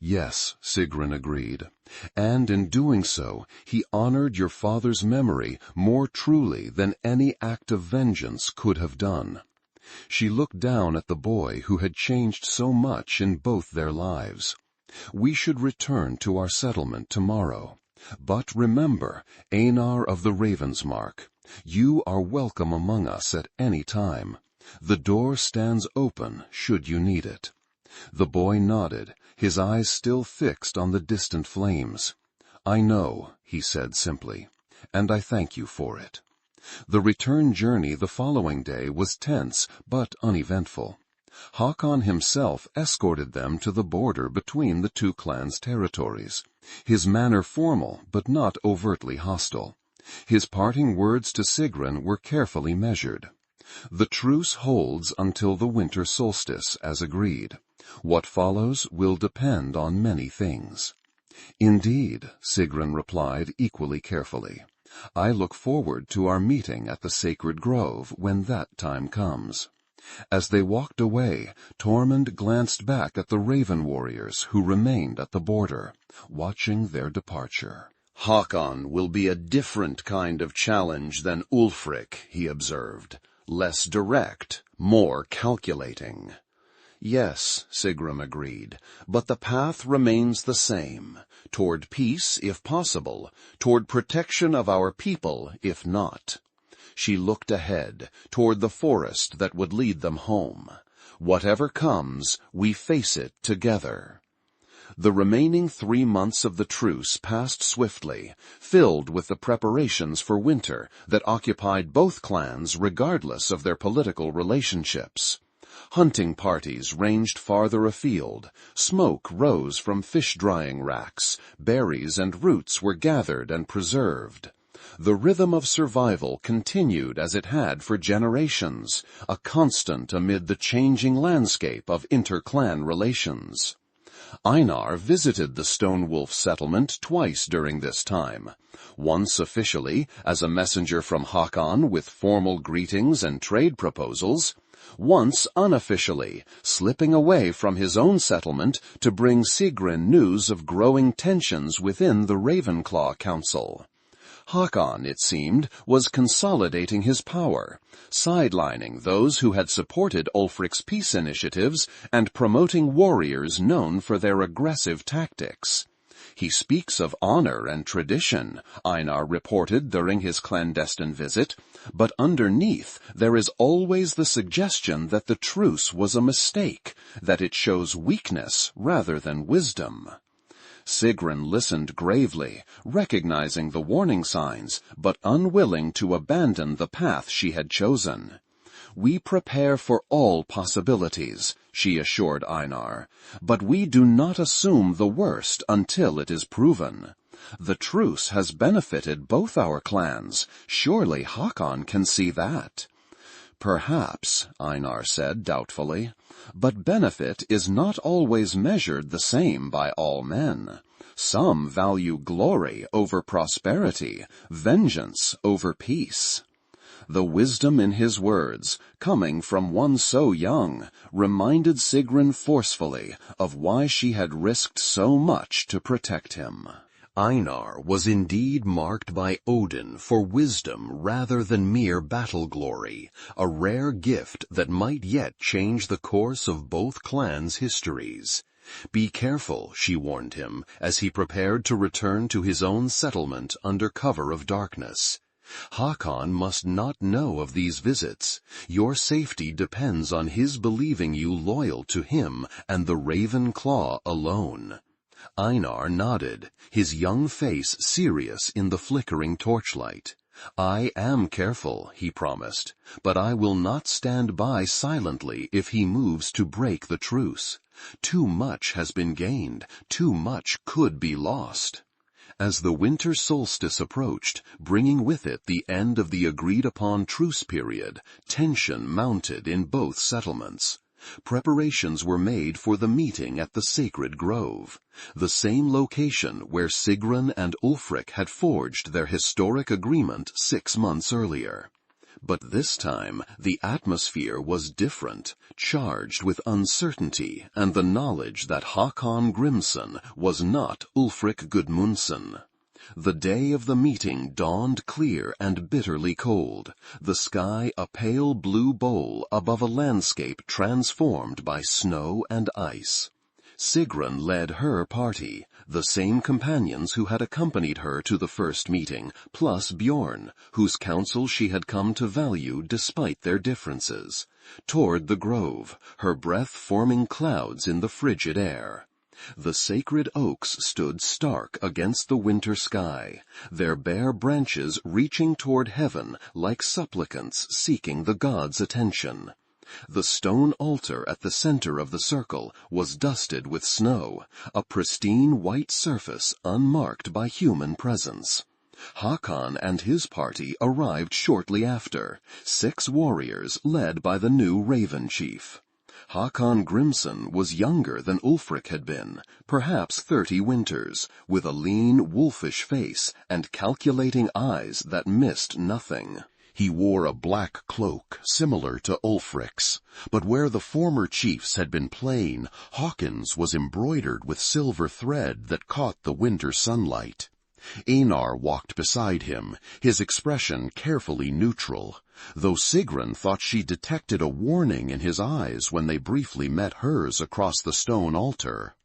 "Yes," Sigrun agreed, "and in doing so, he honored your father's memory more truly than any act of vengeance could have done." She looked down at the boy who had changed so much in both their lives. "We should return to our settlement tomorrow. But remember, Einar of the Ravensmark, you are welcome among us at any time. The door stands open should you need it." The boy nodded, his eyes still fixed on the distant flames. "I know," he said simply, "and I thank you for it." The return journey the following day was tense but uneventful. Hakon himself escorted them to the border between the two clans' territories, his manner formal but not overtly hostile. His parting words to Sigrun were carefully measured. "The truce holds until the winter solstice, as agreed. What follows will depend on many things." "Indeed," Sigrun replied equally carefully. "I look forward to our meeting at the sacred grove when that time comes." As they walked away, Tormund glanced back at the Raven warriors who remained at the border, watching their departure. "Hakon will be a different kind of challenge than Ulfric," he observed. "Less direct, more calculating." "Yes," Sigrun agreed, "but the path remains the same, toward peace if possible, toward protection of our people if not." She looked ahead, toward the forest that would lead them home. "Whatever comes, we face it together." The remaining 3 months of the truce passed swiftly, filled with the preparations for winter that occupied both clans regardless of their political relationships. Hunting parties ranged farther afield, smoke rose from fish-drying racks, berries and roots were gathered and preserved. The rhythm of survival continued as it had for generations, a constant amid the changing landscape of inter-clan relations. Einar visited the Stone Wolf settlement twice during this time, once officially as a messenger from Hakon with formal greetings and trade proposals, once unofficially, slipping away from his own settlement to bring Sigrun news of growing tensions within the Ravenclaw Council. Hakon, it seemed, was consolidating his power, sidelining those who had supported Ulfric's peace initiatives and promoting warriors known for their aggressive tactics. "He speaks of honor and tradition," Einar reported during his clandestine visit, "but underneath there is always the suggestion that the truce was a mistake, that it shows weakness rather than wisdom." Sigrun listened gravely, recognizing the warning signs, but unwilling to abandon the path she had chosen. "We prepare for all possibilities," she assured Einar, "but we do not assume the worst until it is proven. The truce has benefited both our clans. Surely Hakon can see that." "Perhaps," Einar said doubtfully, "but benefit is not always measured the same by all men. Some value glory over prosperity, vengeance over peace." The wisdom in his words, coming from one so young, reminded Sigrun forcefully of why she had risked so much to protect him. Einar was indeed marked by Odin for wisdom rather than mere battle glory, a rare gift that might yet change the course of both clans' histories. Be careful, she warned him, as he prepared to return to his own settlement under cover of darkness. Hakon must not know of these visits. Your safety depends on his believing you loyal to him and the Raven Claw alone. Einar nodded, his young face serious in the flickering torchlight. "I am careful," he promised, "but I will not stand by silently if he moves to break the truce. Too much has been gained, too much could be lost." As the winter solstice approached, bringing with it the end of the agreed-upon truce period, tension mounted in both settlements. Preparations were made for the meeting at the sacred grove, the same location where Sigrun and Ulfric had forged their historic agreement 6 months earlier. But this time, the atmosphere was different, charged with uncertainty and the knowledge that Hakon Grimsson was not Ulfric Gudmundsson. The day of the meeting dawned clear and bitterly cold, the sky a pale blue bowl above a landscape transformed by snow and ice. Sigrun led her party, the same companions who had accompanied her to the first meeting, plus Bjorn, whose counsel she had come to value despite their differences, toward the grove, her breath forming clouds in the frigid air. The sacred oaks stood stark against the winter sky, their bare branches reaching toward heaven like supplicants seeking the gods' attention. The stone altar at the center of the circle was dusted with snow, a pristine white surface unmarked by human presence. Hakon and his party arrived shortly after, 6 warriors led by the new Raven Chief. Hakon Grimsson was younger than Ulfric had been, perhaps 30 winters, with a lean, wolfish face and calculating eyes that missed nothing. He wore a black cloak similar to Ulfric's, but where the former chiefs had been plain, Hakon's was embroidered with silver thread that caught the winter sunlight. Einar walked beside him, his expression carefully neutral, though Sigrun thought she detected a warning in his eyes when they briefly met hers across the stone altar.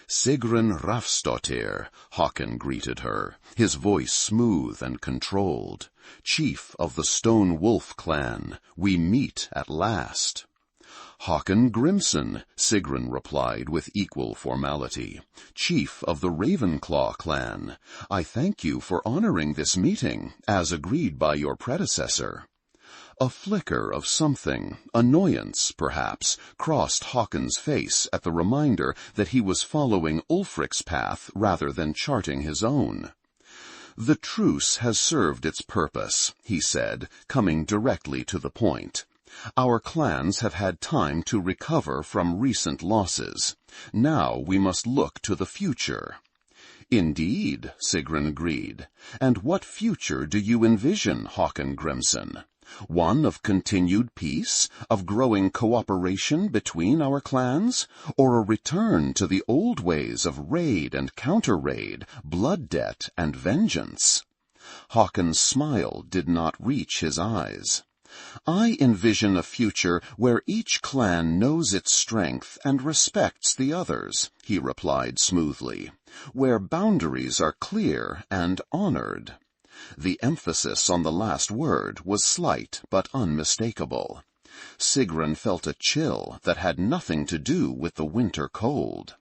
"Sigrun Hrafnsdóttir," Hakon greeted her, his voice smooth and controlled. "Chief of the Stone Wolf clan, we meet at last." "Hakon Grimsson," Sigrun replied with equal formality, "Chief of the Ravenclaw clan. I thank you for honoring this meeting, as agreed by your predecessor." A flicker of something, annoyance perhaps, crossed Hakon's face at the reminder that he was following Ulfric's path rather than charting his own. "The truce has served its purpose," he said, coming directly to the point. "Our clans have had time to recover from recent losses. Now we must look to the future." "Indeed," Sigrun agreed. "And what future do you envision, Hakon Grimsson? One of continued peace, of growing cooperation between our clans, or a return to the old ways of raid and counter-raid, blood debt and vengeance?" Hakon's smile did not reach his eyes. "I envision a future where each clan knows its strength and respects the others," he replied smoothly, "where boundaries are clear and honored." The emphasis on the last word was slight but unmistakable. Sigrun felt a chill that had nothing to do with the winter cold.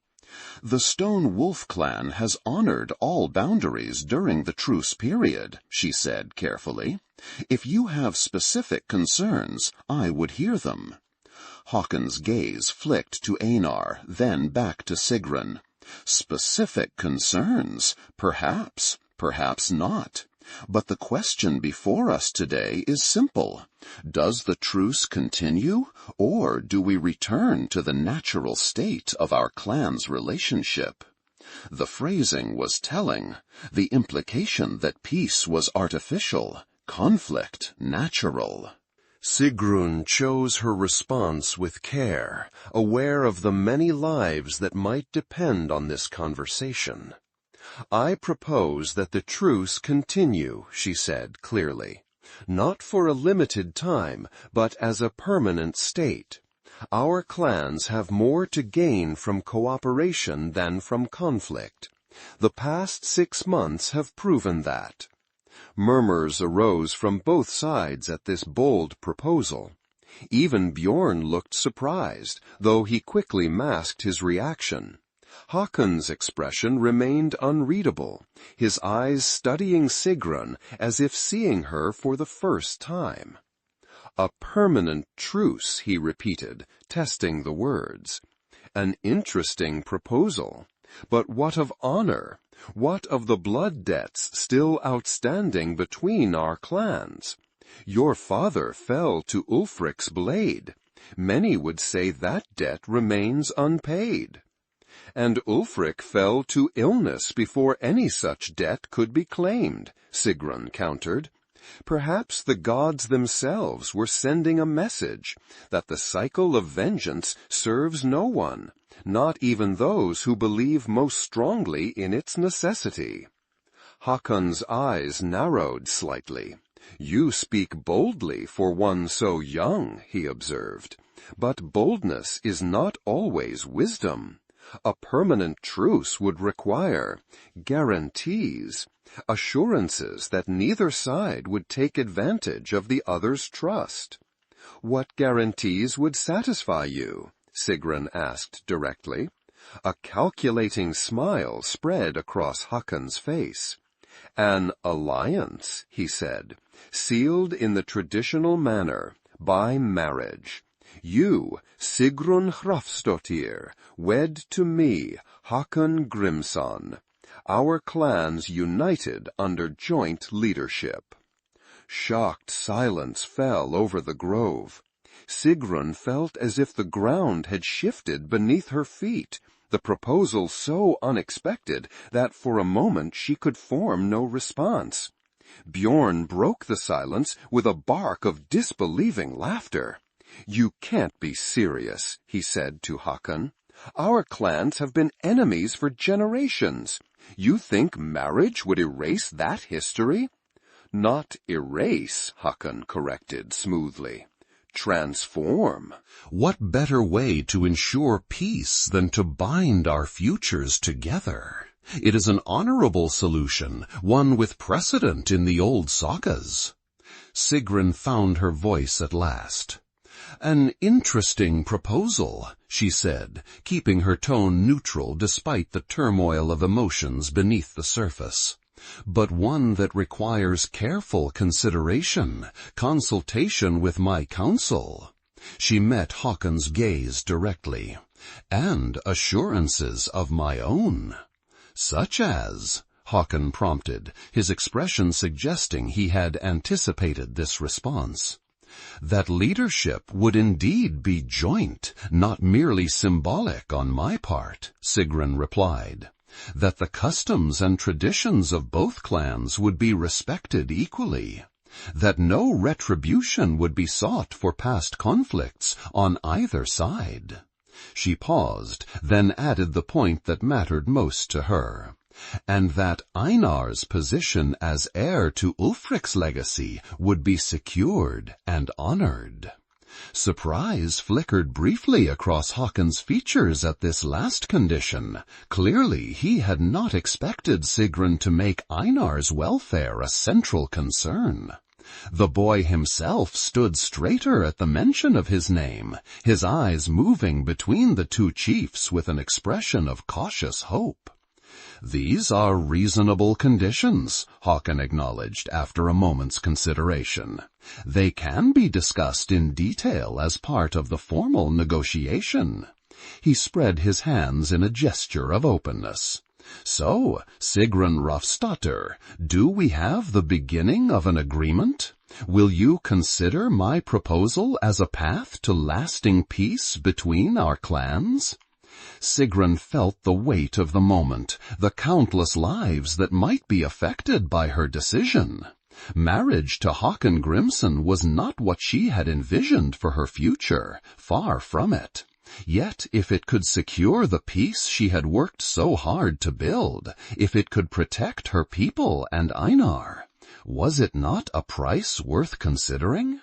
The Stone Wolf clan has honored all boundaries during the truce period, she said carefully. If you have specific concerns, I would hear them. Haakon's gaze flicked to Einar, then back to Sigrun. Specific concerns? Perhaps, perhaps not. But the question before us today is simple. Does the truce continue, or do we return to the natural state of our clan's relationship? The phrasing was telling, the implication that peace was artificial, conflict natural. Sigrun chose her response with care, aware of the many lives that might depend on this conversation. "I propose that the truce continue," she said clearly, "not for a limited time, but as a permanent state. Our clans have more to gain from cooperation than from conflict. The past 6 months have proven that." Murmurs arose from both sides at this bold proposal. Even Bjorn looked surprised, though he quickly masked his reaction. Haakon's expression remained unreadable, his eyes studying Sigrun as if seeing her for the first time. "A permanent truce," he repeated, testing the words. "An interesting proposal. But what of honor? What of the blood debts still outstanding between our clans? Your father fell to Ulfric's blade. Many would say that debt remains unpaid. And Ulfric fell to illness before any such debt could be claimed," Sigrun countered. Perhaps the gods themselves were sending a message that the cycle of vengeance serves no one, not even those who believe most strongly in its necessity. Haakon's eyes narrowed slightly. "You speak boldly for one so young," he observed. "But boldness is not always wisdom. A permanent truce would require guarantees, assurances that neither side would take advantage of the other's trust." "What guarantees would satisfy you?" Sigrun asked directly. A calculating smile spread across Haakon's face. "An alliance," he said, "sealed in the traditional manner, by marriage. You, Sigrun Hrafnsdóttir, wed to me, Haakon Grimsson. Our clans united under joint leadership." Shocked silence fell over the grove. Sigrun felt as if the ground had shifted beneath her feet, the proposal so unexpected that for a moment she could form no response. Bjorn broke the silence with a bark of disbelieving laughter. "You can't be serious," he said to Haakon. "Our clans have been enemies for generations. You think marriage would erase that history?" "Not erase," Haakon corrected smoothly. "Transform." What better way to ensure peace than to bind our futures together? It is an honorable solution, one with precedent in the old sagas. Sigrun found her voice at last. "An interesting proposal," she said, keeping her tone neutral despite the turmoil of emotions beneath the surface. "But one that requires careful consideration, consultation with my counsel." She met Haakon's gaze directly. "And assurances of my own." "Such as?" Haakon prompted, his expression suggesting he had anticipated this response. "That leadership would indeed be joint, not merely symbolic on my part," Sigrun replied. "That the customs and traditions of both clans would be respected equally. That no retribution would be sought for past conflicts on either side." She paused, then added the point that mattered most to her. "And that Einar's position as heir to Ulfric's legacy would be secured and honored." Surprise flickered briefly across Haakon's features at this last condition. Clearly he had not expected Sigrun to make Einar's welfare a central concern. The boy himself stood straighter at the mention of his name, his eyes moving between the two chiefs with an expression of cautious hope. "These are reasonable conditions," Håkon acknowledged after a moment's consideration. "They can be discussed in detail as part of the formal negotiation." He spread his hands in a gesture of openness. "So, Sigrun Hrafnsdóttir, do we have the beginning of an agreement? Will you consider my proposal as a path to lasting peace between our clans?" Sigrun felt the weight of the moment, the countless lives that might be affected by her decision. Marriage to Håkon Grimsson was not what she had envisioned for her future, far from it. Yet if it could secure the peace she had worked so hard to build, if it could protect her people and Einar, was it not a price worth considering?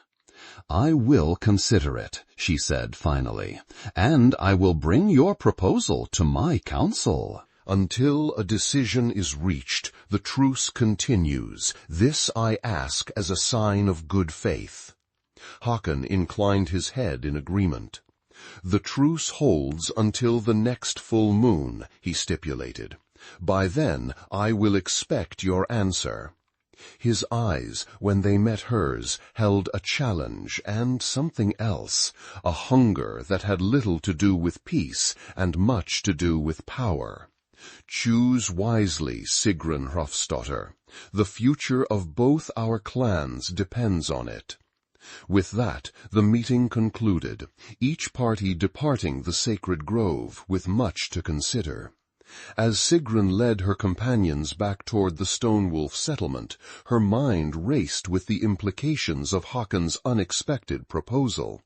"I will consider it," she said finally, "and I will bring your proposal to my council." Until a decision is reached, the truce continues. This I ask as a sign of good faith. Håkon inclined his head in agreement. "The truce holds until the next full moon," he stipulated. "By then I will expect your answer." His eyes, when they met hers, held a challenge and something else, a hunger that had little to do with peace and much to do with power. "Choose wisely, Sigrun Hrafnsdóttir. The future of both our clans depends on it." With that, the meeting concluded, each party departing the sacred grove with much to consider. As Sigrun led her companions back toward the Stone Wolf settlement, her mind raced with the implications of Håkon's unexpected proposal.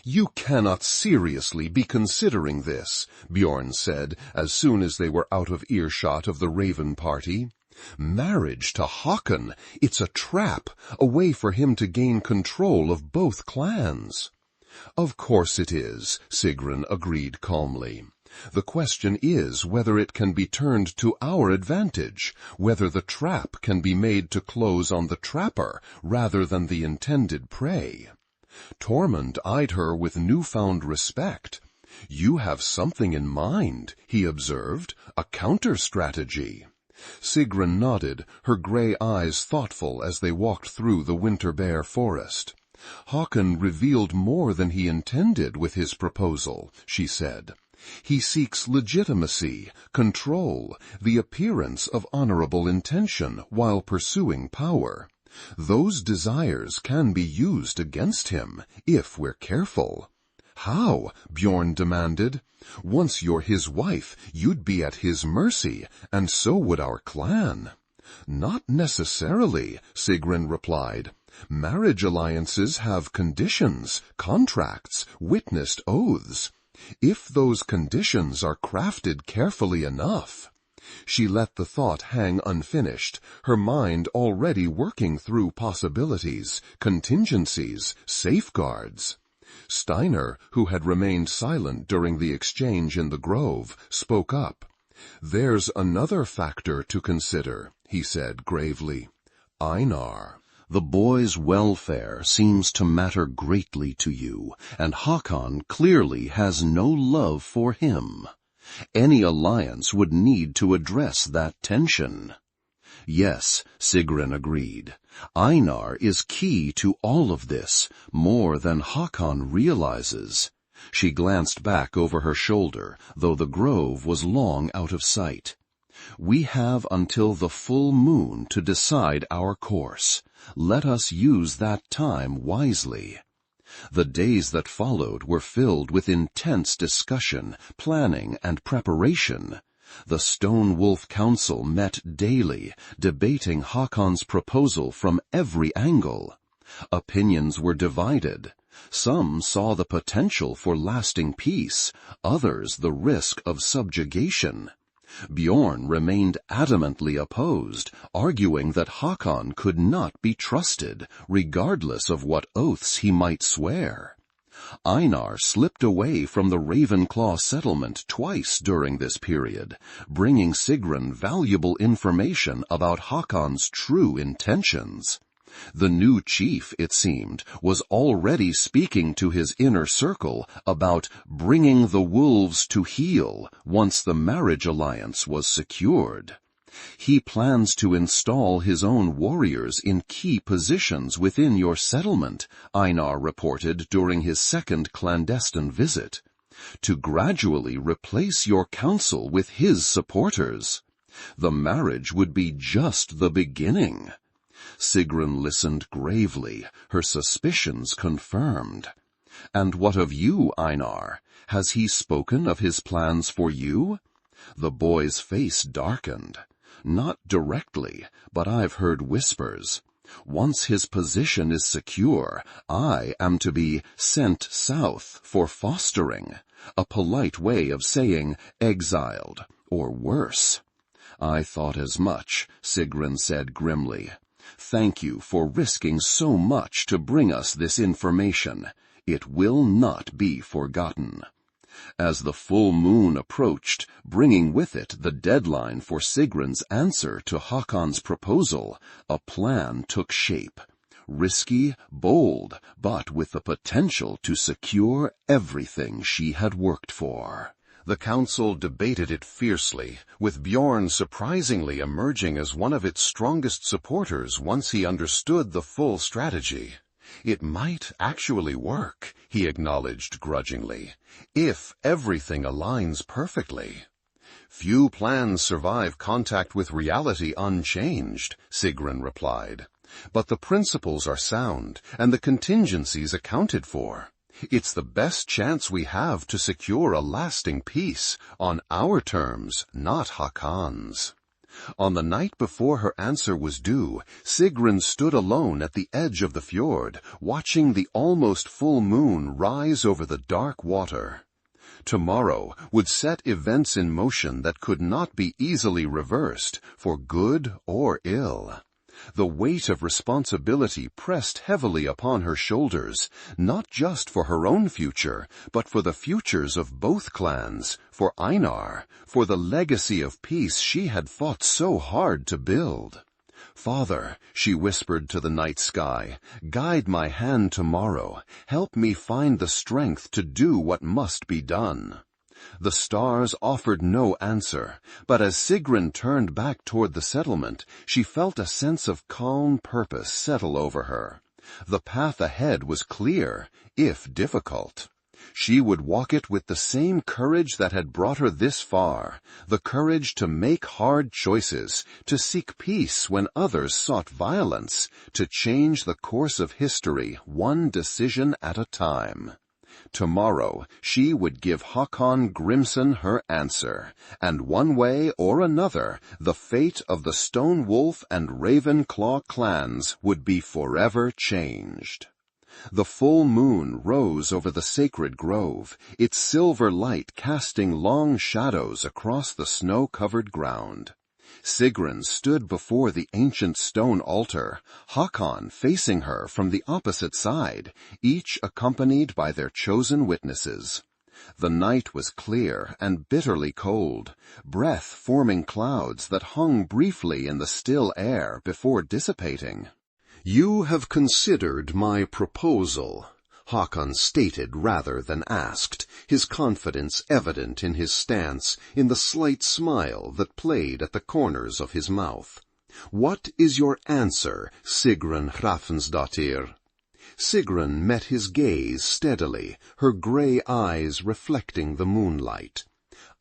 "You cannot seriously be considering this," Bjorn said as soon as they were out of earshot of the Raven party. "Marriage to Håkon, it's a trap, a way for him to gain control of both clans." "Of course it is," Sigrun agreed calmly. "The question is whether it can be turned to our advantage, whether the trap can be made to close on the trapper rather than the intended prey." Tormund eyed her with newfound respect. "You have something in mind," he observed, "a counter-strategy." Sigrun nodded, her grey eyes thoughtful as they walked through the winter-bare forest. "Håkon revealed more than he intended with his proposal," she said. "He seeks legitimacy, control, the appearance of honorable intention while pursuing power. Those desires can be used against him, if we're careful." "How?" Bjorn demanded. "Once you're his wife, you'd be at his mercy, and so would our clan." "Not necessarily," Sigrun replied. "Marriage alliances have conditions, contracts, witnessed oaths. If those conditions are crafted carefully enough—" She let the thought hang unfinished, her mind already working through possibilities, contingencies, safeguards. Steiner, who had remained silent during the exchange in the grove, spoke up. "There's another factor to consider," he said gravely. "Einar. The boy's welfare seems to matter greatly to you, and Håkon clearly has no love for him. Any alliance would need to address that tension." "Yes," Sigrun agreed. "Einar is key to all of this, more than Håkon realizes." She glanced back over her shoulder, though the grove was long out of sight. "We have until the full moon to decide our course. Let us use that time wisely." The days that followed were filled with intense discussion, planning, and preparation. The Stone Wolf Council met daily, debating Håkon's proposal from every angle. Opinions were divided. Some saw the potential for lasting peace, others the risk of subjugation. Bjorn remained adamantly opposed, arguing that Håkon could not be trusted, regardless of what oaths he might swear. Einar slipped away from the Ravenclaw settlement twice during this period, bringing Sigrun valuable information about Håkon's true intentions. The new chief, it seemed, was already speaking to his inner circle about bringing the wolves to heel once the marriage alliance was secured. He plans to install his own warriors in key positions within your settlement, Einar reported during his second clandestine visit, to gradually replace your council with his supporters. The marriage would be just the beginning. Sigrun listened gravely, her suspicions confirmed. And what of you, Einar? Has he spoken of his plans for you? The boy's face darkened. Not directly, but I've heard whispers. Once his position is secure, I am to be sent south for fostering, a polite way of saying exiled, or worse. I thought as much, Sigrun said grimly. Thank you for risking so much to bring us this information. It will not be forgotten. As the full moon approached, bringing with it the deadline for Sigrun's answer to Hakon's proposal, a plan took shape. Risky, bold, but with the potential to secure everything she had worked for. The council debated it fiercely, with Bjorn surprisingly emerging as one of its strongest supporters once he understood the full strategy. It might actually work, he acknowledged grudgingly, if everything aligns perfectly. Few plans survive contact with reality unchanged, Sigrun replied. But the principles are sound, and the contingencies accounted for. It's the best chance we have to secure a lasting peace, on our terms, not Hakon's. On the night before her answer was due, Sigrun stood alone at the edge of the fjord, watching the almost full moon rise over the dark water. Tomorrow would set events in motion that could not be easily reversed, for good or ill. The weight of responsibility pressed heavily upon her shoulders, not just for her own future, but for the futures of both clans, for Einar, for the legacy of peace she had fought so hard to build. Father, she whispered to the night sky, guide my hand tomorrow, help me find the strength to do what must be done. The stars offered no answer, but as Sigrun turned back toward the settlement, she felt a sense of calm purpose settle over her. The path ahead was clear, if difficult. She would walk it with the same courage that had brought her this far, the courage to make hard choices, to seek peace when others sought violence, to change the course of history one decision at a time. Tomorrow she would give Hakon Grimson her answer, and one way or another the fate of the Stone Wolf and Ravenclaw clans would be forever changed. The full moon rose over the sacred grove, its silver light casting long shadows across the snow-covered ground. Sigrun stood before the ancient stone altar, Hakon facing her from the opposite side, each accompanied by their chosen witnesses. The night was clear and bitterly cold, breath forming clouds that hung briefly in the still air before dissipating. "You have considered my proposal," Hakon stated rather than asked, his confidence evident in his stance, in the slight smile that played at the corners of his mouth. "What is your answer, Sigrun Hrafnsdóttir?" Sigrun met his gaze steadily, her grey eyes reflecting the moonlight.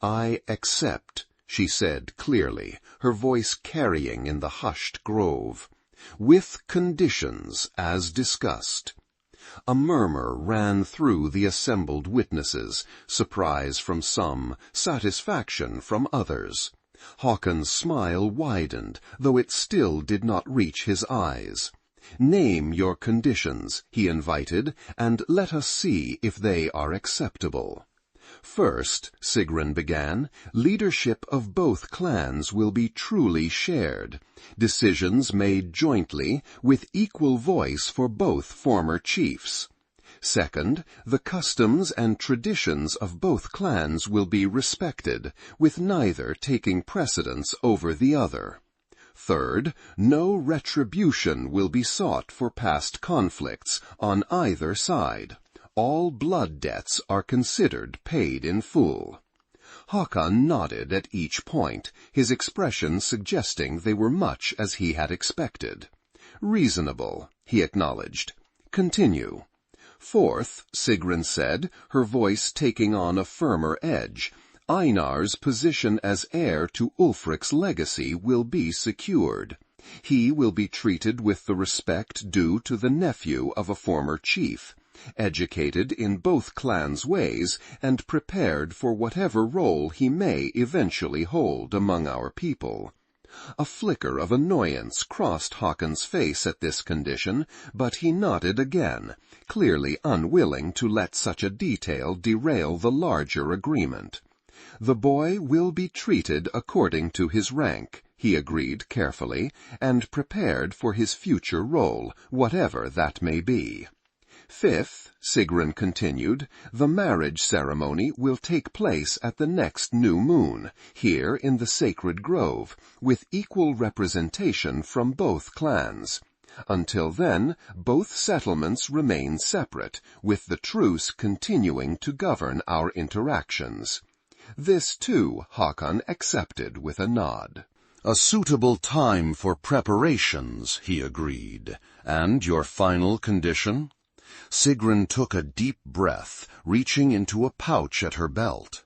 "I accept," she said clearly, her voice carrying in the hushed grove. "With conditions, as discussed." A murmur ran through the assembled witnesses, surprise from some, satisfaction from others. Hakon's smile widened, though it still did not reach his eyes. "Name your conditions," he invited, "and let us see if they are acceptable." "First," Sigrun began, "leadership of both clans will be truly shared. Decisions made jointly, with equal voice for both former chiefs. Second, the customs and traditions of both clans will be respected, with neither taking precedence over the other. Third, no retribution will be sought for past conflicts on either side. All blood debts are considered paid in full. Håkon nodded at each point, his expression suggesting they were much as he had expected. Reasonable, he acknowledged. Continue. Fourth, Sigrun said, her voice taking on a firmer edge, Einar's position as heir to Ulfric's legacy will be secured. He will be treated with the respect due to the nephew of a former chief, educated in both clans' ways and prepared for whatever role he may eventually hold among our people. A flicker of annoyance crossed Håkon's face at this condition, but he nodded again, clearly unwilling to let such a detail derail the larger agreement. The boy will be treated according to his rank, he agreed carefully, and prepared for his future role, whatever that may be. Fifth, Sigrun continued, the marriage ceremony will take place at the next new moon, here in the sacred grove, with equal representation from both clans. Until then, both settlements remain separate, with the truce continuing to govern our interactions. This, too, Håkon accepted with a nod. A suitable time for preparations, he agreed. And your final condition? Sigrun took a deep breath, reaching into a pouch at her belt.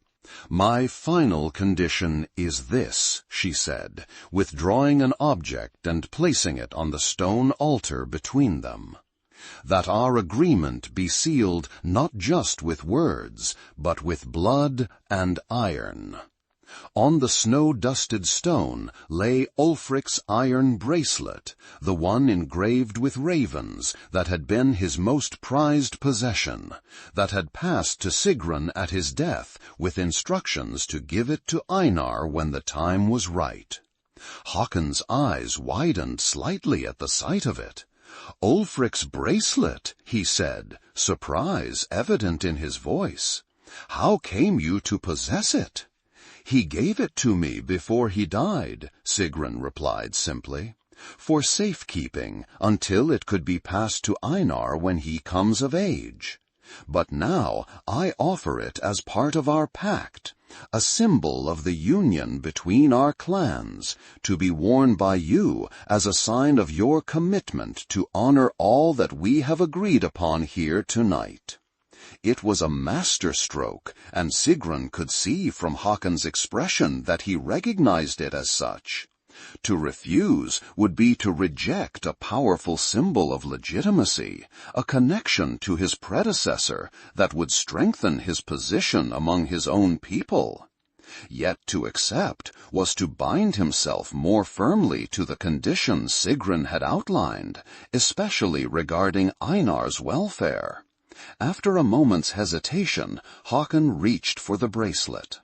My final condition is this, she said, withdrawing an object and placing it on the stone altar between them. That our agreement be sealed not just with words, but with blood and iron. On the snow-dusted stone lay Ulfric's iron bracelet, the one engraved with ravens that had been his most prized possession, that had passed to Sigrun at his death with instructions to give it to Einar when the time was right. Håkon's eyes widened slightly at the sight of it. Ulfric's bracelet, he said, surprise evident in his voice. How came you to possess it? He gave it to me before he died, Sigrun replied simply, for safekeeping until it could be passed to Einar when he comes of age. But now I offer it as part of our pact, a symbol of the union between our clans, to be worn by you as a sign of your commitment to honor all that we have agreed upon here tonight. It was a masterstroke, and Sigrun could see from Håkon's expression that he recognized it as such. To refuse would be to reject a powerful symbol of legitimacy, a connection to his predecessor that would strengthen his position among his own people. Yet to accept was to bind himself more firmly to the conditions Sigrun had outlined, especially regarding Einar's welfare. After a moment's hesitation, Håkon reached for the bracelet.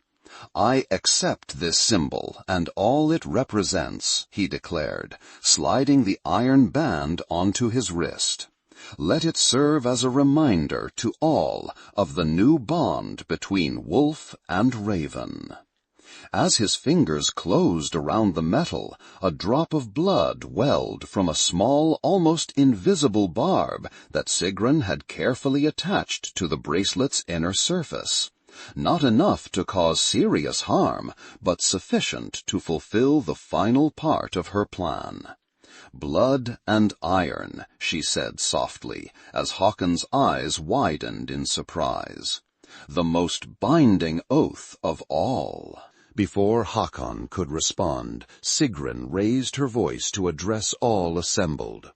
I accept this symbol and all it represents, he declared, sliding the iron band onto his wrist. Let it serve as a reminder to all of the new bond between wolf and raven. As his fingers closed around the metal, a drop of blood welled from a small, almost invisible barb that Sigrun had carefully attached to the bracelet's inner surface. Not enough to cause serious harm, but sufficient to fulfill the final part of her plan. Blood and iron, she said softly, as Håkon's eyes widened in surprise. The most binding oath of all. Before Håkon could respond, Sigrun raised her voice to address all assembled.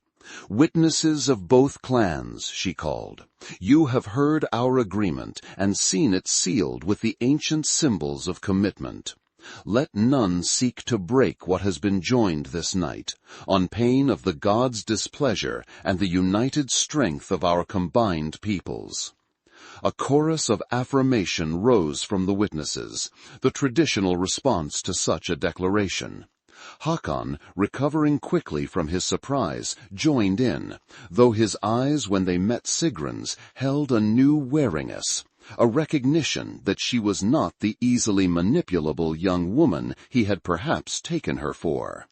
Witnesses of both clans, she called, you have heard our agreement and seen it sealed with the ancient symbols of commitment. Let none seek to break what has been joined this night, on pain of the gods' displeasure and the united strength of our combined peoples. A chorus of affirmation rose from the witnesses, the traditional response to such a declaration. Håkon, recovering quickly from his surprise, joined in, though his eyes, when they met Sigrun's, held a new wariness, a recognition that she was not the easily manipulable young woman he had perhaps taken her for.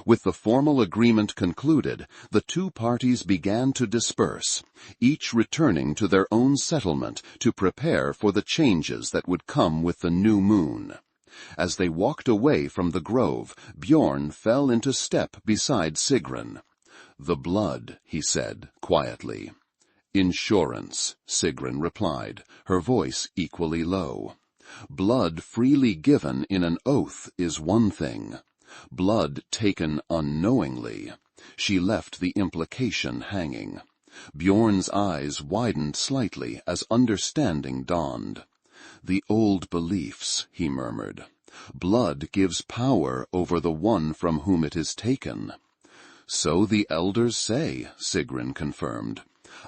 With the formal agreement concluded, the two parties began to disperse, each returning to their own settlement to prepare for the changes that would come with the new moon. As they walked away from the grove, Bjorn fell into step beside Sigrun. "The blood," he said quietly. "Insurance," Sigrun replied, her voice equally low. "Blood freely given in an oath is one thing. Blood taken unknowingly." She left the implication hanging. Bjorn's eyes widened slightly as understanding dawned. "The old beliefs," he murmured. "Blood gives power over the one from whom it is taken." "So the elders say," Sigrun confirmed.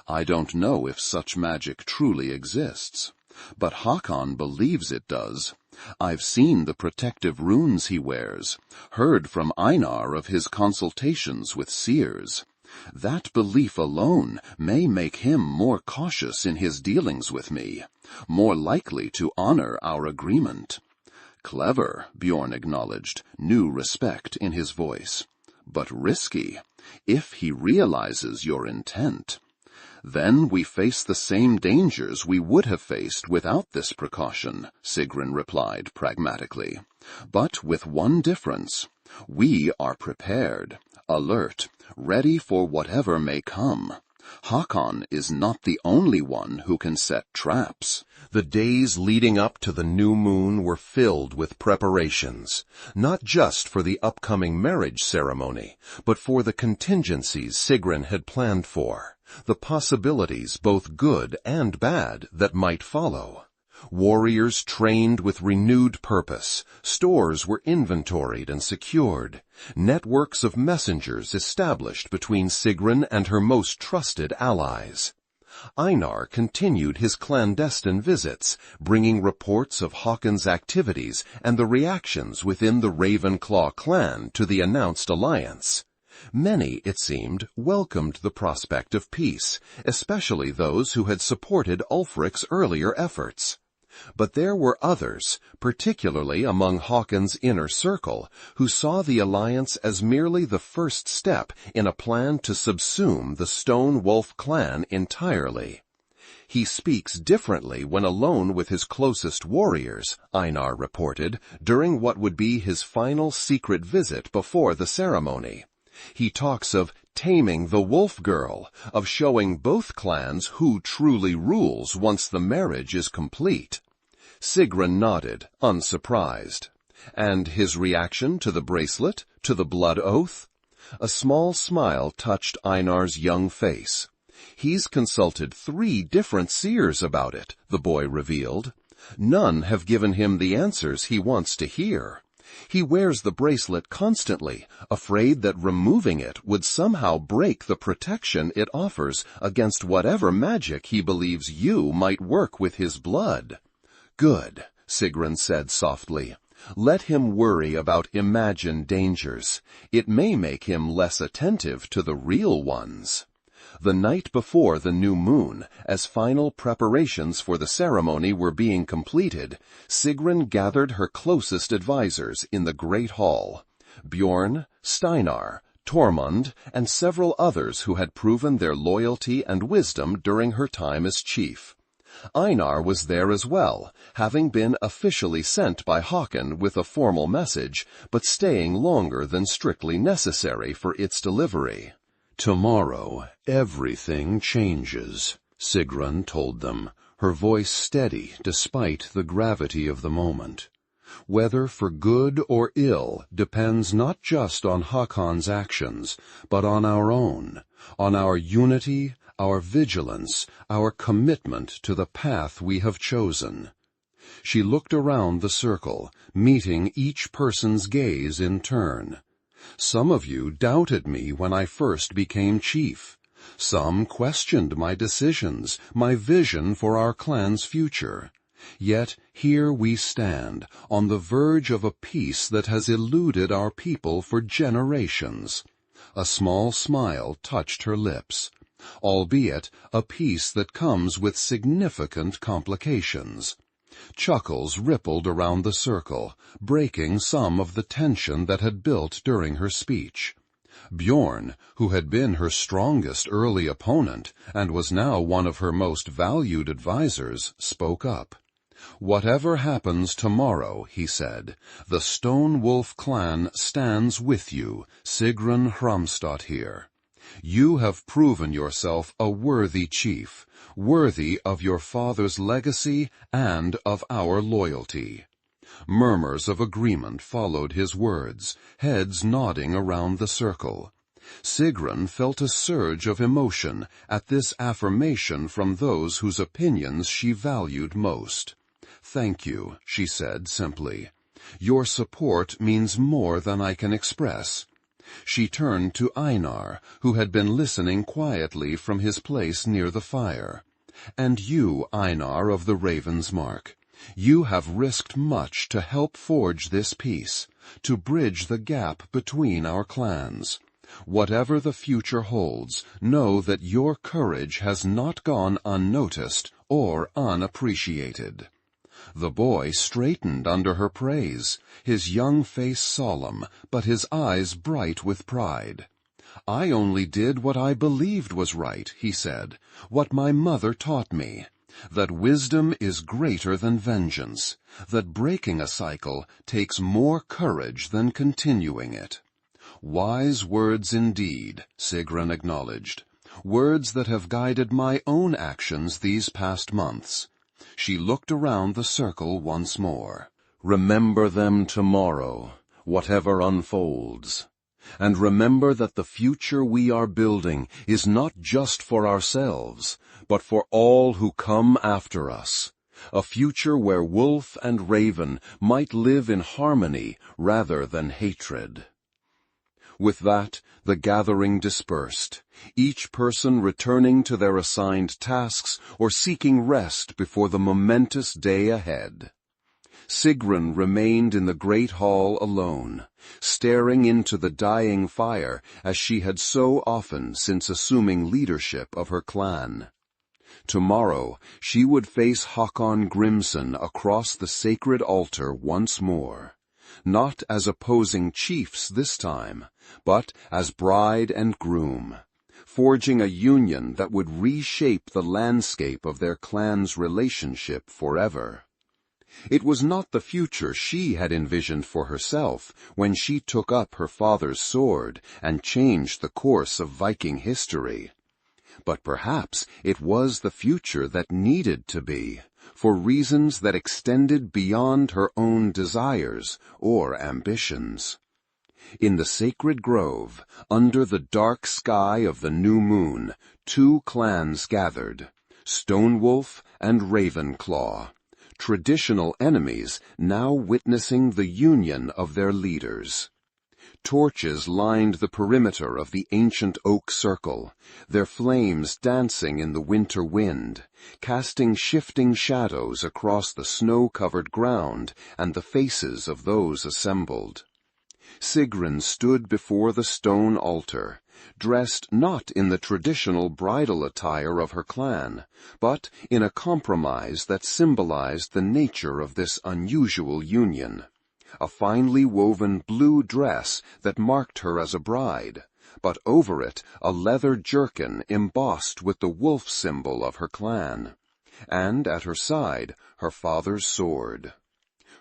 "I don't know if such magic truly exists. But Hakon believes it does. I've seen the protective runes he wears, heard from Einar of his consultations with seers. That belief alone may make him more cautious in his dealings with me, more likely to honor our agreement." "Clever," Bjorn acknowledged, new respect in his voice. "But risky, if he realizes your intent. Then we face the same dangers we would have faced without this precaution," Sigrun replied pragmatically. "But with one difference. We are prepared, alert, ready for whatever may come. Hakon is not the only one who can set traps." The days leading up to the new moon were filled with preparations, not just for the upcoming marriage ceremony, but for the contingencies Sigrun had planned for, the possibilities, both good and bad, that might follow. Warriors trained with renewed purpose, stores were inventoried and secured, networks of messengers established between Sigrun and her most trusted allies. Einar continued his clandestine visits, bringing reports of Hakon's activities and the reactions within the Ravenclaw clan to the announced alliance. Many, it seemed, welcomed the prospect of peace, especially those who had supported Ulfric's earlier efforts. But there were others, particularly among Hakon's inner circle, who saw the alliance as merely the first step in a plan to subsume the Stone Wolf clan entirely. "He speaks differently when alone with his closest warriors," Einar reported, during what would be his final secret visit before the ceremony. "He talks of taming the wolf girl, of showing both clans who truly rules once the marriage is complete." Sigrun nodded, unsurprised. "And his reaction to the bracelet, to the blood oath?" A small smile touched Einar's young face. "He's consulted 3 different seers about it," the boy revealed. "None have given him the answers he wants to hear. He wears the bracelet constantly, afraid that removing it would somehow break the protection it offers against whatever magic he believes you might work with his blood." "Good," Sigrun said softly. "Let him worry about imagined dangers. It may make him less attentive to the real ones." The night before the new moon, as final preparations for the ceremony were being completed, Sigrun gathered her closest advisors in the great hall. Bjorn, Steinar, Tormund, and several others who had proven their loyalty and wisdom during her time as chief. Einar was there as well, having been officially sent by Hakon with a formal message, but staying longer than strictly necessary for its delivery. "Tomorrow, everything changes," Sigrun told them, her voice steady despite the gravity of the moment. "Whether for good or ill depends not just on Hakon's actions, but on our own, on our unity, our vigilance, our commitment to the path we have chosen." She looked around the circle, meeting each person's gaze in turn. "Some of you doubted me when I first became chief. Some questioned my decisions, my vision for our clan's future. Yet here we stand, on the verge of a peace that has eluded our people for generations." A small smile touched her lips. "Albeit a peace that comes with significant complications. Chuckles rippled around the circle, breaking some of the tension that had built during her speech. Bjorn, who had been her strongest early opponent and was now one of her most valued advisers, spoke up. "Whatever happens tomorrow," he said, "the Stone Wolf clan stands with you, Sigrun Hrafnsdóttir. You have proven yourself a worthy chief, worthy of your father's legacy and of our loyalty." Murmurs of agreement followed his words, heads nodding around the circle. Sigrun felt a surge of emotion at this affirmation from those whose opinions she valued most. "Thank you," she said simply. "Your support means more than I can express." She turned to Einar, who had been listening quietly from his place near the fire. "And you, Einar of the Raven's Mark, you have risked much to help forge this peace, to bridge the gap between our clans. Whatever the future holds, know that your courage has not gone unnoticed or unappreciated." The boy straightened under her praise, his young face solemn, but his eyes bright with pride. "I only did what I believed was right," he said, "what my mother taught me, that wisdom is greater than vengeance, that breaking a cycle takes more courage than continuing it." "Wise words indeed," Sigrun acknowledged, "words that have guided my own actions these past months." She looked around the circle once more. "Remember them tomorrow, whatever unfolds. And remember that the future we are building is not just for ourselves, but for all who come after us. A future where wolf and raven might live in harmony rather than hatred." With that, the gathering dispersed, each person returning to their assigned tasks or seeking rest before the momentous day ahead. Sigrun remained in the great hall alone, staring into the dying fire as she had so often since assuming leadership of her clan. Tomorrow she would face Håkon Grimson across the sacred altar once more, not as opposing chiefs this time, but as bride and groom, forging a union that would reshape the landscape of their clan's relationship forever. It was not the future she had envisioned for herself when she took up her father's sword and changed the course of Viking history. But perhaps it was the future that needed to be, for reasons that extended beyond her own desires or ambitions. In the sacred grove, under the dark sky of the new moon, two clans gathered, Stonewolf and Ravenclaw, traditional enemies now witnessing the union of their leaders. Torches lined the perimeter of the ancient oak circle, their flames dancing in the winter wind, casting shifting shadows across the snow-covered ground and the faces of those assembled. Sigrun stood before the stone altar, dressed not in the traditional bridal attire of her clan, but in a compromise that symbolized the nature of this unusual union. A finely woven blue dress that marked her as a bride, but over it a leather jerkin embossed with the wolf symbol of her clan, and at her side her father's sword.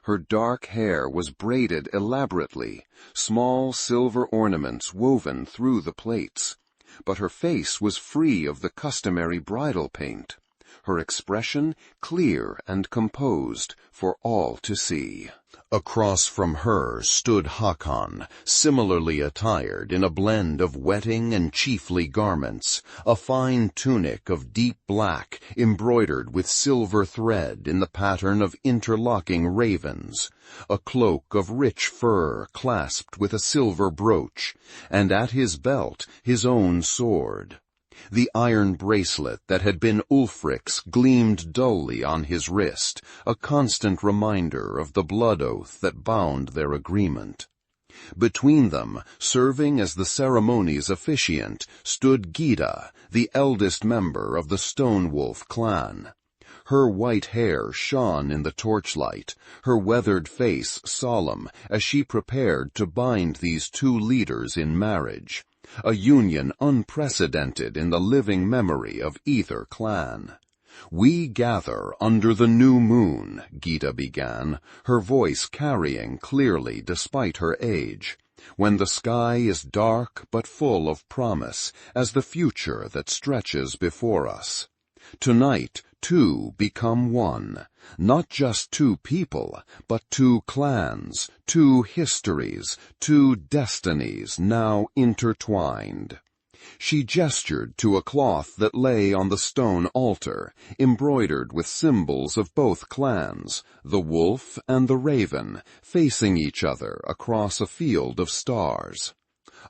Her dark hair was braided elaborately, small silver ornaments woven through the plaits, but her face was free of the customary bridal paint, her expression clear and composed for all to see. Across from her stood Håkon, similarly attired in a blend of wetting and chiefly garments, a fine tunic of deep black embroidered with silver thread in the pattern of interlocking ravens, a cloak of rich fur clasped with a silver brooch, and at his belt his own sword. The iron bracelet that had been Ulfric's gleamed dully on his wrist, a constant reminder of the blood oath that bound their agreement. Between them, serving as the ceremony's officiant, stood Gyda, the eldest member of the Stonewolf clan. Her white hair shone in the torchlight, her weathered face solemn as she prepared to bind these two leaders in marriage, a union unprecedented in the living memory of either clan. "We gather under the new moon," Gita began, her voice carrying clearly despite her age, "when the sky is dark but full of promise as the future that stretches before us. Tonight, two become one, not just two people, but two clans, two histories, two destinies now intertwined." She gestured to a cloth that lay on the stone altar, embroidered with symbols of both clans, the wolf and the raven, facing each other across a field of stars.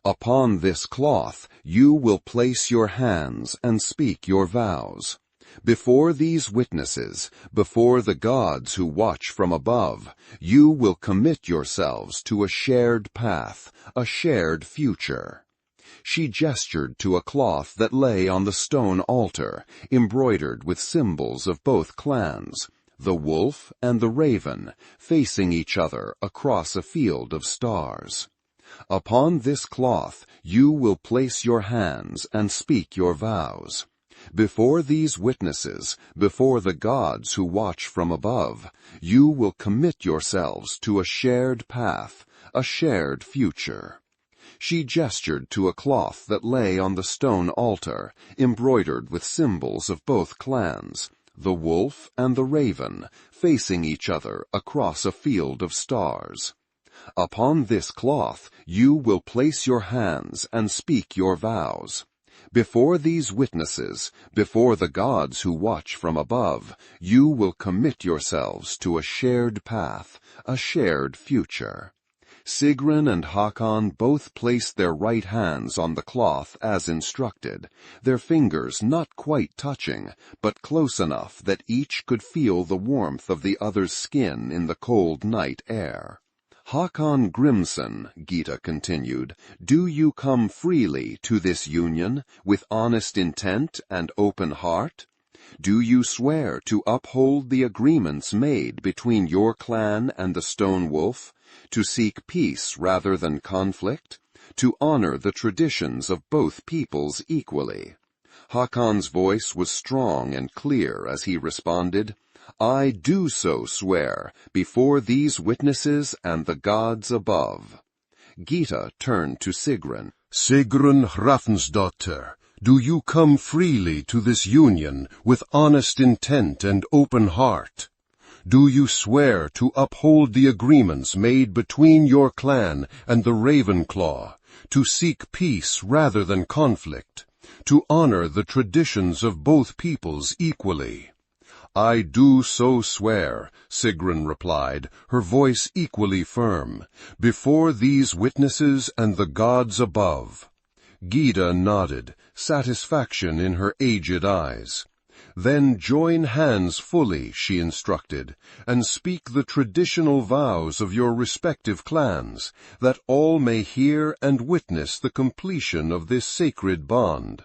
"Upon this cloth you will place your hands and speak your vows. Before these witnesses, before the gods who watch from above, you will commit yourselves to a shared path, a shared future." She gestured to a cloth that lay on the stone altar, embroidered with symbols of both clans, the wolf and the raven, facing each other across a field of stars. "Upon this cloth you will place your hands and speak your vows. Before these witnesses, before the gods who watch from above, you will commit yourselves to a shared path, a shared future." She gestured to a cloth that lay on the stone altar, embroidered with symbols of both clans, the wolf and the raven, facing each other across a field of stars. "Upon this cloth you will place your hands and speak your vows. Before these witnesses, before the gods who watch from above, you will commit yourselves to a shared path, a shared future." Sigrun and Hakon both placed their right hands on the cloth as instructed, their fingers not quite touching, but close enough that each could feel the warmth of the other's skin in the cold night air. "Hakon Grimson," Gita continued, "do you come freely to this union, with honest intent and open heart? Do you swear to uphold the agreements made between your clan and the Stone Wolf, to seek peace rather than conflict, to honor the traditions of both peoples equally?" Hakon's voice was strong and clear as he responded, "I do so swear, before these witnesses and the gods above." Gita turned to Sigrun. "Sigrun Hrafnsdóttir, do you come freely to this union with honest intent and open heart? Do you swear to uphold the agreements made between your clan and the Ravenclaw, to seek peace rather than conflict, to honor the traditions of both peoples equally?" "I do so swear," Sigrun replied, her voice equally firm, "before these witnesses and the gods above." Gita nodded, satisfaction in her aged eyes. "Then join hands fully," she instructed, "and speak the traditional vows of your respective clans, that all may hear and witness the completion of this sacred bond."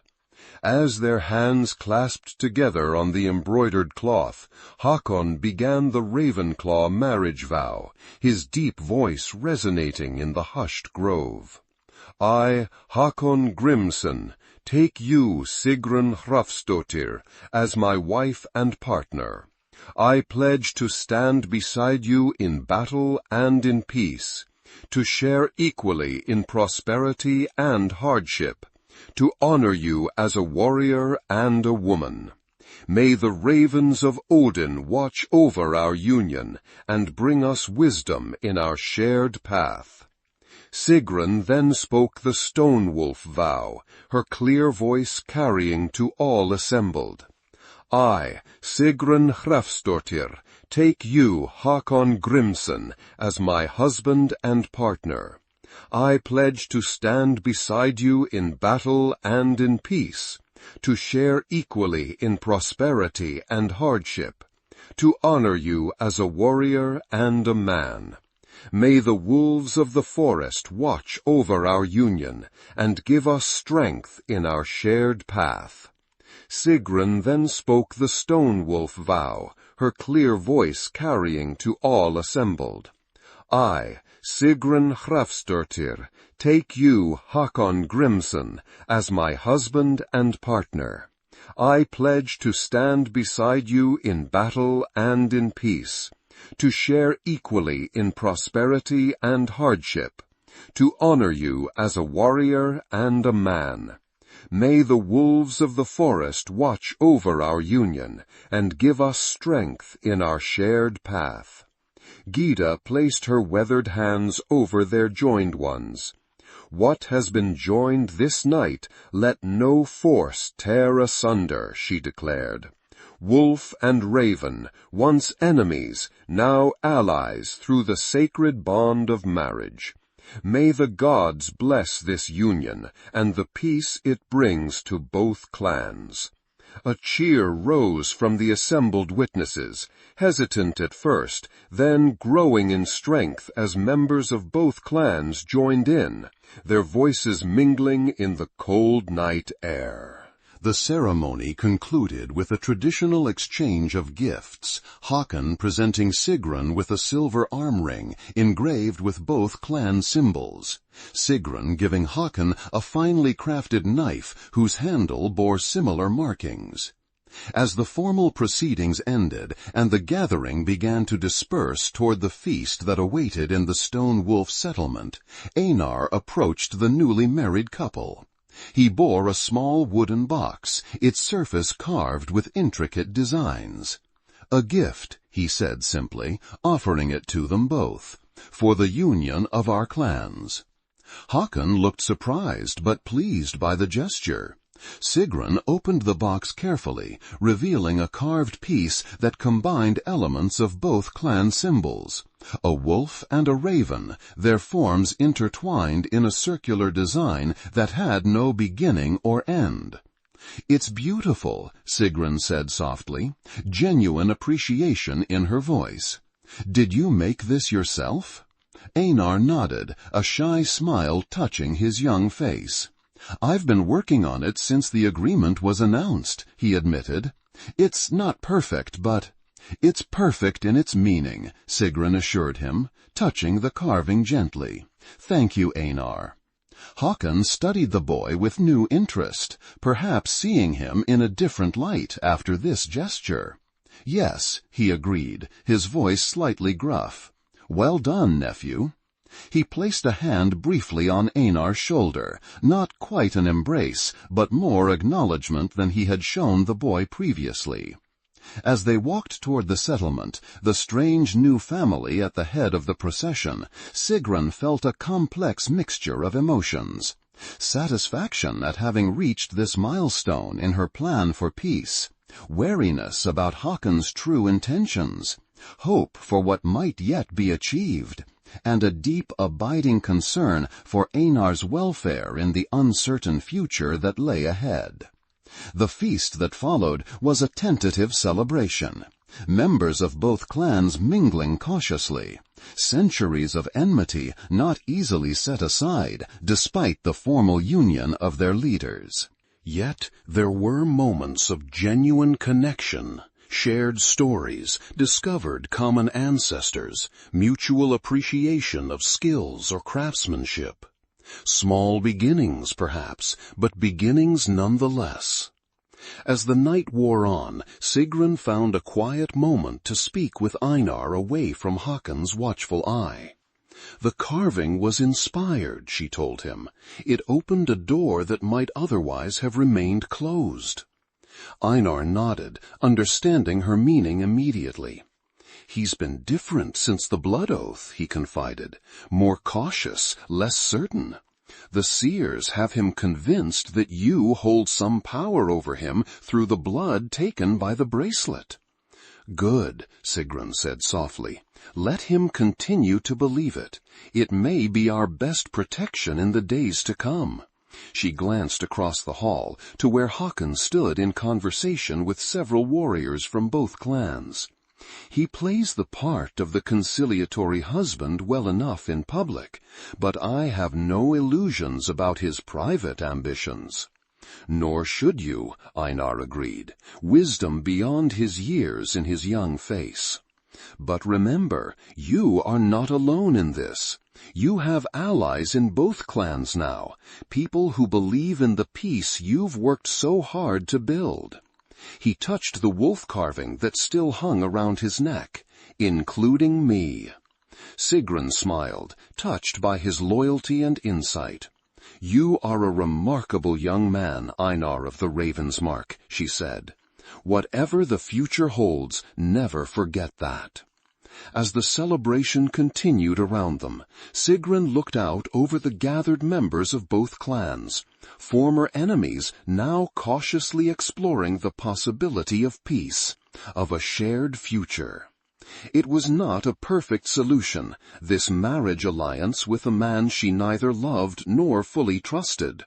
As their hands clasped together on the embroidered cloth, Hakon began the Ravenclaw marriage vow, his deep voice resonating in the hushed grove. "I, Hakon Grimson, take you, Sigrun Hrafnsdóttir, as my wife and partner. I pledge to stand beside you in battle and in peace, to share equally in prosperity and hardship, to honor you as a warrior and a woman. May the ravens of Odin watch over our union and bring us wisdom in our shared path." Sigrun then spoke the Stone Wolf vow, her clear voice carrying to all assembled. "I, Sigrun Hrafnsdóttir, take you, Hakon Grimson, as my husband and partner. I pledge to stand beside you in battle and in peace, to share equally in prosperity and hardship, to honor you as a warrior and a man. May the wolves of the forest watch over our union and give us strength in our shared path." Sigrun then spoke the stone wolf vow, her clear voice carrying to all assembled. I, Sigrun Hrafnsdóttir, take you, Hákon Grímsson, as my husband and partner. I pledge to stand beside you in battle and in peace, to share equally in prosperity and hardship, to honor you as a warrior and a man. May the wolves of the forest watch over our union and give us strength in our shared path. Gyda placed her weathered hands over their joined ones. What has been joined this night, let no force tear asunder, she declared. Wolf and raven, once enemies, now allies through the sacred bond of marriage. May the gods bless this union and the peace it brings to both clans. A cheer rose from the assembled witnesses, hesitant at first, then growing in strength as members of both clans joined in, their voices mingling in the cold night air. The ceremony concluded with a traditional exchange of gifts, Hákon presenting Sigrun with a silver arm ring engraved with both clan symbols, Sigrun giving Hákon a finely crafted knife whose handle bore similar markings. As the formal proceedings ended and the gathering began to disperse toward the feast that awaited in the Stone Wolf settlement, Einar approached the newly married couple. He bore a small wooden box, its surface carved with intricate designs. A gift, he said simply, offering it to them both, for the union of our clans. Hákon looked surprised but pleased by the gesture. Sigrun opened the box carefully, revealing a carved piece that combined elements of both clan symbols. A wolf and a raven, their forms intertwined in a circular design that had no beginning or end. "It's beautiful," Sigrun said softly, genuine appreciation in her voice. "Did you make this yourself?" Einar nodded, a shy smile touching his young face. "I've been working on it since the agreement was announced," he admitted. "It's not perfect, but—" "It's perfect in its meaning," Sigrun assured him, touching the carving gently. "Thank you, Einar." Hákon studied the boy with new interest, perhaps seeing him in a different light after this gesture. "Yes," he agreed, his voice slightly gruff. "Well done, nephew." He placed a hand briefly on Einar's shoulder, not quite an embrace, but more acknowledgment than he had shown the boy previously. As they walked toward the settlement, the strange new family at the head of the procession, Sigrun felt a complex mixture of emotions. Satisfaction at having reached this milestone in her plan for peace, wariness about Hákon's true intentions, hope for what might yet be achieved, and a deep, abiding concern for Einar's welfare in the uncertain future that lay ahead. The feast that followed was a tentative celebration, members of both clans mingling cautiously, centuries of enmity not easily set aside despite the formal union of their leaders. Yet there were moments of genuine connection, shared stories, discovered common ancestors, mutual appreciation of skills or craftsmanship. Small beginnings, perhaps, but beginnings nonetheless. As the night wore on, Sigrun found a quiet moment to speak with Einar away from Hákon's watchful eye. The carving was inspired, she told him. It opened a door that might otherwise have remained closed. Einar nodded, understanding her meaning immediately. "He's been different since the blood oath," he confided. "More cautious, less certain. The seers have him convinced that you hold some power over him through the blood taken by the bracelet." "Good," Sigrun said softly. "Let him continue to believe it. It may be our best protection in the days to come." She glanced across the hall to where Hákon stood in conversation with several warriors from both clans. "He plays the part of the conciliatory husband well enough in public, but I have no illusions about his private ambitions." Nor should you, Einar agreed, wisdom beyond his years in his young face. But remember, you are not alone in this. You have allies in both clans now, people who believe in the peace you've worked so hard to build. He touched the wolf carving that still hung around his neck, including me. Sigrun smiled, touched by his loyalty and insight. You are a remarkable young man, Einar of the Raven's Mark, she said. Whatever the future holds, never forget that. As the celebration continued around them, Sigrun looked out over the gathered members of both clans, former enemies now cautiously exploring the possibility of peace, of a shared future. It was not a perfect solution, this marriage alliance with a man she neither loved nor fully trusted.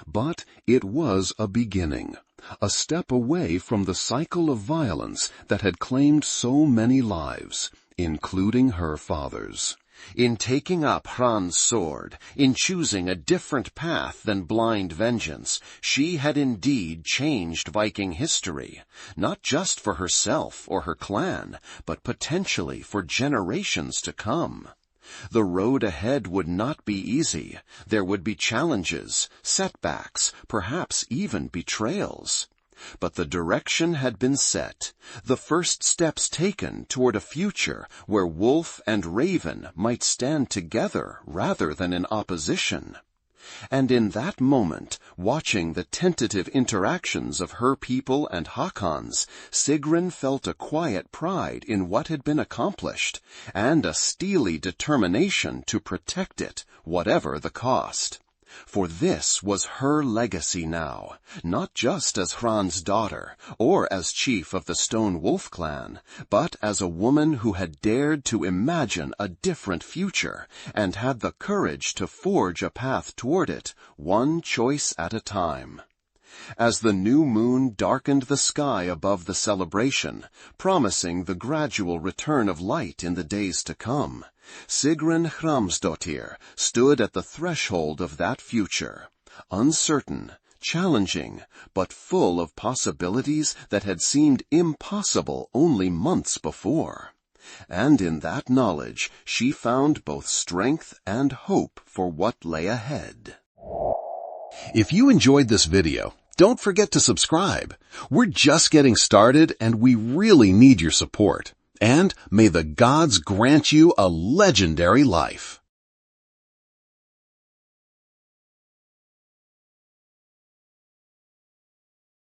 But it was a beginning, a step away from the cycle of violence that had claimed so many lives, including her father's. In taking up Hran's sword, in choosing a different path than blind vengeance, she had indeed changed Viking history, not just for herself or her clan, but potentially for generations to come. The road ahead would not be easy. There would be challenges, setbacks, perhaps even betrayals. But the direction had been set, the first steps taken toward a future where wolf and raven might stand together rather than in opposition. And in that moment, watching the tentative interactions of her people and Hakon's, Sigrun felt a quiet pride in what had been accomplished, and a steely determination to protect it, whatever the cost. For this was her legacy now, not just as Hran's daughter, or as chief of the Stone Wolf clan, but as a woman who had dared to imagine a different future, and had the courage to forge a path toward it, one choice at a time. As the new moon darkened the sky above the celebration, promising the gradual return of light in the days to come, Sigrun Hrafnsdóttir stood at the threshold of that future, uncertain, challenging, but full of possibilities that had seemed impossible only months before. And in that knowledge she found both strength and hope for what lay ahead. If you enjoyed this video, don't forget to subscribe. We're just getting started and we really need your support. And may the gods grant you a legendary life.